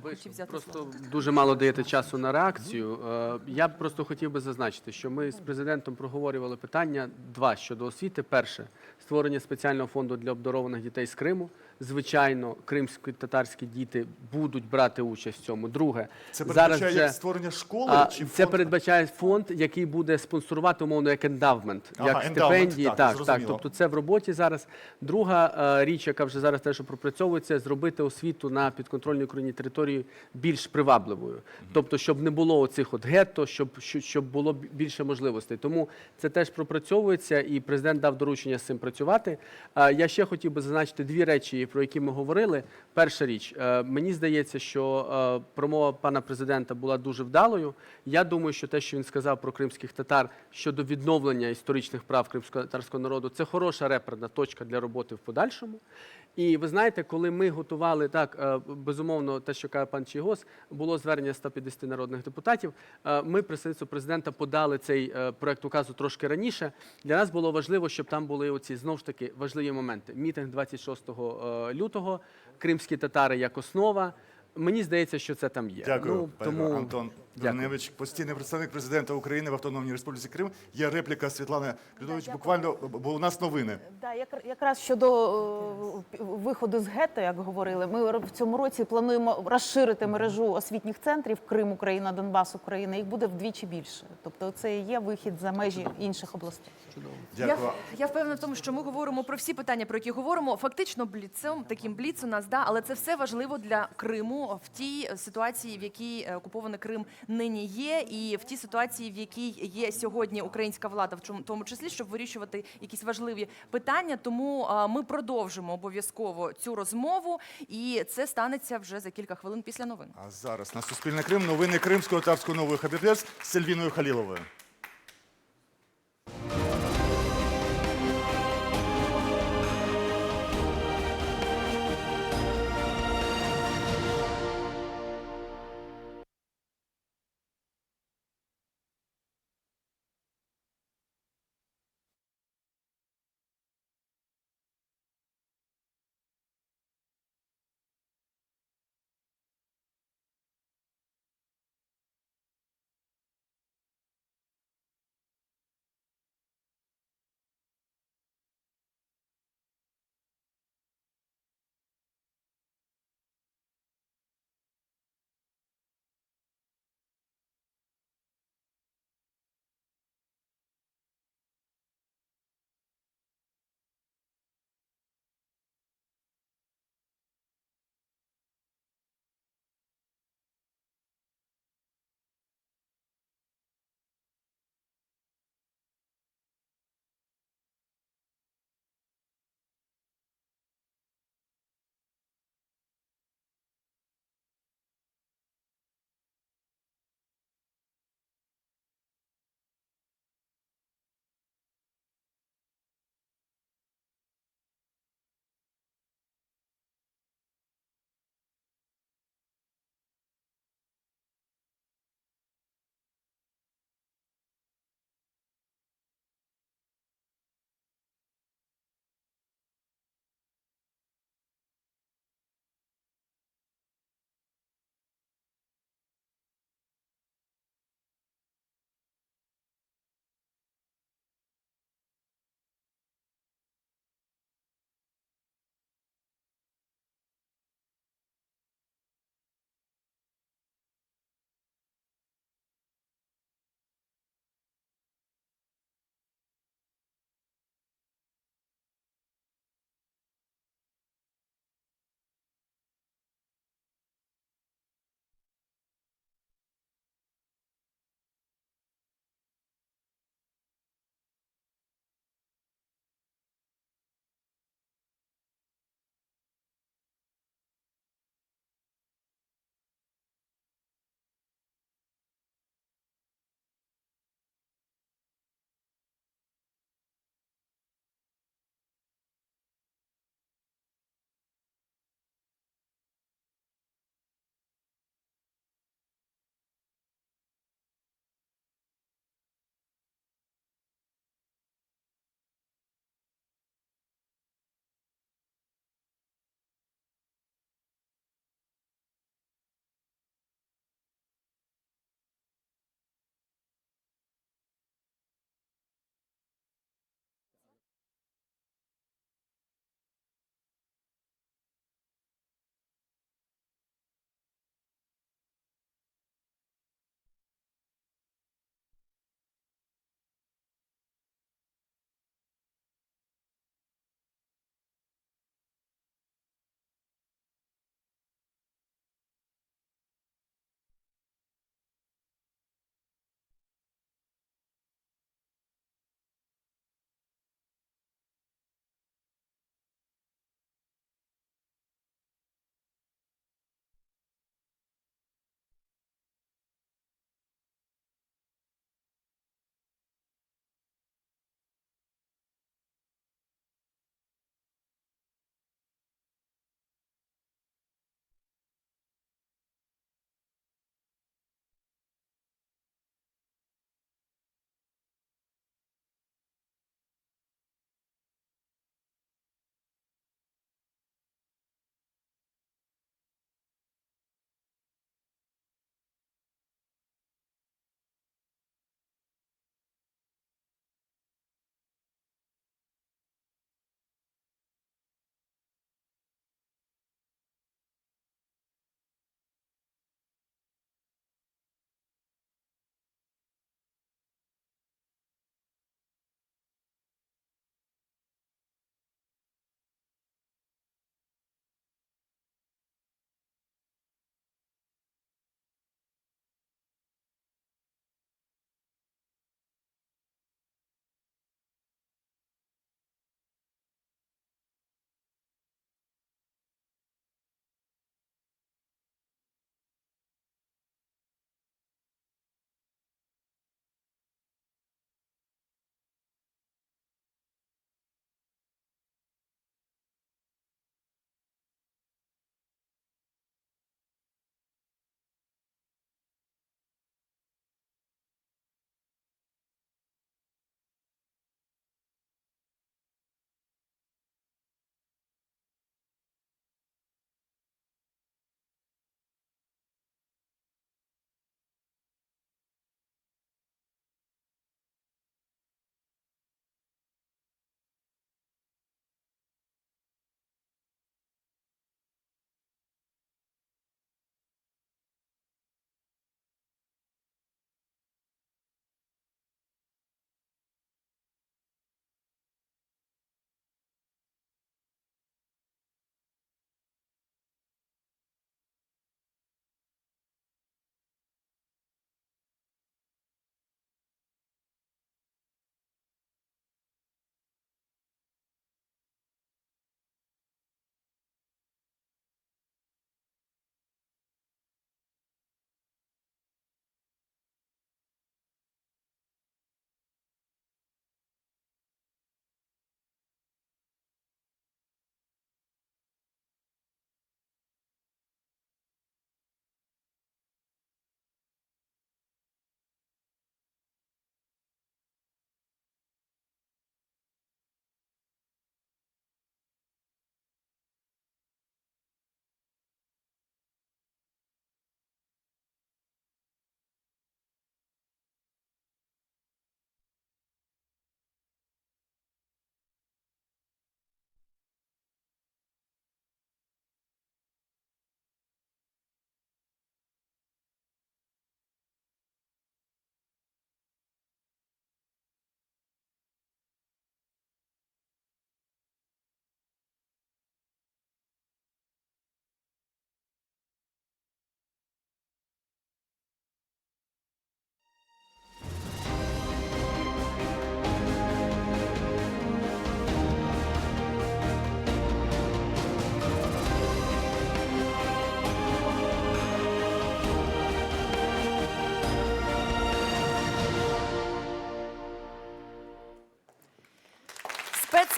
хотів взяти Просто слово. дуже мало даєте часу на реакцію. Я б просто хотів би зазначити, що ми з президентом проговорювали питання два щодо освіти. Перше – створення спеціального фонду для обдарованих дітей з Криму. Звичайно, кримсько-татарські діти будуть брати участь в цьому. Друге, Це передбачає як створення школи? Чи це фонд? передбачає фонд, який буде спонсорувати, умовно, як ендавмент, Ага, як ендавмент, стипендії. так, Так. зрозуміло. Тобто це в роботі зараз. Друга річ, яка вже зараз теж пропрацьовується, зробити освіту на підконтрольній Україні території більш привабливою. Тобто, щоб не було оцих от гетто, щоб було більше можливостей. Тому це теж пропрацьовується, і президент дав доручення з цим працювати. Я ще хотів би зазначити дві речі, про які ми говорили. Перша річ, мені здається, що промова пана президента була дуже вдалою. Я думаю, що те, що він сказав про кримських татар щодо відновлення історичних прав кримсько-татарського народу, це хороша реперна точка для роботи в подальшому. І ви знаєте, коли ми готували, так, безумовно, те, що каже пан Чийгоз, було звернення 150 народних депутатів. Ми, представництво президента, подали цей проект указу трошки раніше. Для нас було важливо, щоб там були оці, знову ж таки, важливі моменти. Мітинг 26 лютого, кримські татари як основа. Мені здається, що це там є. Дякую, тому... Антон Коріневич, постійний представник президента України в Автономній Республіці Крим. Є репліка Світлани Критович. Буквально, бо у нас новини. Да, якраз щодо виходу з гетто, як говорили, ми в цьому році плануємо розширити мережу освітніх центрів Крим, Україна, Донбас, Україна. Їх буде вдвічі більше. Тобто це і є вихід за межі інших областей. Я впевнена в тому, що ми говоримо про всі питання, про які говоримо. Фактично таким бліц у нас, да, але це все важливо для Криму в тій ситуації, в якій окупований Крим нині є, і в тій ситуації, в якій є сьогодні українська влада, в тому числі, щоб вирішувати якісь важливі питання. Тому ми продовжимо обов'язково цю розмову, і це станеться вже за кілька хвилин після новин. А зараз на Суспільне Крим новини Кримсько-татарської нової Хабіберс з Сильвіною Халіловою.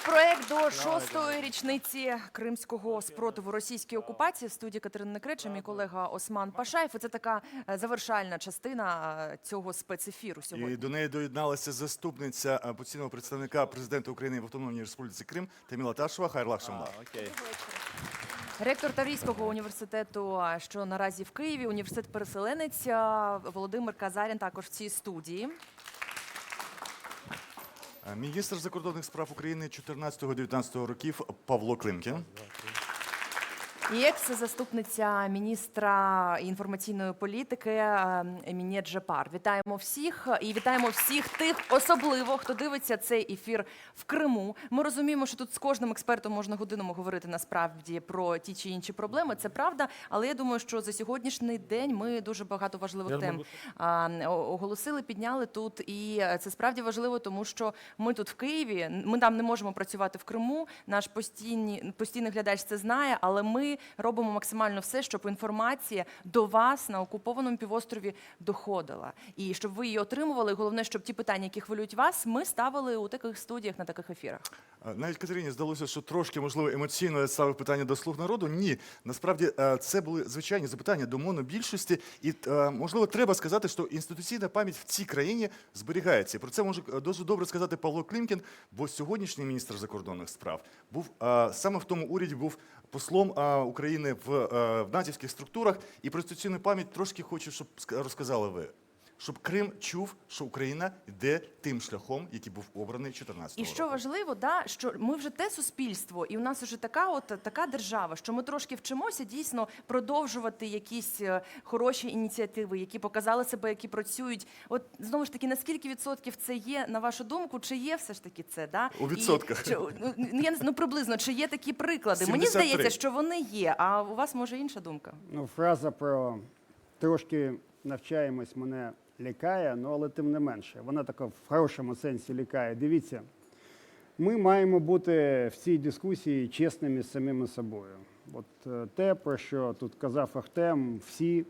Нацпроект до 6-ї річниці кримського спротиву російській окупації. В студії Катерина Некреча, мій колега Осман Пашаєв. І це така завершальна частина цього спецефіру сьогодні. І до неї доєдналася заступниця постійного представника президента України в Автономній Республіці Крим Таміла Ташева. Хайрлах Шамла. Ректор Таврійського університету, що наразі в Києві, університет-переселенець Володимир Казарін також в цій студії. Міністр закордонних справ України 14-19 років Павло Климкін. І екс-заступниця міністра інформаційної політики Еміне Джапар. Вітаємо всіх і вітаємо всіх тих, особливо, хто дивиться цей ефір в Криму. Ми розуміємо, що тут з кожним експертом можна годинами говорити насправді про ті чи інші проблеми, це правда, але я думаю, що за сьогоднішній день ми дуже багато важливих тем оголосили, підняли тут, і це справді важливо, тому що ми тут в Києві, ми там не можемо працювати в Криму, наш постійний глядач це знає, але ми робимо максимально все, щоб інформація до вас на окупованому півострові доходила. І щоб ви її отримували, і головне, щоб ті питання, які хвилюють вас, ми ставили у таких студіях, на таких ефірах. Навіть Катерині здалося, що трошки, можливо, емоційно я ставив питання до «Слуг народу». Ні, насправді це були звичайні запитання до монобільшості. І, можливо, треба сказати, що інституційна пам'ять в цій країні зберігається. І про це може дуже добре сказати Павло Климкін, бо сьогоднішній міністр закордонних справ був саме в тому уряді, був послом України в натівських структурах. І про інституційну пам'ять трошки хочу, щоб розказали ви. Щоб Крим чув, що Україна йде тим шляхом, який був обраний 14 року. І що важливо, що ми вже те суспільство, і у нас вже така держава, що ми трошки вчимося дійсно продовжувати якісь хороші ініціативи, які показали себе, які працюють. От знову ж таки, наскільки відсотків це є, на вашу думку, чи є все ж таки це? Да? У відсотках. Приблизно, чи є такі приклади? 73. Мені здається, що вони є, а у вас може інша думка. Фраза про трошки навчаємось мене лякає, але тим не менше. Вона така в хорошому сенсі лякає. Дивіться, ми маємо бути в цій дискусії чесними з самими собою. От те, про що тут казав Ахтем, всі.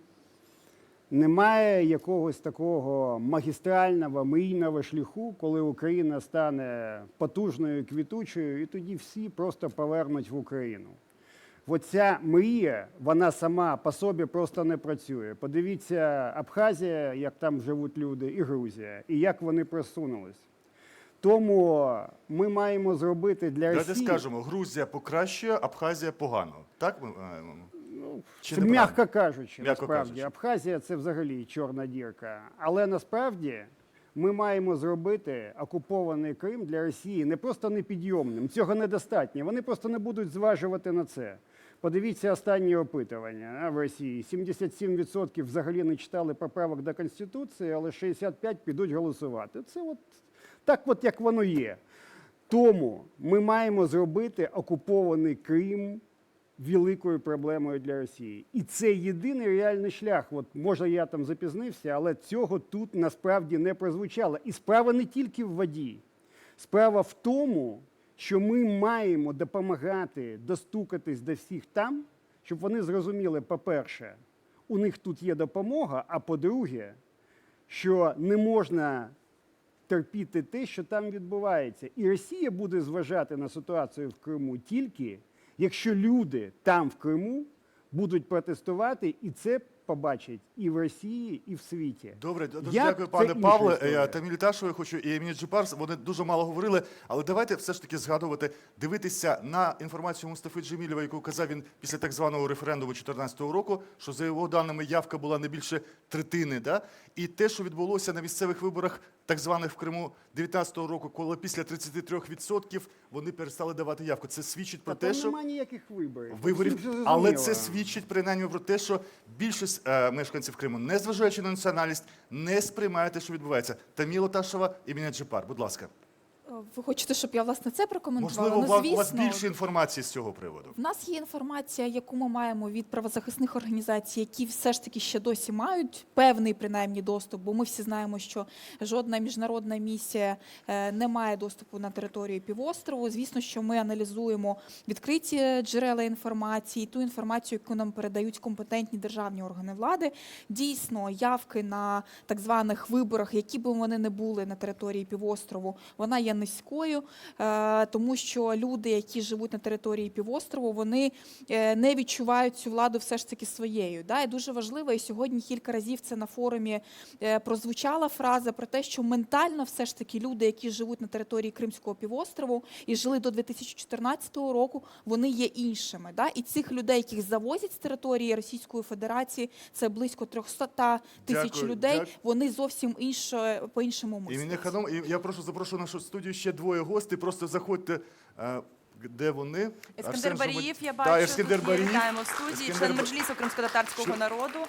Немає якогось такого магістрального, мрійного шляху, коли Україна стане потужною, квітучою, і тоді всі просто повернуть в Україну. Оця мрія, вона сама по собі просто не працює. Подивіться, Абхазія, як там живуть люди, і Грузія, і як вони просунулись. Тому ми маємо зробити для Росії... Давайте скажемо, Грузія покращує, Абхазія погано. Так ми маємо? Це м'яко кажучи, насправді. Абхазія – це взагалі чорна дірка. Але насправді ми маємо зробити окупований Крим для Росії не просто непідйомним. Цього недостатньо. Вони просто не будуть зважувати на це. Подивіться останні опитування в Росії. 77% взагалі не читали поправок до Конституції, але 65% підуть голосувати. Це так, як воно є. Тому ми маємо зробити окупований Крим великою проблемою для Росії. І це єдиний реальний шлях. Може, я там запізнився, але цього тут насправді не прозвучало. І справа не тільки в воді. Справа в тому, що ми маємо допомагати достукатись до всіх там, щоб вони зрозуміли, по-перше, у них тут є допомога, а по-друге, що не можна терпіти те, що там відбувається. І Росія буде зважати на ситуацію в Криму тільки, якщо люди там в Криму будуть протестувати, і це побачать і в Росії, і в світі. Добре, дуже дякую, пане Павле. Тамілі Ташевої хочу і Еміне Джапар. Вони дуже мало говорили, але давайте все ж таки згадувати, дивитися на інформацію Мустафи Джемілєва, яку казав він після так званого референдуму 2014 року, що за його даними явка була не більше третини. Да? І те, що відбулося на місцевих виборах, так званих в Криму 2019 року, коли після 33% вони перестали давати явку. Це свідчить про те, що... Немає ніяких виборів, але це свідчить принаймні про те, що більшість мешканців Криму, незважаючи на національність, не сприймає те, що відбувається. Таміла Ташева і Еміне Джапар, будь ласка. Ви хочете, щоб я, власне, це прокоментувала? Можливо, у вас більше інформації з цього приводу? В нас є інформація, яку ми маємо від правозахисних організацій, які все ж таки ще досі мають певний, принаймні, доступ, бо ми всі знаємо, що жодна міжнародна місія не має доступу на територію півострову. Звісно, що ми аналізуємо відкриті джерела інформації, ту інформацію, яку нам передають компетентні державні органи влади. Дійсно, явки на так званих виборах, які б вони не були на території півострову, вона є низькою. низькою, тому що люди, які живуть на території півострову, вони не відчувають цю владу все ж таки своєю. І дуже важливо, і сьогодні кілька разів це на форумі прозвучала фраза про те, що ментально все ж таки люди, які живуть на території Кримського півострову і жили до 2014 року, вони є іншими. І цих людей, яких завозять з території Російської Федерації, це близько 300 тисяч людей, вони зовсім по-іншому мислять. Я запрошую в нашу студію ще двоє гостей, просто заходьте. Де вони? Ескендер Баріїв, я бачу, вітаємо в студії, член Меджлісу кримськотатарського народу,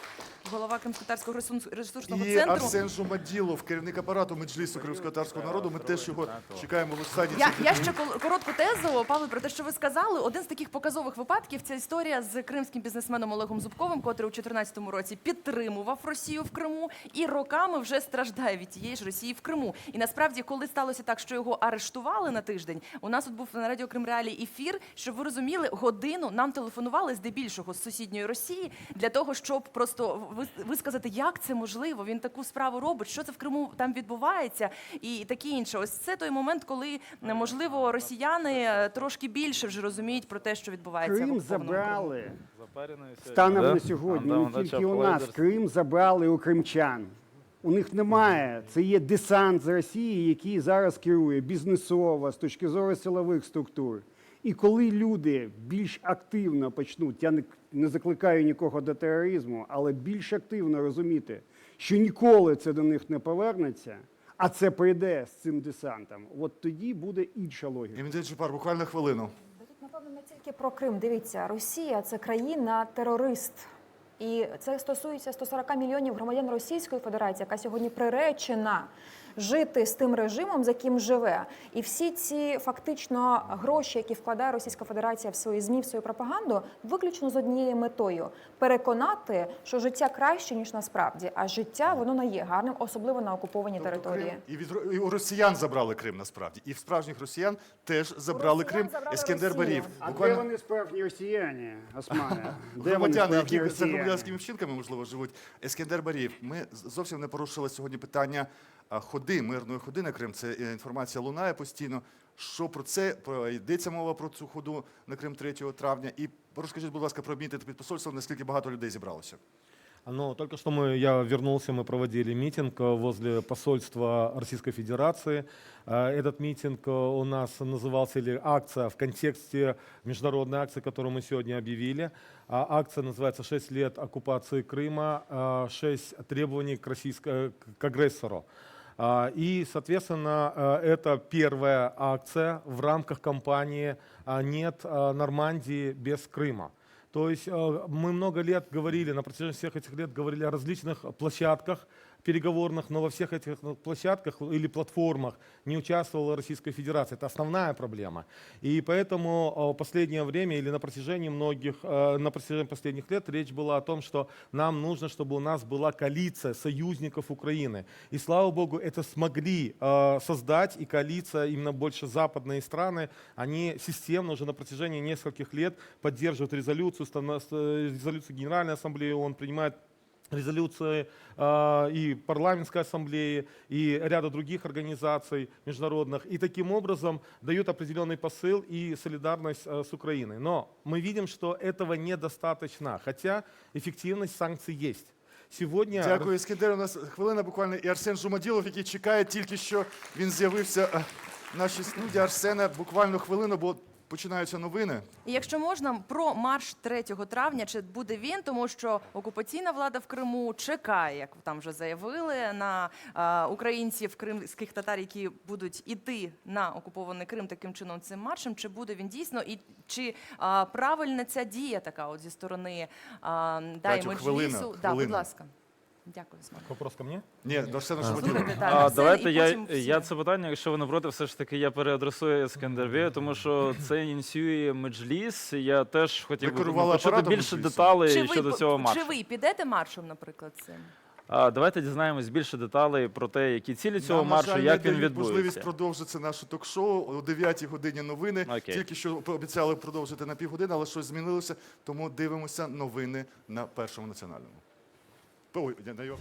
голова Кримськотатарського ресурсного і центру. Арсен Жумаділов, керівник апарату Меджлісу кримськотатарського народу. Ми теж його чекаємо в Устаді. Я ще коротку тезу, Павло, про те, що ви сказали. Один з таких показових випадків – це історія з кримським бізнесменом Олегом Зубковим, котрий у 2014 році підтримував Росію в Криму і роками вже страждає від тієї ж Росії в Криму. І насправді, коли сталося так, що його арештували на тиждень, у нас тут був на Радіо Крим Реалії ефір, щоб ви розуміли, годину нам телефонували здебільшого з сусідньої Росії для того, щоб просто висказати, як це можливо, він таку справу робить, що це в Криму там відбувається і таке інше. Ось це той момент, коли, можливо, росіяни трошки більше вже розуміють про те, що відбувається в Крим окупованому забрали Криму. станом на сьогодні, не тільки у нас. Крим забрали у кримчан. У них немає. Це є десант з Росії, який зараз керує бізнесово, з точки зору силових структур. І коли люди більш активно почнуть, я не закликаю нікого до тероризму, але більш активно розуміти, що ніколи це до них не повернеться, а це прийде з цим десантом, от тоді буде інша логіка. Ім'я Чупар, буквально хвилину. Тут, напевно, не тільки про Крим. Дивіться, Росія – це країна-терорист. І це стосується 140 мільйонів громадян Російської Федерації, яка сьогодні приречена жити з тим режимом, за яким живе. І всі ці фактично гроші, які вкладає Російська Федерація в свої ЗМІ, в свою пропаганду, виключно з однією метою – переконати, що життя краще, ніж насправді. А життя, воно не є гарним, особливо на окупованій території. І у росіян забрали Крим, насправді. І в справжніх росіян теж забрали Крим. Ескендер Баріїв. А де вони справжні росіяни, Османе? Громадяни, які за громадянськими вчинками, можливо, живуть. Ескендер Баріїв, ми зовсім не порушили сьогодні питання мирної ходи на Крим. Це інформація лунає постійно. Що про це? Йдеться мова про цю ходу на Крим 3 травня. І розкажіть, будь ласка, про мітинг під посольством, наскільки багато людей зібралося. Ну, только что я вернулся, мы проводили митинг возле посольства Российской Федерации. Этот митинг у нас назывался, или акция в контексте международной акции, которую мы сегодня объявили. Акция называется «6 лет оккупации Крыма, 6 требований к агрессору». И, соответственно, это первая акция в рамках кампании «Нет Нормандии без Крыма». То есть мы много лет говорили, на протяжении всех этих лет говорили о различных площадках переговорных, но во всех этих площадках или платформах не участвовала Российская Федерация. Это основная проблема. И поэтому в последнее время или на протяжении последних лет речь была о том, что нам нужно, чтобы у нас была коалиция союзников Украины. И слава богу, это смогли создать, и коалиция, именно больше западные страны, они системно уже на протяжении нескольких лет поддерживают резолюцию Генеральной Ассамблеи ООН, принимают резолюции и парламентской ассамблеи, и ряда других организаций международных, и таким образом дают определенный посыл и солидарность с Украиной. Но мы видим, что этого недостаточно, хотя эффективность санкций есть. Сьогодні... Дякую, Ескендер. У нас хвилина буквально. І Арсен Жумаділов, який чекає тільки що він з'явився в нашій студії. Арсена, буквально хвилину, бо починаються новини. І якщо можна, про марш 3 травня, чи буде він, тому що окупаційна влада в Криму чекає, як там вже заявили, на українців, кримських татар, які будуть іти на окупований Крим таким чином цим маршем, чи буде він дійсно, і чи правильна ця дія така от зі сторони Меджлісу? Да, будь ласка. Дякую, Смак. Вопрос ко мне? Ні, до Арсена Давайте я це питання, якщо ви не проти, все ж таки я переадресую Ескендерові, тому що це ініціює Меджліс. Я теж хотів би почути більше деталей щодо цього маршу. Чи ви підете маршом, наприклад, цим? Давайте дізнаємось більше деталей про те, які цілі цього маршу, як він відбудеться. Можливість продовжити наше ток-шоу о 9-й годині новини. Тільки що обіцяли продовжити на півгодини, але щось змінилося, тому дивимося новини на Першому національному. Ой, я даю.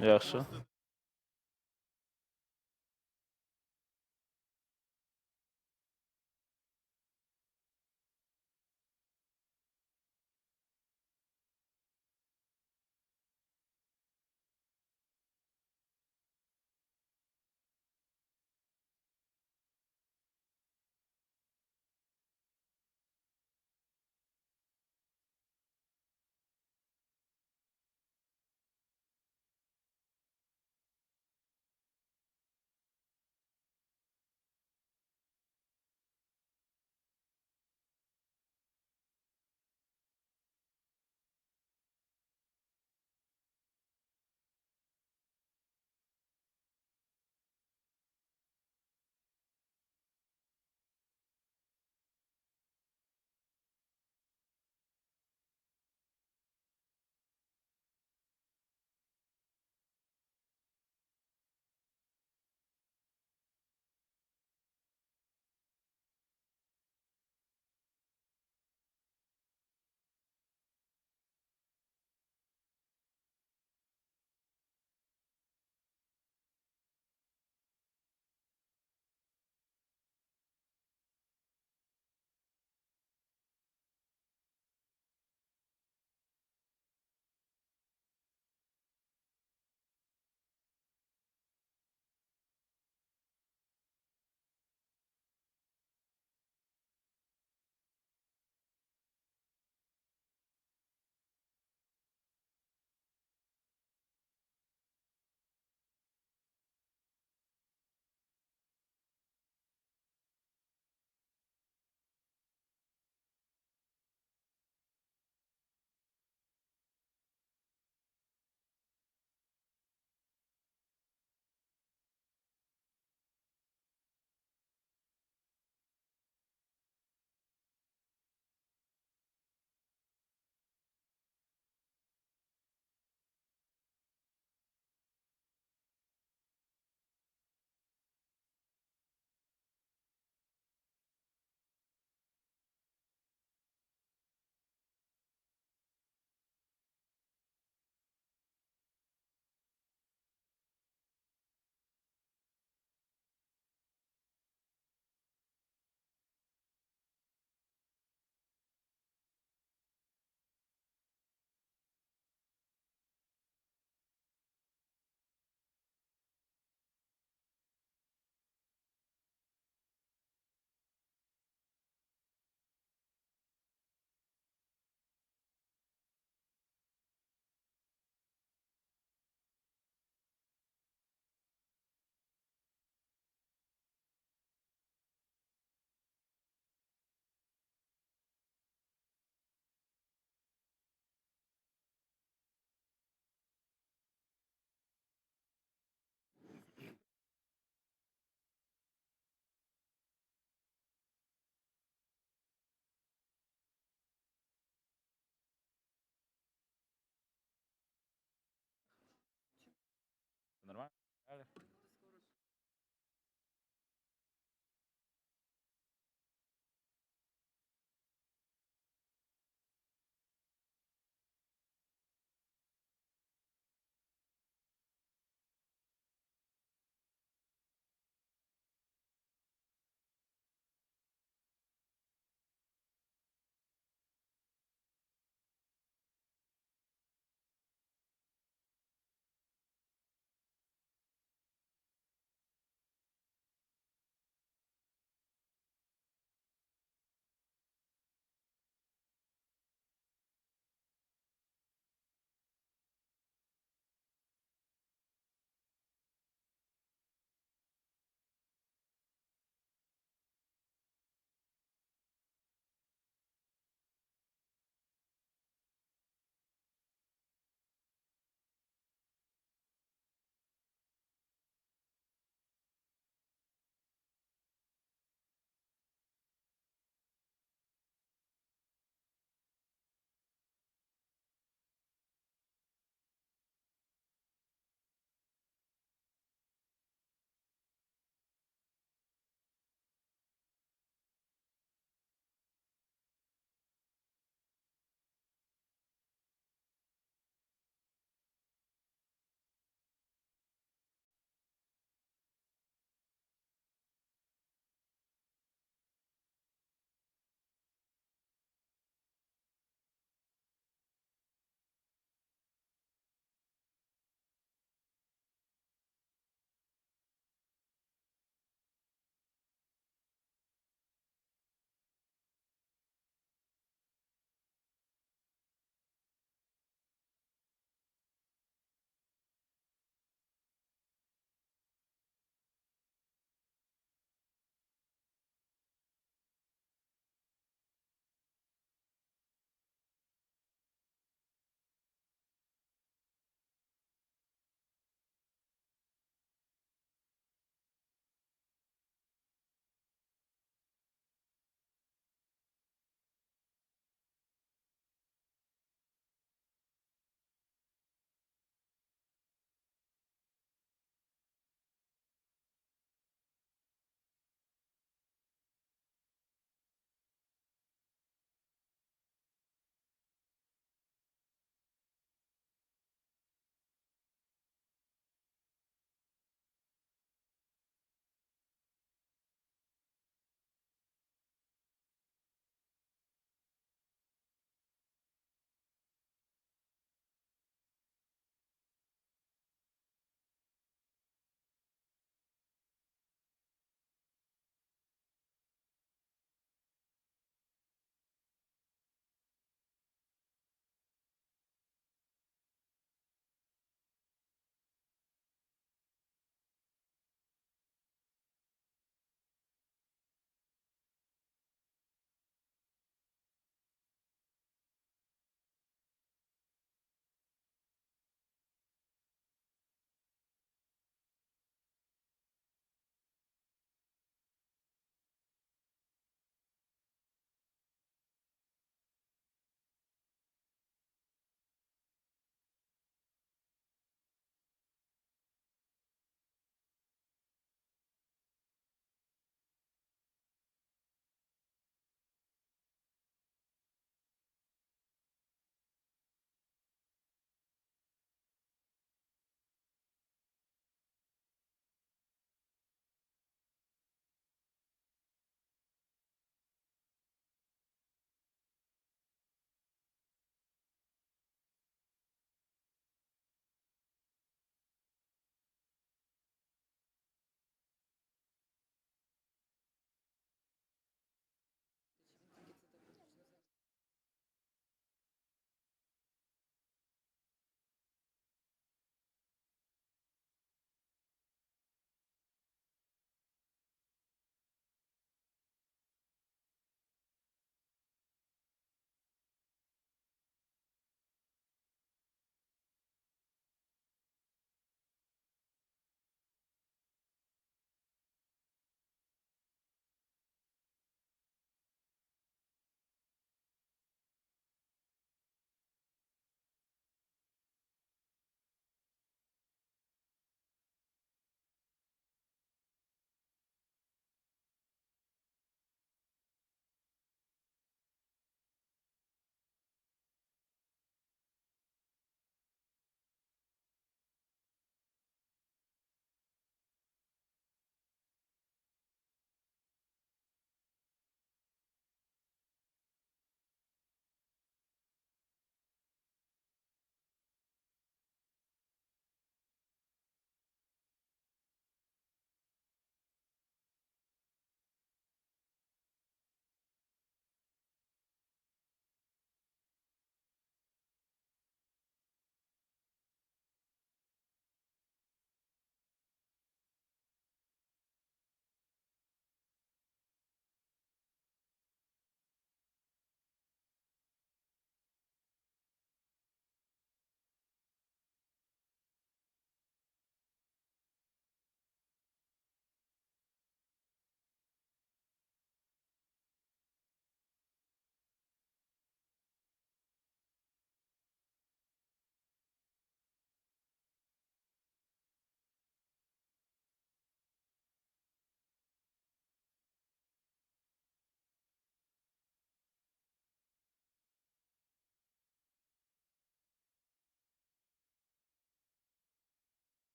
Якщо.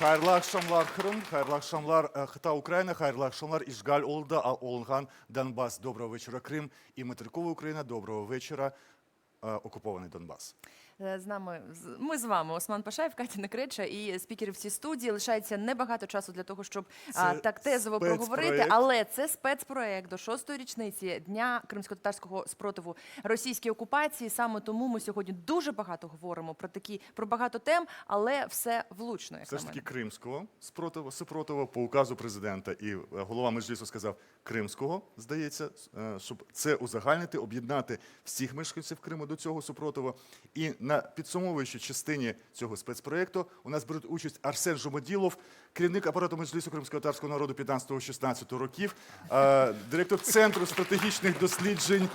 Хайырлы акшамлар Крым, хайырлы акшамлар Хыта Украина, хайырлы акшамлар Ишгаль Олда, Олган, Донбасс. Доброго вечора, Крим і материкова Україна. Доброго вечора, окупований Донбас. З нами, ми з вами, Осман Пашаєв, Катя Некреча і спікери в цій студії. Лишається небагато часу для того, щоб так тезово проговорити, але це спецпроект до 6-ї річниці Дня кримсько-татарського спротиву російській окупації. Саме тому ми сьогодні дуже багато говоримо про багато тем, але все влучно, як Все на ж мене. таки кримського супротиву по указу президента. І голова Меджлісу сказав кримського, здається, щоб це узагальнити, об'єднати всіх мешканців Криму до цього супротиву. І на підсумовуючій частині цього спецпроєкту у нас беруть участь Арсен Жумаділов, керівник апарату Меджлісу кримсько-татарського народу 15-16 років, директор Центру стратегічних досліджень.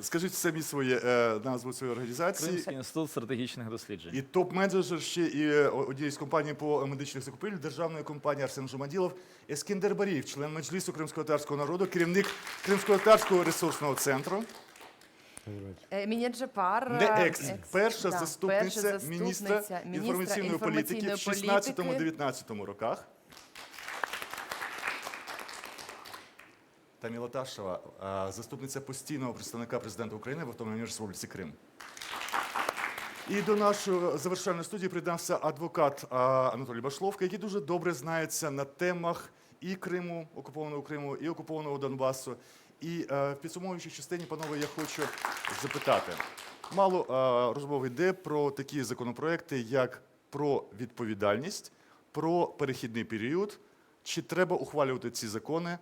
Скажіть самі назву своєї організації. Кримський інститут стратегічних досліджень. І топ-менеджер ще і однієї з компаній по медичних закупівель державної компанії Арсен Жумаділов. Ескендер Барієв, член Меджлісу кримсько-татарського народу, керівник Кримсько-татарського ресурсного центру. Еміне Джапар, перша заступниця міністра інформаційної політики в 16-19 роках. Таміла Ташева, заступниця постійного представника президента України в Автономній Республіці Крим. І до нашої завершальної студії приєднався адвокат Анатолій Башловка, який дуже добре знається на темах і Криму, окупованого Криму, і окупованого Донбасу. І в підсумовуючій частині, панове, я хочу запитати. Мало розмови йде про такі законопроекти, як про відповідальність, про перехідний період. Чи треба ухвалювати ці закони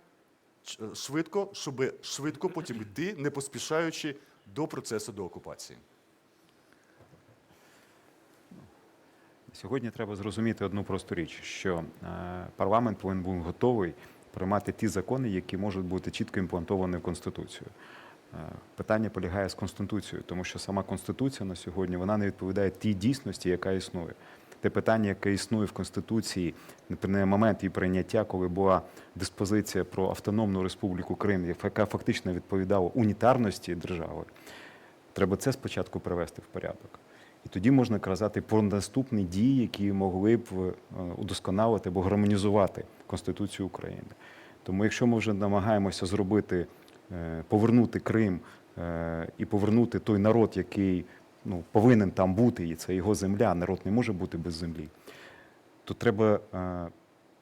швидко, щоб швидко потім йти, не поспішаючи до процесу деокупації? Сьогодні треба зрозуміти одну просту річ, що парламент повинен бути готовий приймати ті закони, які можуть бути чітко імплантовані в Конституцію. Питання полягає з Конституцією, тому що сама Конституція на сьогодні вона не відповідає тій дійсності, яка існує. Те питання, яке існує в Конституції на момент її прийняття, коли була диспозиція про Автономну Республіку Крим, яка фактично відповідала унітарності держави, треба це спочатку привести в порядок. І тоді можна казати про наступні дії, які могли б удосконалити або гармонізувати Конституцію України. Тому якщо ми вже намагаємося зробити, повернути Крим і повернути той народ, який повинен там бути, і це його земля, народ не може бути без землі, то треба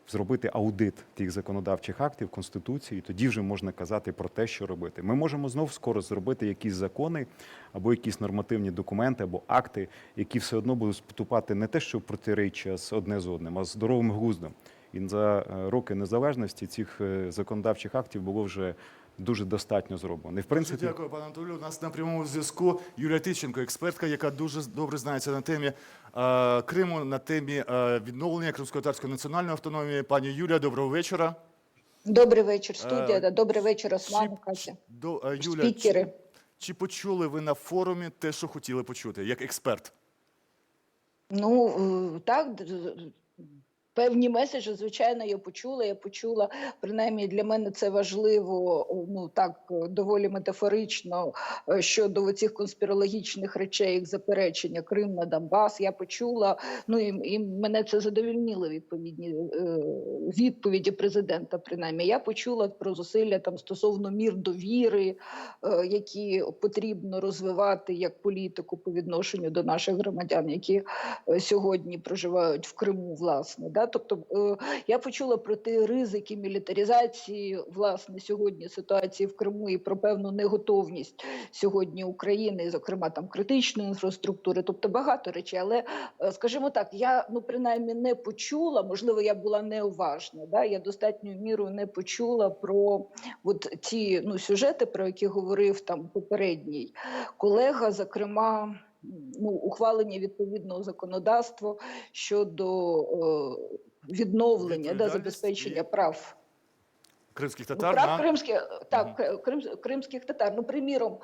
зробити аудит тих законодавчих актів Конституції, і тоді вже можна казати про те, що робити. Ми можемо знов скоро зробити якісь закони, або якісь нормативні документи, або акти, які все одно будуть вступати не те, що протиріччя одне з одним, а з здоровим глуздом. І за роки незалежності цих законодавчих актів було вже дуже достатньо зроблено. І, в принципі... Дякую, пане Анатолію. У нас на прямому зв'язку Юлія Тищенко, експертка, яка дуже добре знається на темі Криму, на темі відновлення кримсько-татарської національної автономії. Пані Юлія, доброго вечора. Добрий вечір, студія. Добрий вечір, Осман, Катя. Юля, чи почули ви на форумі те, що хотіли почути, як експерт? Ну, так, певні меседжі, звичайно, я почула, принаймні для мене це важливо, ну так, доволі метафорично, щодо цих конспірологічних речей, як заперечення Крим на Донбас, я почула, ну і мене це задовольнило відповідні відповіді президента, принаймні. Я почула про зусилля там стосовно мір довіри, які потрібно розвивати як політику по відношенню до наших громадян, які сьогодні проживають в Криму, власне, да? Тобто я почула про ті ризики мілітаризації, власне, сьогодні ситуації в Криму і про певну неготовність сьогодні України, зокрема там критичної інфраструктури, тобто багато речей. Але, скажімо так, я, ну, принаймні не почула, можливо, я була неуважна, да? Я достатньою мірою не почула про от ті, ну, сюжети, про які говорив там попередній колега, зокрема, ну, ухвалення відповідного законодавства щодо відновлення, да, забезпечення прав кримських Ну, татар прав на... кримських, так, кримських татар. Ну, приміром,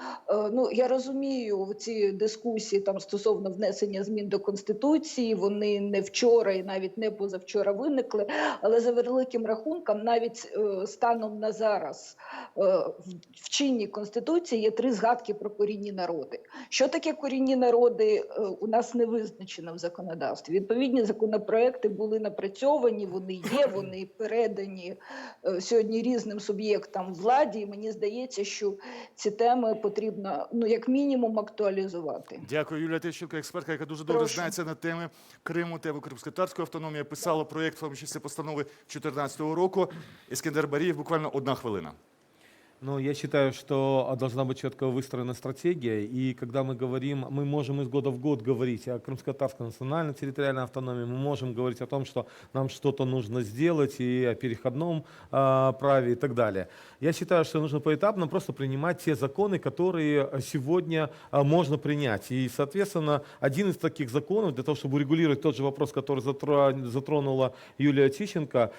ну, я розумію ці дискусії там стосовно внесення змін до Конституції, вони не вчора і навіть не позавчора виникли, але за великим рахунком, навіть станом на зараз в чинній Конституції є 3 згадки про корінні народи. Що таке корінні народи, у нас не визначено в законодавстві. Відповідні законопроекти були напрацьовані, вони є, вони передані сьогодні різним суб'єктам владі, і мені здається, що ці теми потрібно, ну, як мінімум, актуалізувати. Дякую, Юлія Тищенко, експертка, яка дуже добре знається на теми Криму, тему кримськотатарської автономії, писала проєкт, в тому числі постанови 2014 року. Іскендер Барієв, буквально 1 хвилина. Ну, я считаю, что должна быть четко выстроена стратегия, и когда мы говорим, мы можем из года в год говорить о крымско-татарской национальной территориальной автономии, мы можем говорить о том, что нам что-то нужно сделать, и о переходном праве и так далее. Я считаю, что нужно поэтапно просто принимать те законы, которые сегодня можно принять. И, соответственно, один из таких законов, для того, чтобы урегулировать тот же вопрос, который затронула Юлия Тищенко,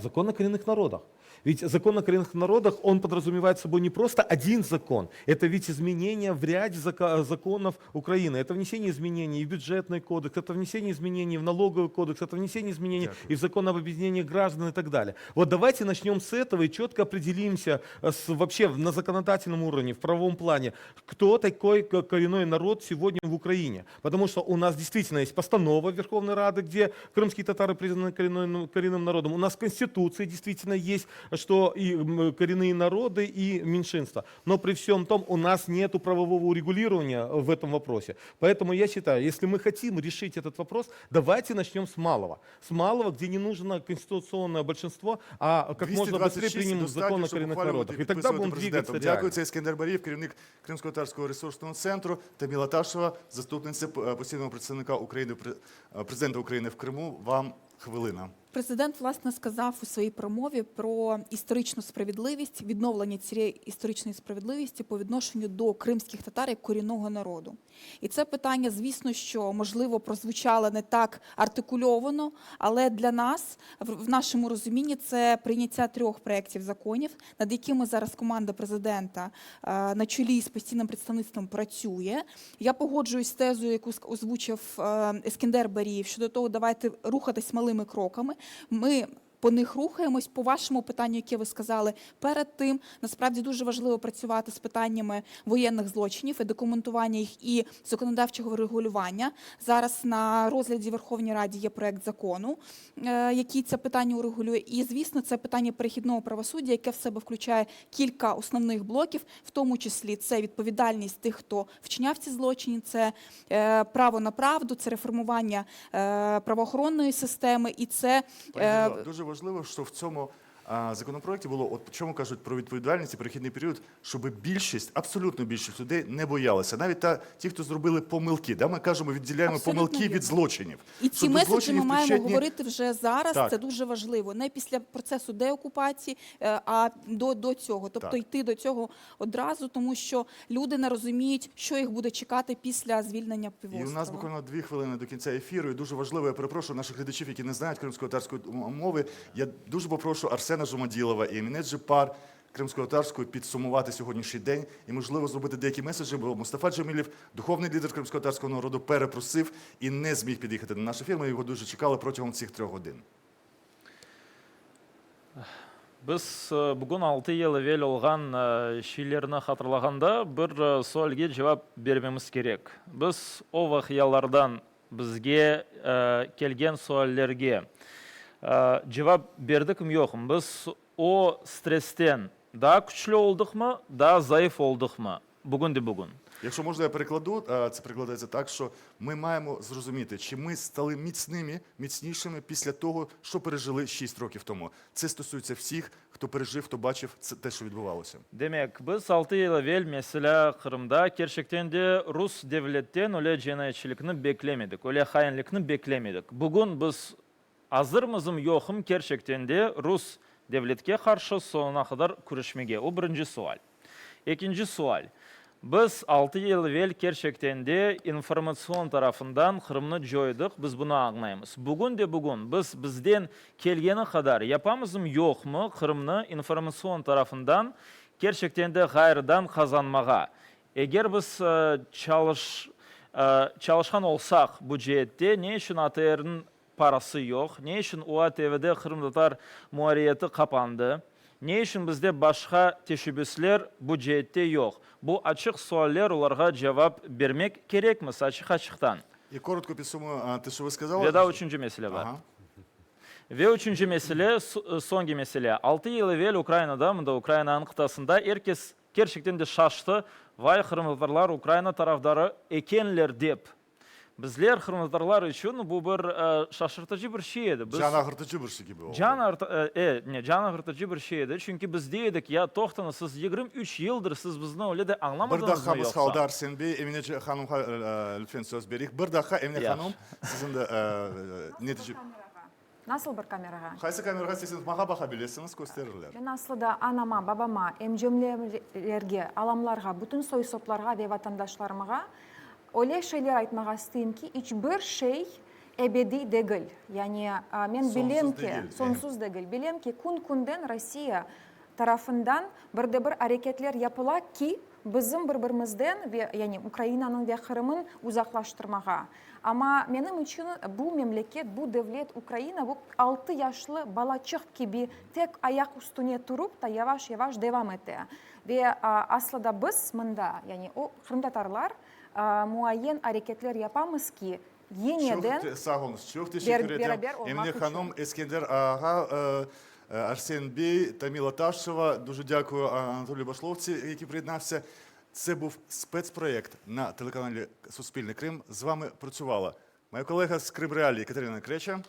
закон о коренных народах. Ведь закон о коренных народах, он подразумевает собой не просто один закон, это ведь изменения в ряде законов Украины. Это внесение изменений и в бюджетный кодекс, это внесение изменений в налоговый кодекс, это внесение изменений и в закон об объединении граждан и так далее. Вот давайте начнем с этого и четко определимся вообще на законодательном уровне, в правовом плане, кто такой коренной народ сегодня в Украине. Потому что у нас действительно есть постанова Верховной Рады, где крымские татары признаны коренным народом. У нас в Конституции действительно есть, что и коренные народы, и меньшинства. Но при всем том у нас нет правового урегулирования в этом вопросе. Поэтому я считаю, если мы хотим решить этот вопрос, давайте начнем с малого. С малого, где не нужно конституционное большинство, а как можно быстрее примем закон о коренных народах. И тогда будем двигаться реально. Дякую, це Іскендер Барієв, керівник Кримсько-татарського ресурсного центру, Таміла Ташева, заступниця постійного представника України, президента України в Криму. Вам хвилина. Президент, власне, сказав у своїй промові про історичну справедливість, відновлення цієї історичної справедливості по відношенню до кримських татар як корінного народу. І це питання, звісно, що, можливо, прозвучало не так артикульовано, але для нас, в нашому розумінні, це прийняття 3 проєктів законів, над якими зараз команда президента на чолі з постійним представництвом працює. Я погоджуюсь з тезою, яку озвучив Іскендер Барієв, щодо того, давайте рухатись малими кроками. Ми по них рухаємось. По вашому питанню, яке ви сказали перед тим, насправді дуже важливо працювати з питаннями воєнних злочинів і документування їх і законодавчого регулювання. Зараз на розгляді Верховній Раді є проект закону, який це питання урегулює. І, звісно, це питання перехідного правосуддя, яке в себе включає кілька основних блоків, в тому числі це відповідальність тих, хто вчиняв ці злочини, це право на правду, це реформування правоохоронної системи і це... Дуже важливо, що в цьому законопроекті було, от чому кажуть про відповідальність і перехідний період, щоб більшість, абсолютно більшість людей не боялися. Навіть ті, хто зробили помилки. Да? Ми кажемо, відділяємо Абсолютно помилки від злочинів. І ці меседжі ми маємо причетні... говорити вже зараз, так. Це дуже важливо. Не після процесу деокупації, а до цього. Тобто так. йти до цього одразу, тому що люди не розуміють, що їх буде чекати після звільнення півострова. І у нас буквально 2 хвилини до кінця ефіру. І дуже важливо, я перепрошую наших глядачів, які не знають кримсько-татарської мови. Я дуже попрошу Арсена Жумаділова і Еміне Джипар кримсько-татарської підсумувати сьогоднішній день і, можливо, зробити деякі меседжі, бо Мустафа Джемілєв, духовний лідер кримсько-татарського народу, перепросив і не зміг під'їхати на наш ефір. Ми його дуже чекали протягом цих 3 годин. Біз бүгін 6 ел ел олған шейлеріні қатырлаганда бір суалге жауап бермеміз керек. Біз о вақиялардан бізге келген суаллерге жауап бердік ме жоқ? Біз о стресстен да күчлі олдық ма, да зайыф олдық ма? Бүгін де бүгін. Якщо можна, я перекладу, це перекладається так, що ми маємо зрозуміти, чи ми стали міцнішими після того, що пережили 6 років тому. Це стосується всіх, хто пережив, хто бачив те, що відбувалося. Демек, біз 6 ел авел мәселе Қырымда кершектен де рус девлеттен оле женайчылыкны беклемедік, оле хайынлыкны беклемедік. Бүгін біз азырмызым йоқым кершектен де рус девлетке қаршы соңына қадар күрешмеге. О бірінші суал. Екінші суал. Біз 6 ел vel керчектенде информацион тарафындан Қырымны жойдық, біз бұны аңлаймыз. Бүгін де бүгін біз бізден келгені қадар япамызым yok mu Қырымны информацион тарафындан керчектенде ғайырдан қазанмаға. Егер біз çalışkan olsақ бюджетте, не үшін АТР'нің парасы yok, не үшін УАТВ'де Қырымдатар muariyeti kapandı, не үшін бізде başka teşebbüsler бюджетте yok. Bu açık sorular оларға cevap vermek gerekmez açık-açıktan. І коротко підсумую те, що ви сказали. Ve daha üçüncü mesele var. Ve üçüncü mesele, songi mesele. 6 yıl evvel Ukrayna'da, Ukrayna'nın kıtasında herkes gerçekten de şaştı. Vay Kırımlılar Ukrayna taraftarı ekenler deyip. Bizler Kırımlılar için bu bir şaşırtıcı bir şeydi. Can ağırtıcı bir şey gibi oldu. Can ağırtıcı bir şeydi. Çünkü biz dedik ya toxtanız siz 23 yıldır siz bizni öyle de anlamadınız Bir mı dakika biz yoksa? kaldı Arsen Bey. Emine Hanım'a lütfen söz verik. Bir dakika Emine Hanım sizin de netice... Nasıl bir kameraga? Qaysi kameraga siz mağa bakabilirsiniz, gösterirler. Ben aslında anama, babama, emcemlerge, alamlarga, bütün soysoplarga ve vatandaşlarıma öyle şeyler aytmağa isteyim ki hiçbir şey ebedi değil. Yani ben bilem ki sonsuz değil. Bilem ki kun-kunden Rusya tarafından bir hareketler yapıla ki bizim birbirimizden ve yani Ukrayna'nın ve Kırım'ın uzaklaştırmağa. Ama benim için bu memleket, bu devlet Ukrayna bu 6 yaşlı balacık gibi tek ayak üstüne durup da yavaş yavaş devam etti. Ve aslında biz bunda yani o Kırımtatarlar muayyen hareketler yapamız ki yeniden Çok sağ olun. Çok teşekkür ederim. beraber olmak Emine için. Hanım, Eskender Аға, Арсен Бей, Таміла Ташева. Дуже дякую Анатолію Башловці, який приєднався. Це був спецпроєкт на телеканалі Суспільне Крим. З вами працювала моя колега з Крим Реалії Катерина Креча.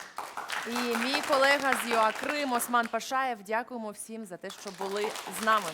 І мій колега з ЮА Крим Осман Пашаєв. Дякуємо всім за те, що були з нами.